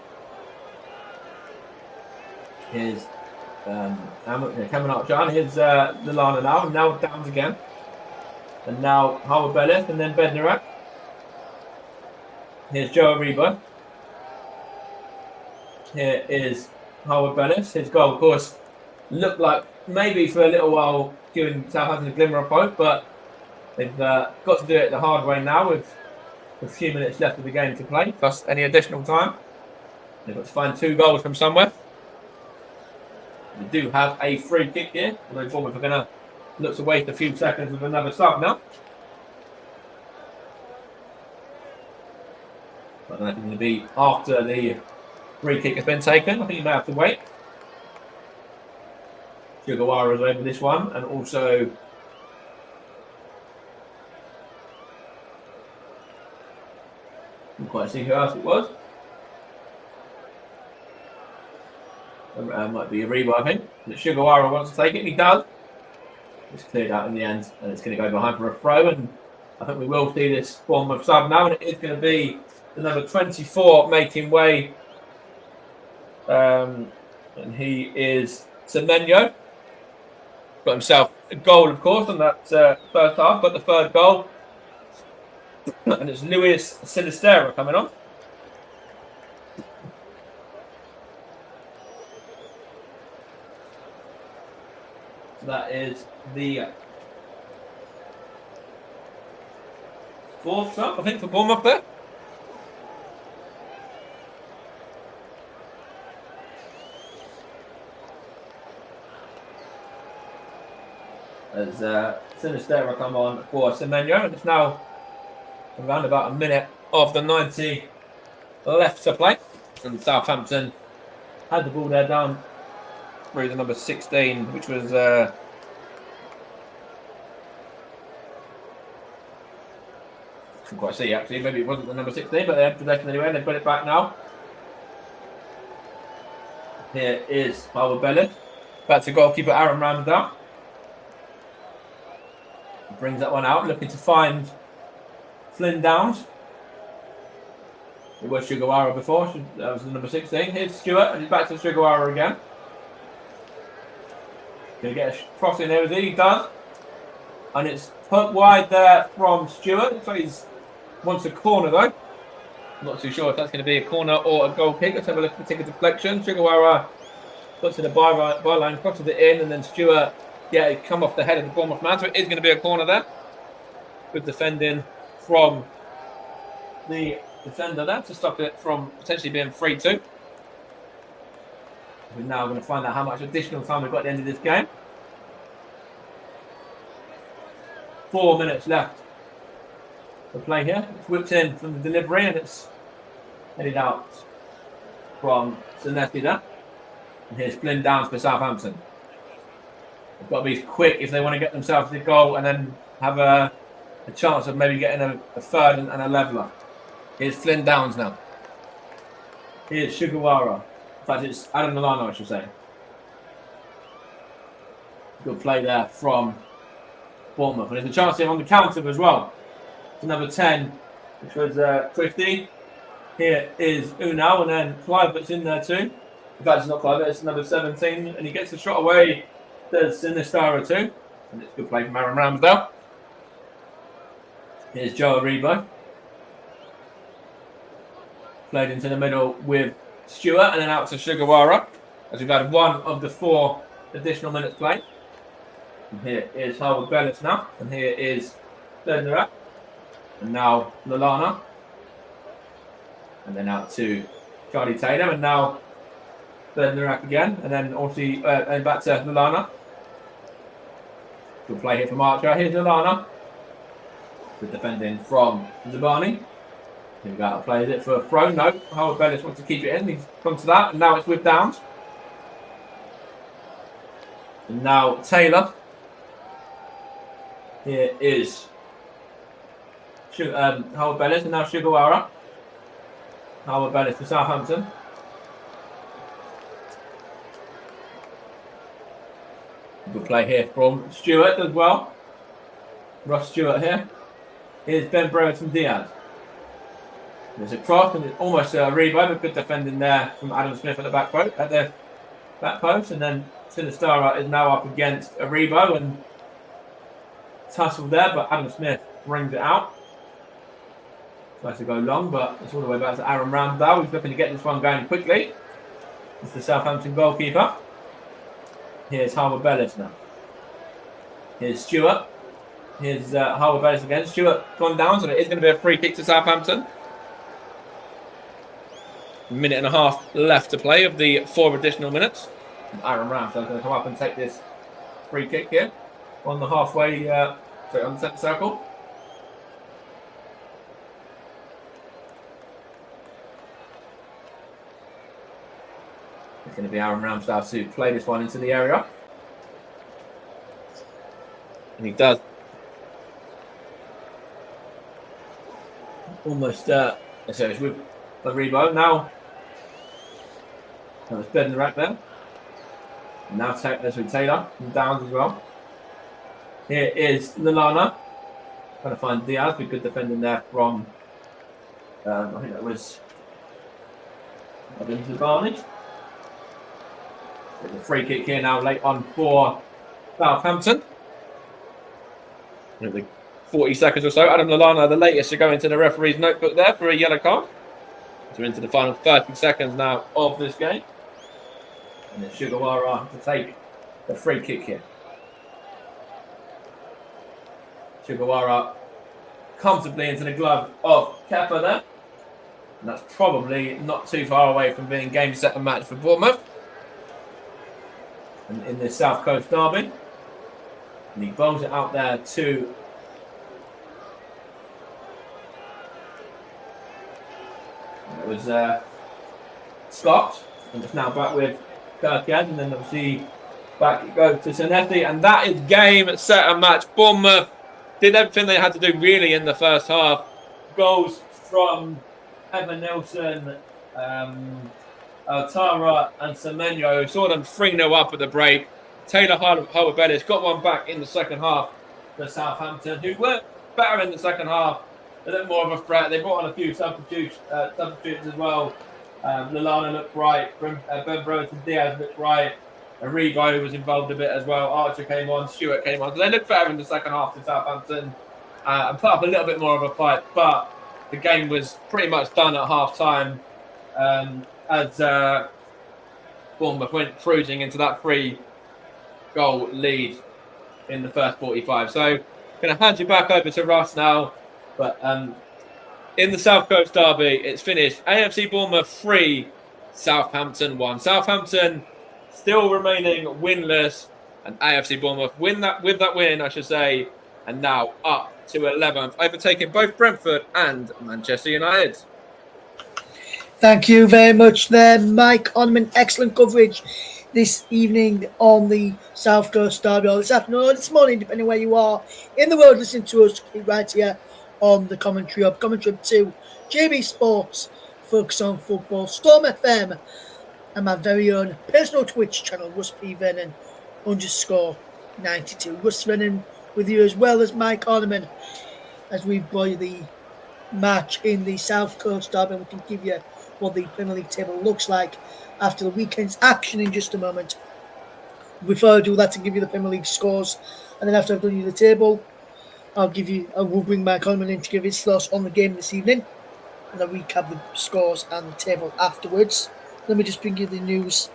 Here's Cameron Archer. Here's Lallana now. And now Downs again. And now Howard Bellis. And then Bednarek. Here's Joe Aribo. Here is Howard Bellis. His goal, of course, looked like maybe for a little while giving Southampton a glimmer of hope, but they've got to do it the hard way now with a few minutes left of the game to play, plus any additional time. They've got to find 2 goals from somewhere. We do have a free kick here, although Bournemouth are going to look to waste a few seconds with another sub now. I don't know if it's going to be after the free kick has been taken. I think you may have to wait. Sugawara is over this one, and also Didn't quite see who else it was. Might be Aribo, I think. Sugawara wants to take it, and he does. It's cleared out in the end, and it's going to go behind for a throw. And I think we will see this form of sub now, and it is going to be the number 24 making way. And he is Semenyo. Got himself a goal, of course, on that first half. Got the third goal. And it's Luis Sinistera coming on. So that is the fourth sub, I think, for Bournemouth there. As Sinistera come on for Semenyo, and it's now around about a minute of the 90 left to play. And Southampton had the ball there down through the number 16, which was couldn't quite see actually, maybe it wasn't the number 16, but they had possession anyway, and they put it back now. Here is Howard Bellis. Back to goalkeeper Aaron Ramsdale. Brings that one out, looking to find Flynn Downs. It was Sugawara before, that was the number 16. Here's Stewart, and he's back to Sugawara again. Going to get a cross in there, as he does. And it's put wide there from Stewart. Looks like he wants a corner though. I'm not too sure if that's going to be a corner or a goal kick. Let's have a look at the ticket deflection. Sugawara got to the byline, crosses it in, and then Stewart, it come off the head of the Bournemouth man. So it is going to be a corner there. Good defending from the defender there to stop it from potentially being 3-2. We're now going to find out how much additional time we've got at the end of this game. 4 minutes left to play here. It's whipped in from the delivery, and it's headed out from Zanetti there. And here's Flynn Downs for Southampton. They've got to be quick if they want to get themselves the goal and then have a chance of maybe getting a third and a leveller. Here's Flynn Downs now. Here's Sugawara. In fact, it's Adam Milano, I should say. Good play there from Bournemouth. And there's a chance here on the counter as well. It's number 10, which was Christie. Here is Unal, and then Clive's in there too. In fact, it's not Clive, it's number 17. And he gets the shot away. There's Sinistera too. And it's a good play from Aaron Ramsdale. Here's Joe Aribo. Played into the middle with Stewart, and then out to Sugawara, as we've had one of the 4 additional minutes played. And here is Howard Bellis now, and here is Bednarak, and now Lallana, and then out to Charlie Taylor, and now Bednarak again, and then also and back to Lallana. Good play here from Archer. Here's Lallana. Good defending from Zabani. Here we go, plays it for a throw. No, Howard Bellis wants to keep it in. He's come to that, and now it's with Downs. And now Taylor. Here is Howard Bellis, and now Sugawara. Howard Bellis for Southampton. Good play here from Stewart as well. Ross Stewart here. Here's Ben Brereton Diaz. There's a cross, and it's almost a rebound, but good defending there from Adam Smith at the back post, and then Sinistera is now up against Aribo, and tussle there, but Adam Smith brings it out. Tries to go long, but it's all the way back to Aaron Ramsdale. He's looking to get this one going quickly. It's the Southampton goalkeeper. Here's Howard Bellis now. Here's Stewart. Here's Howard Bellis again. Stewart gone down, so it is going to be a free kick to Southampton. Minute and a half left to play of the 4 additional minutes. And Aaron Ramsdale's going to come up and take this free kick here on the halfway, on the centre circle. It's going to be Aaron Ramsdale to play this one into the area. And he does. Almost So it's with Rebo now. That was dead in the rack there. And now there's with Taylor from Downs as well. Here is Lallana. Trying to find Diaz with good defending there from, I think that was into Barney. There's a free kick here now late on for Southampton. 40 seconds or so. Adam Lallana, the latest to go into the referee's notebook there for a yellow card. So we're into the final 30 seconds now of this game. And then Sugawara to take the free kick here. Sugawara comfortably into the glove of Kepa there. And that's probably not too far away from being game, set and match for Bournemouth. And in the South Coast derby. And he bowls it out there to it was Scott. And it's now back with Kirkhead. And then obviously back it goes to Zanetti. And that is game, set and match. Bournemouth did everything they had to do really in the first half. Goals from Evan Nilsson, Altara and Semenyo. Saw them 3-0 up at the break. Taylor Harwood-Bellis got one back in the second half for Southampton, who were better in the second half. A little more of a threat. They brought on a few substitutes as well. Lallana looked bright. Ben Brereton Diaz looked bright. Arrigo was involved a bit as well. Archer came on. Stewart came on. So they looked better in the second half to Southampton and put up a little bit more of a fight. But the game was pretty much done at half-time as Bournemouth went cruising into that 3-goal lead in the first 45. So I'm going to hand you back over to Russ now. But in the South Coast derby, it's finished. AFC Bournemouth 3, Southampton 1. Southampton still remaining winless, and AFC Bournemouth with that win, I should say, and now up to 11th, overtaking both Brentford and Manchester United.
Thank you very much there, Mike Onman. Excellent coverage this evening on the South Coast derby, or this afternoon or this morning, depending where you are in the world listening to us right here on the Commentary Hub 2, JB Sports, Focus on Football, Storm FM, and my very own personal Twitch channel, Russ P. Vernon _92. Russ Vernon with you as well as Mike Ornament as we boy the match in the South Coast derby. We can give you what the Premier League table looks like after the weekend's action in just a moment. Before I do that, to give you the Premier League scores, and then after I've done you the table, I will bring Mike Ornament in to give his thoughts on the game this evening, and I'll recap the scores and the table afterwards. Let me just bring you the news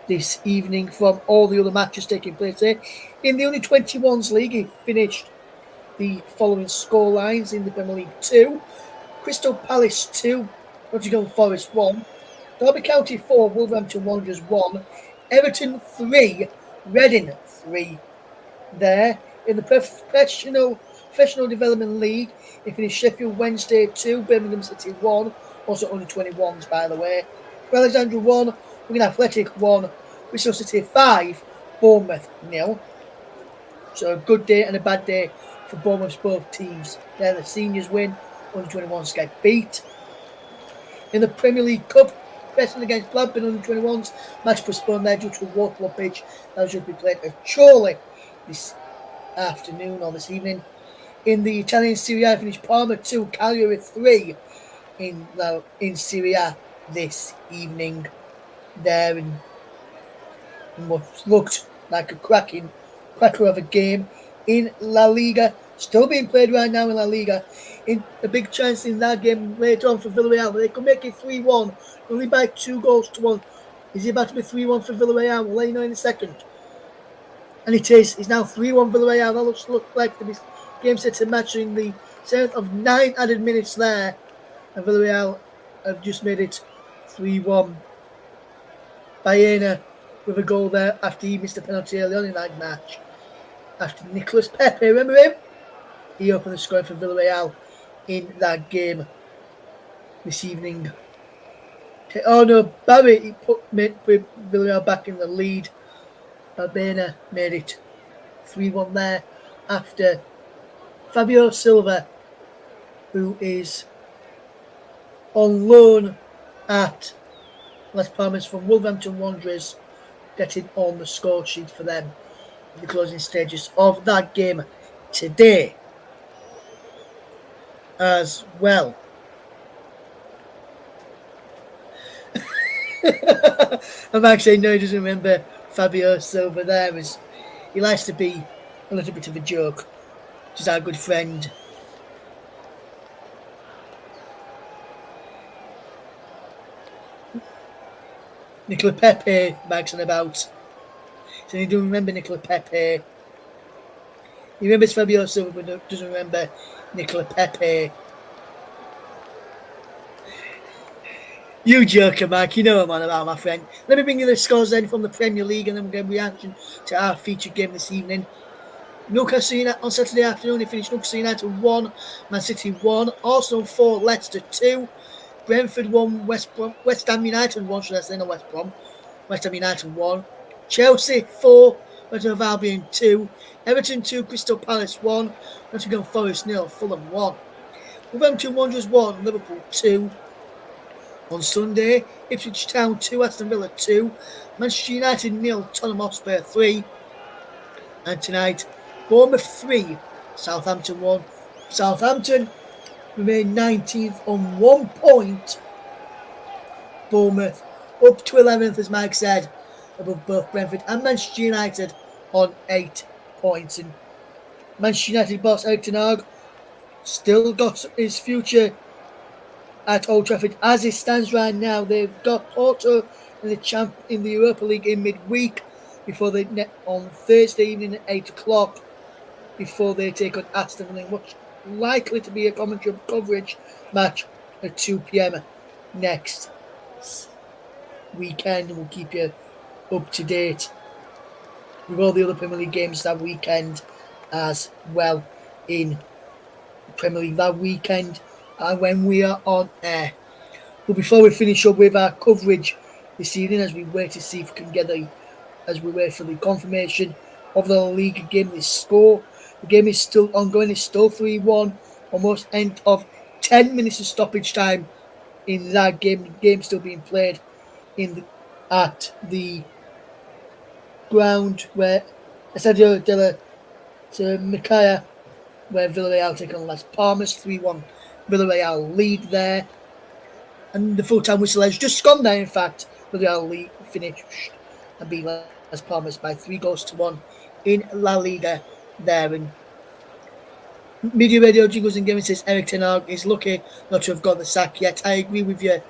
this evening from all the other matches taking place there. In the Under-21s League, he finished the following score lines in the Premier League 2. Crystal Palace 2, Nottingham Forest 1, Derby County 4, Wolverhampton Wanderers 1, Everton 3, Reading 3. There, in the Professional Development League, he finished Sheffield Wednesday 2, Birmingham City 1, also Under-21s by the way. Alexandra 1, Wigan Athletic 1, Bristol City 5, Bournemouth 0. So a good day and a bad day for Bournemouth's both teams. There the seniors win, Under-21s get beat. In the Premier League Cup, Preston against Blackburn Under-21s, match postponed there due to a water blockage that was just be played at Chorley this afternoon or this evening. In the Italian Serie A, finished Parma 2, Cagliari 3 in Serie A this evening there in what looked like a cracker of a game in La Liga, still being played right now in La Liga. In a big chance in that game later on for Villarreal, they could make it 3-1, only by 2-1. Is it about to be 3-1 for Villarreal? We'll let you know in a second. And it is. It's now 3-1 Villarreal. That looks like the game set to match in the 7th of 9 added minutes there, and Villarreal have just made it 3-1. Baena with a goal there after he missed a penalty early on in that match. After Nicolas Pepe, remember him? He opened the scoring for Villarreal in that game this evening. Oh no, Barry put Villarreal back in the lead. Baena made it 3-1 there after Fabio Silva, who is on loan at Las Palmas from Wolverhampton Wanderers, getting on the score sheet for them in the closing stages of that game today as well. I'm actually no, he doesn't remember Fabio Silva there, as he likes to be a little bit of a joke. Just our good friend Nicola Pepe bags on about. So you don't remember Nicola Pepe. He remembers Fabio Silva but doesn't remember Nicola Pepe. You joker, Mike. You know what I'm on about, my friend. Let me bring you the scores then from the Premier League, and then we'll get a reaction to our featured game this evening. Newcastle United on Saturday afternoon, he finished Newcastle United 1, Man City 1, Arsenal 4, Leicester 2, Brentford 1, West Ham United 1, should I say, not West Brom. West Ham United 1, Chelsea 4, West Ham Albion 2, Everton 2, Crystal Palace 1, Nottingham Forest 0, Fulham 1. Wolverhampton Wanderers 1, Liverpool 2. On Sunday, Ipswich Town 2, Aston Villa 2, Manchester United 0, Tottenham Hotspur 3. And tonight, Bournemouth 3, Southampton 1. Southampton remain 19th on 1 point. Bournemouth up to 11th, as Mike said, above both Brentford and Manchester United on 8 points. And Manchester United boss Erik ten Hag still got his future at Old Trafford as it stands right now. They've got Porto in the Europa League in midweek before they on Thursday evening at 8 o'clock before they take on Aston Villa, which likely to be a commentary coverage match at 2 p.m. next weekend. We'll keep you up to date with all the other Premier League games that weekend as well in Premier League that weekend when we are on air. But before we finish up with our coverage this evening, as we wait to see if we can get as we wait for the confirmation of the league game, this score, the game is still ongoing. It's still 3-1, almost end of 10 minutes of stoppage time in that game. The game still being played at the ground where Estadio de la Micaya, where Villarreal take on Las Palmas. 3-1 Villarreal lead there. And the full-time whistle has just gone there, in fact. Villarreal lead finished and beat Las Palmas by 3-1 in La Liga there. And Media Radio Jingles and Gaming says Erik ten Hag is lucky not to have got the sack yet. I agree with you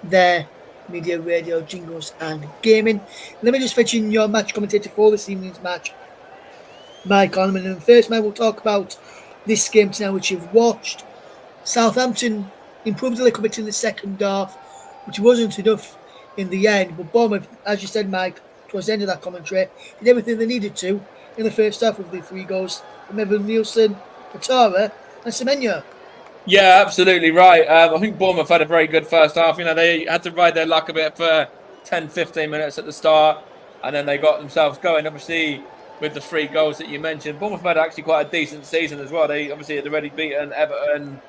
there, Media Radio Jingles and Gaming. Let me just fetch in your match commentator for this evening's match, Mike Orman. And first, Mike, we'll talk about this game tonight, which you've watched. Southampton improved a little bit in the second half, which wasn't enough in the end. But Bournemouth, as you said, Mike, towards the end of that commentary, did everything they needed to in the first half with the 3 goals from Evan Nielsen, Atara, and Semenyo.
Yeah, absolutely right. I think Bournemouth had a very good first half. They had to ride their luck a bit for 10-15 minutes at the start, and then they got themselves going. Obviously, with the 3 goals that you mentioned, Bournemouth had actually quite a decent season as well. They obviously had already beaten Everton.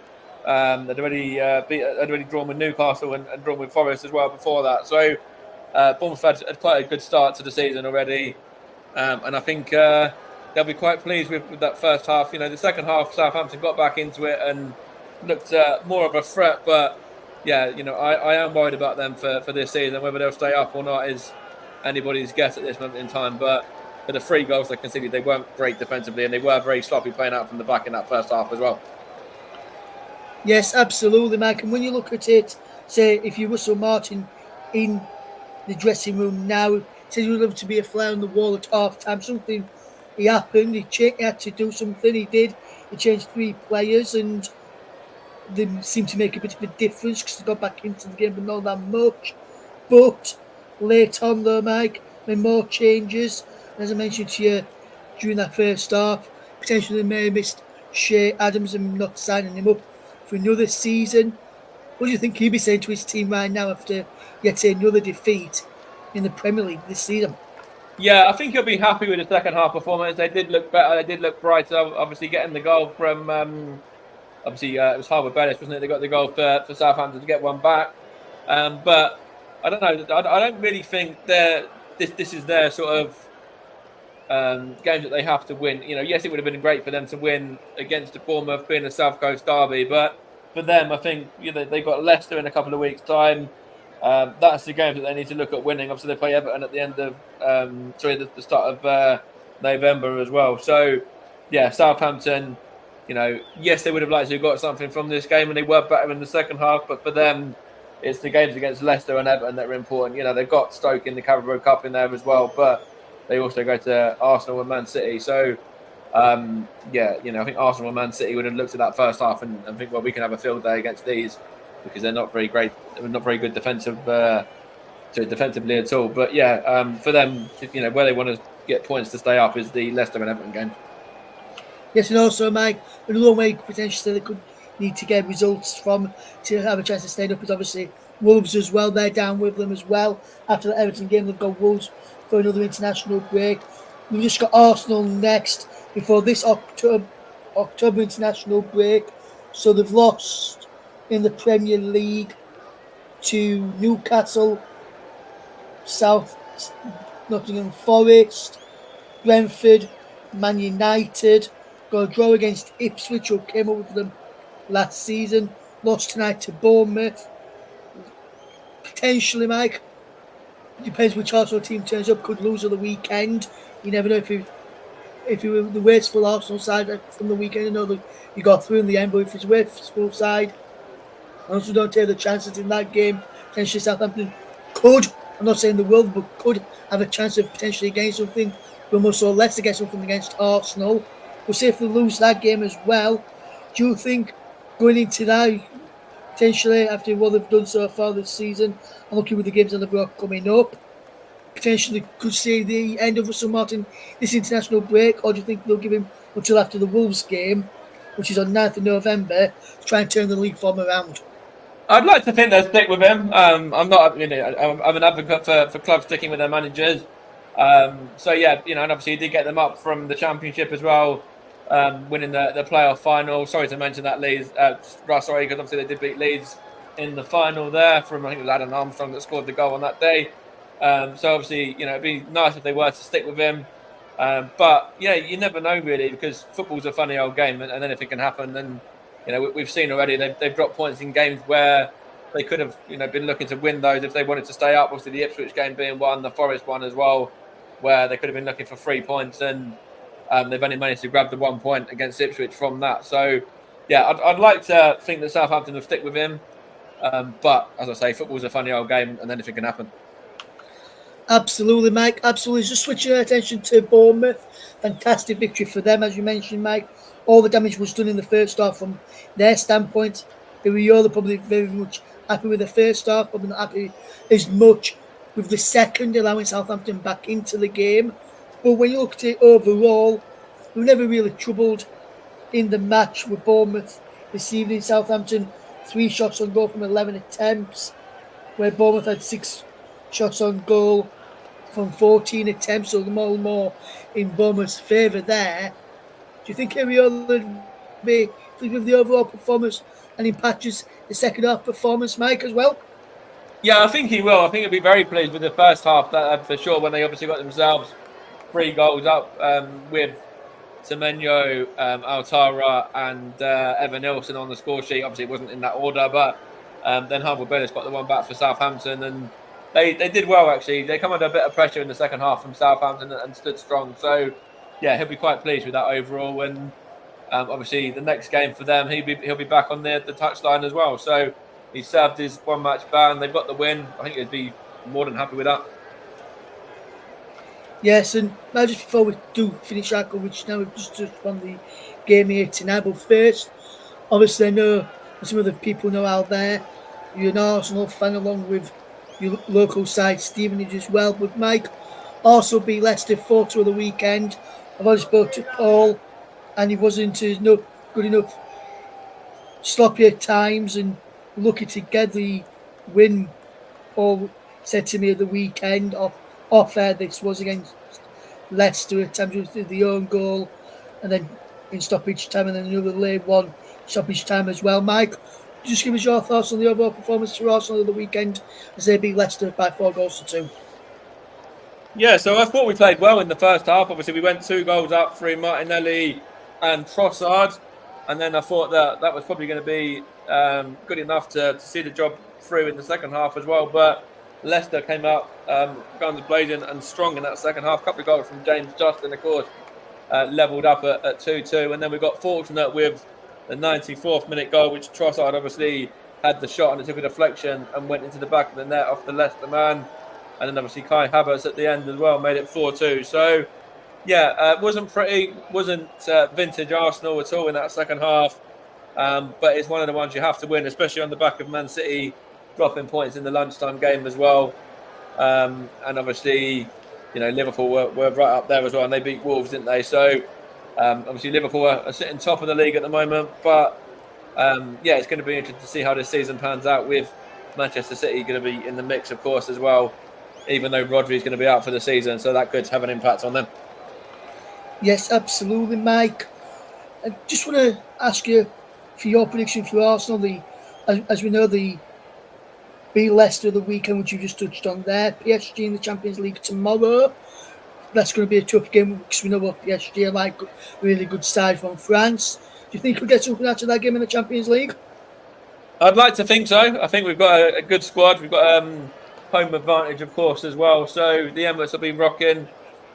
They'd already drawn with Newcastle and drawn with Forest as well before that. So Bournemouth had quite a good start to the season already, and I think they'll be quite pleased with that first half. The second half, Southampton got back into it and looked more of a threat. But yeah, I am worried about them for this season. Whether they'll stay up or not is anybody's guess at this moment in time. But for the 3 goals they conceded, they weren't great defensively, and they were very sloppy playing out from the back in that first half as well.
Yes, absolutely, Mike. And when you look at it, say, if you Russell Martin in the dressing room now, he says he would love to be a fly on the wall at half time. Something happened. He had to do something. He did. He changed 3 players, and they seemed to make a bit of a difference because they got back into the game, but not that much. But late on, though, Mike, made more changes. As I mentioned to you during that first half, potentially they may have missed Shea Adams and not signing him up for another season. What do you think he'd be saying to his team right now after yet another defeat in the Premier League this season?
Yeah, I think he'll be happy with the second half performance. They did look better. They did look brighter. Obviously, getting the goal from Obviously, it was Harvard Bellis, wasn't it? They got the goal for Southampton to get one back. But I don't know. I don't really think this is their sort of games that they have to win. Yes, it would have been great for them to win against Bournemouth, being a South Coast derby, but for them, I think they've got Leicester in a couple of weeks' time. That's the game that they need to look at winning. Obviously, they play Everton at the end of the start of November as well. So, yeah, Southampton. Yes, they would have liked to have got something from this game, and they were better in the second half. But for them, it's the games against Leicester and Everton that are important. They've got Stoke in the Carabao Cup in there as well, but they also go to Arsenal and Man City. So, I think Arsenal and Man City would have looked at that first half and think, well, we can have a field day against these because they're not very great, not very good defensively at all. But for them, where they want to get points to stay up is the Leicester and Everton game.
Yes, and also, Mike, another way potentially they could need to get results from to have a chance to stay up is obviously Wolves as well. They're down with them as well. After the Everton game, they've got Wolves for another international break. We've just got Arsenal next before this October international break. So they've lost in the Premier League to Newcastle, South Nottingham Forest, Brentford, Man United. Got a draw against Ipswich, who came up with them last season. Lost tonight to Bournemouth. Potentially, Mike, depends which Arsenal team turns up, could lose on the weekend. You never know if you the wasteful Arsenal side from the weekend. I know that you got through in the end, but if it's wasteful side, I also don't take the chances in that game. Potentially Southampton could, I'm not saying the world, but could have a chance of potentially getting something. But also Leicester get something against Arsenal. We'll see if they lose that game as well. Do you think going into that, potentially after what they've done so far this season, and looking with the games that they've got coming up, potentially could see the end of Russell Martin this international break, or do you think they'll give him until after the Wolves game, which is on 9th of November, to try and turn the league form around?
I'd like to think they'll stick with him. I'm not, I'm an advocate for clubs sticking with their managers. And obviously he did get them up from the Championship as well, winning the playoff final. Sorry to mention that Leeds, because obviously they did beat Leeds in the final there. I think it was Adam Armstrong that scored the goal on that day. So obviously, it'd be nice if they were to stick with him. But you never know really, because football's a funny old game, and anything can happen. And we've seen already they've dropped points in games where they could have been looking to win those if they wanted to stay up. Obviously, the Ipswich game being one, the Forest one as well, where they could have been looking for 3 points, and they've only managed to grab the 1 point against Ipswich from that. So I'd like to think that Southampton will stick with him. But as I say, football's a funny old game, and anything can happen.
Absolutely, Mike. Absolutely. Just switching our attention to Bournemouth. Fantastic victory for them, as you mentioned, Mike. All the damage was done in the first half from their standpoint. They were probably very much happy with the first half, probably not happy as much with the second, allowing Southampton back into the game. But when you look at it overall, we were never really troubled in the match with Bournemouth this evening. Southampton, 3 shots on goal from 11 attempts, where Bournemouth had 6 shots on goal from 14 attempts, so more and more in Bournemouth's favour there. Do you think Areola will be pleased with the overall performance and in patches the second half performance, Mike, as well?
Yeah, I think he will. I think he'll be very pleased with the first half, that for sure, when they obviously got themselves 3 goals up with Semenyo, Altara and Evan Nilsson on the score sheet. Obviously, it wasn't in that order, but then Harvard Bellis got the one back for Southampton, and they did well, actually. They come under a bit of pressure in the second half from Southampton and stood strong. So, he'll be quite pleased with that overall. And obviously, the next game for them, he'll be back on the touchline as well. So, he served his 1-match ban. They've got the win. I think he'd be more than happy with that.
Yes, and now just before we do finish our coverage, now we've just touched on the game here tonight. But first, obviously, I know some of the people know out there, you're an Arsenal fan along with your local side, Stevenage as well. But Mike also beat Leicester 4-2 of the weekend. I've already spoke to Paul, and he wasn't good enough, sloppy at times, and lucky to get the win. Paul said to me at the weekend, off air, this was against Leicester at times with the own goal, and then in stoppage time, and then another late one stoppage time as well. Mike, just give us your thoughts on the overall performance for Arsenal of the weekend as they beat Leicester by 4-2.
Yeah, so I thought we played well in the first half. Obviously, we went 2 goals up through Martinelli and Trossard. And then I thought that was probably going to be good enough to see the job through in the second half as well. But Leicester came up guns blazing and strong in that second half. A couple of goals from James Justin, of course, levelled up at 2-2. And then we got fortunate with the 94th minute goal, which Trossard obviously had the shot and it took a deflection and went into the back of the net off the Leicester man. And then obviously Kai Havertz at the end as well made it 4-2. So, yeah, wasn't pretty, wasn't vintage Arsenal at all in that second half. But it's one of the ones you have to win, especially on the back of Man City dropping points in the lunchtime game as well. And obviously, Liverpool were right up there as well, and they beat Wolves, didn't they? So, obviously, Liverpool are sitting top of the league at the moment. But, yeah, it's going to be interesting to see how this season pans out with Manchester City going to be in the mix, of course, as well, even though Rodri's going to be out for the season. So that could have an impact on them.
Yes, absolutely, Mike. I just want to ask you for your prediction for Arsenal. As we know, the beat Leicester the weekend, which you just touched on there. PSG in the Champions League tomorrow. That's going to be a tough game because we know what PSG are like, really good side from France. Do you think we'll get something out of that game in the Champions League?
I'd like to think so. I think we've got a good squad. We've got home advantage, of course, as well. So the Emirates will be rocking.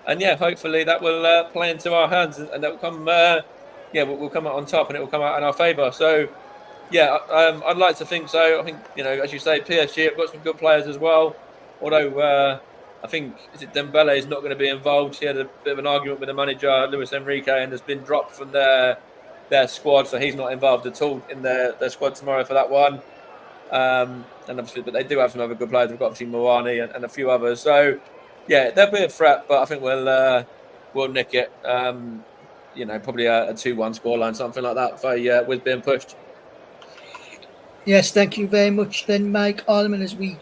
And yeah, hopefully that will play into our hands and that will come, we'll come out on top and it will come out in our favour. So yeah, I'd like to think so. I think, as you say, PSG have got some good players as well. Although I think, Dembele is not going to be involved. He had a bit of an argument with the manager, Luis Enrique, and has been dropped from their squad. So he's not involved at all in their squad tomorrow for that one. And obviously, but they do have some other good players. We've got obviously Moani and a few others. So yeah, they'll be a threat, but I think we'll nick it. Probably a 2-1 scoreline, something like that. With being pushed.
Yes, thank you very much then, Mike Arneman, as we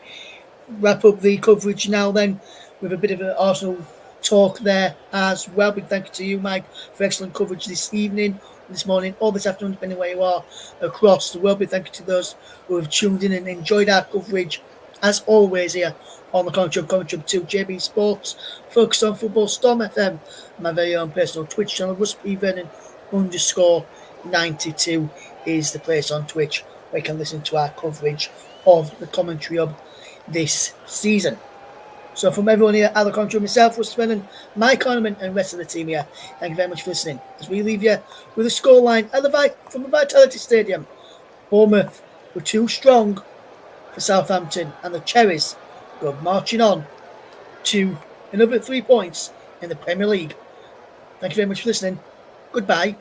wrap up the coverage now then with a bit of an Arsenal talk there as well. Big thank you to you, Mike, for excellent coverage this evening, this morning, or this afternoon, depending where you are across the world. Big thank you to those who have tuned in and enjoyed our coverage, as always, here on the Commentary 2 JB Sports, focused on football, Storm FM, my very own personal Twitch channel, @Vernon_92 is the place on Twitch where you can listen to our coverage of the Commentary Hub this season. So from everyone here at the Commentary, myself, Russ Vernon, Mike Ornament, and the rest of the team here, thank you very much for listening as we leave you with a scoreline from the Vitality Stadium. Bournemouth were too strong for Southampton, and the Cherries go marching on to another 3 points in the Premier League. Thank you very much for listening. Goodbye.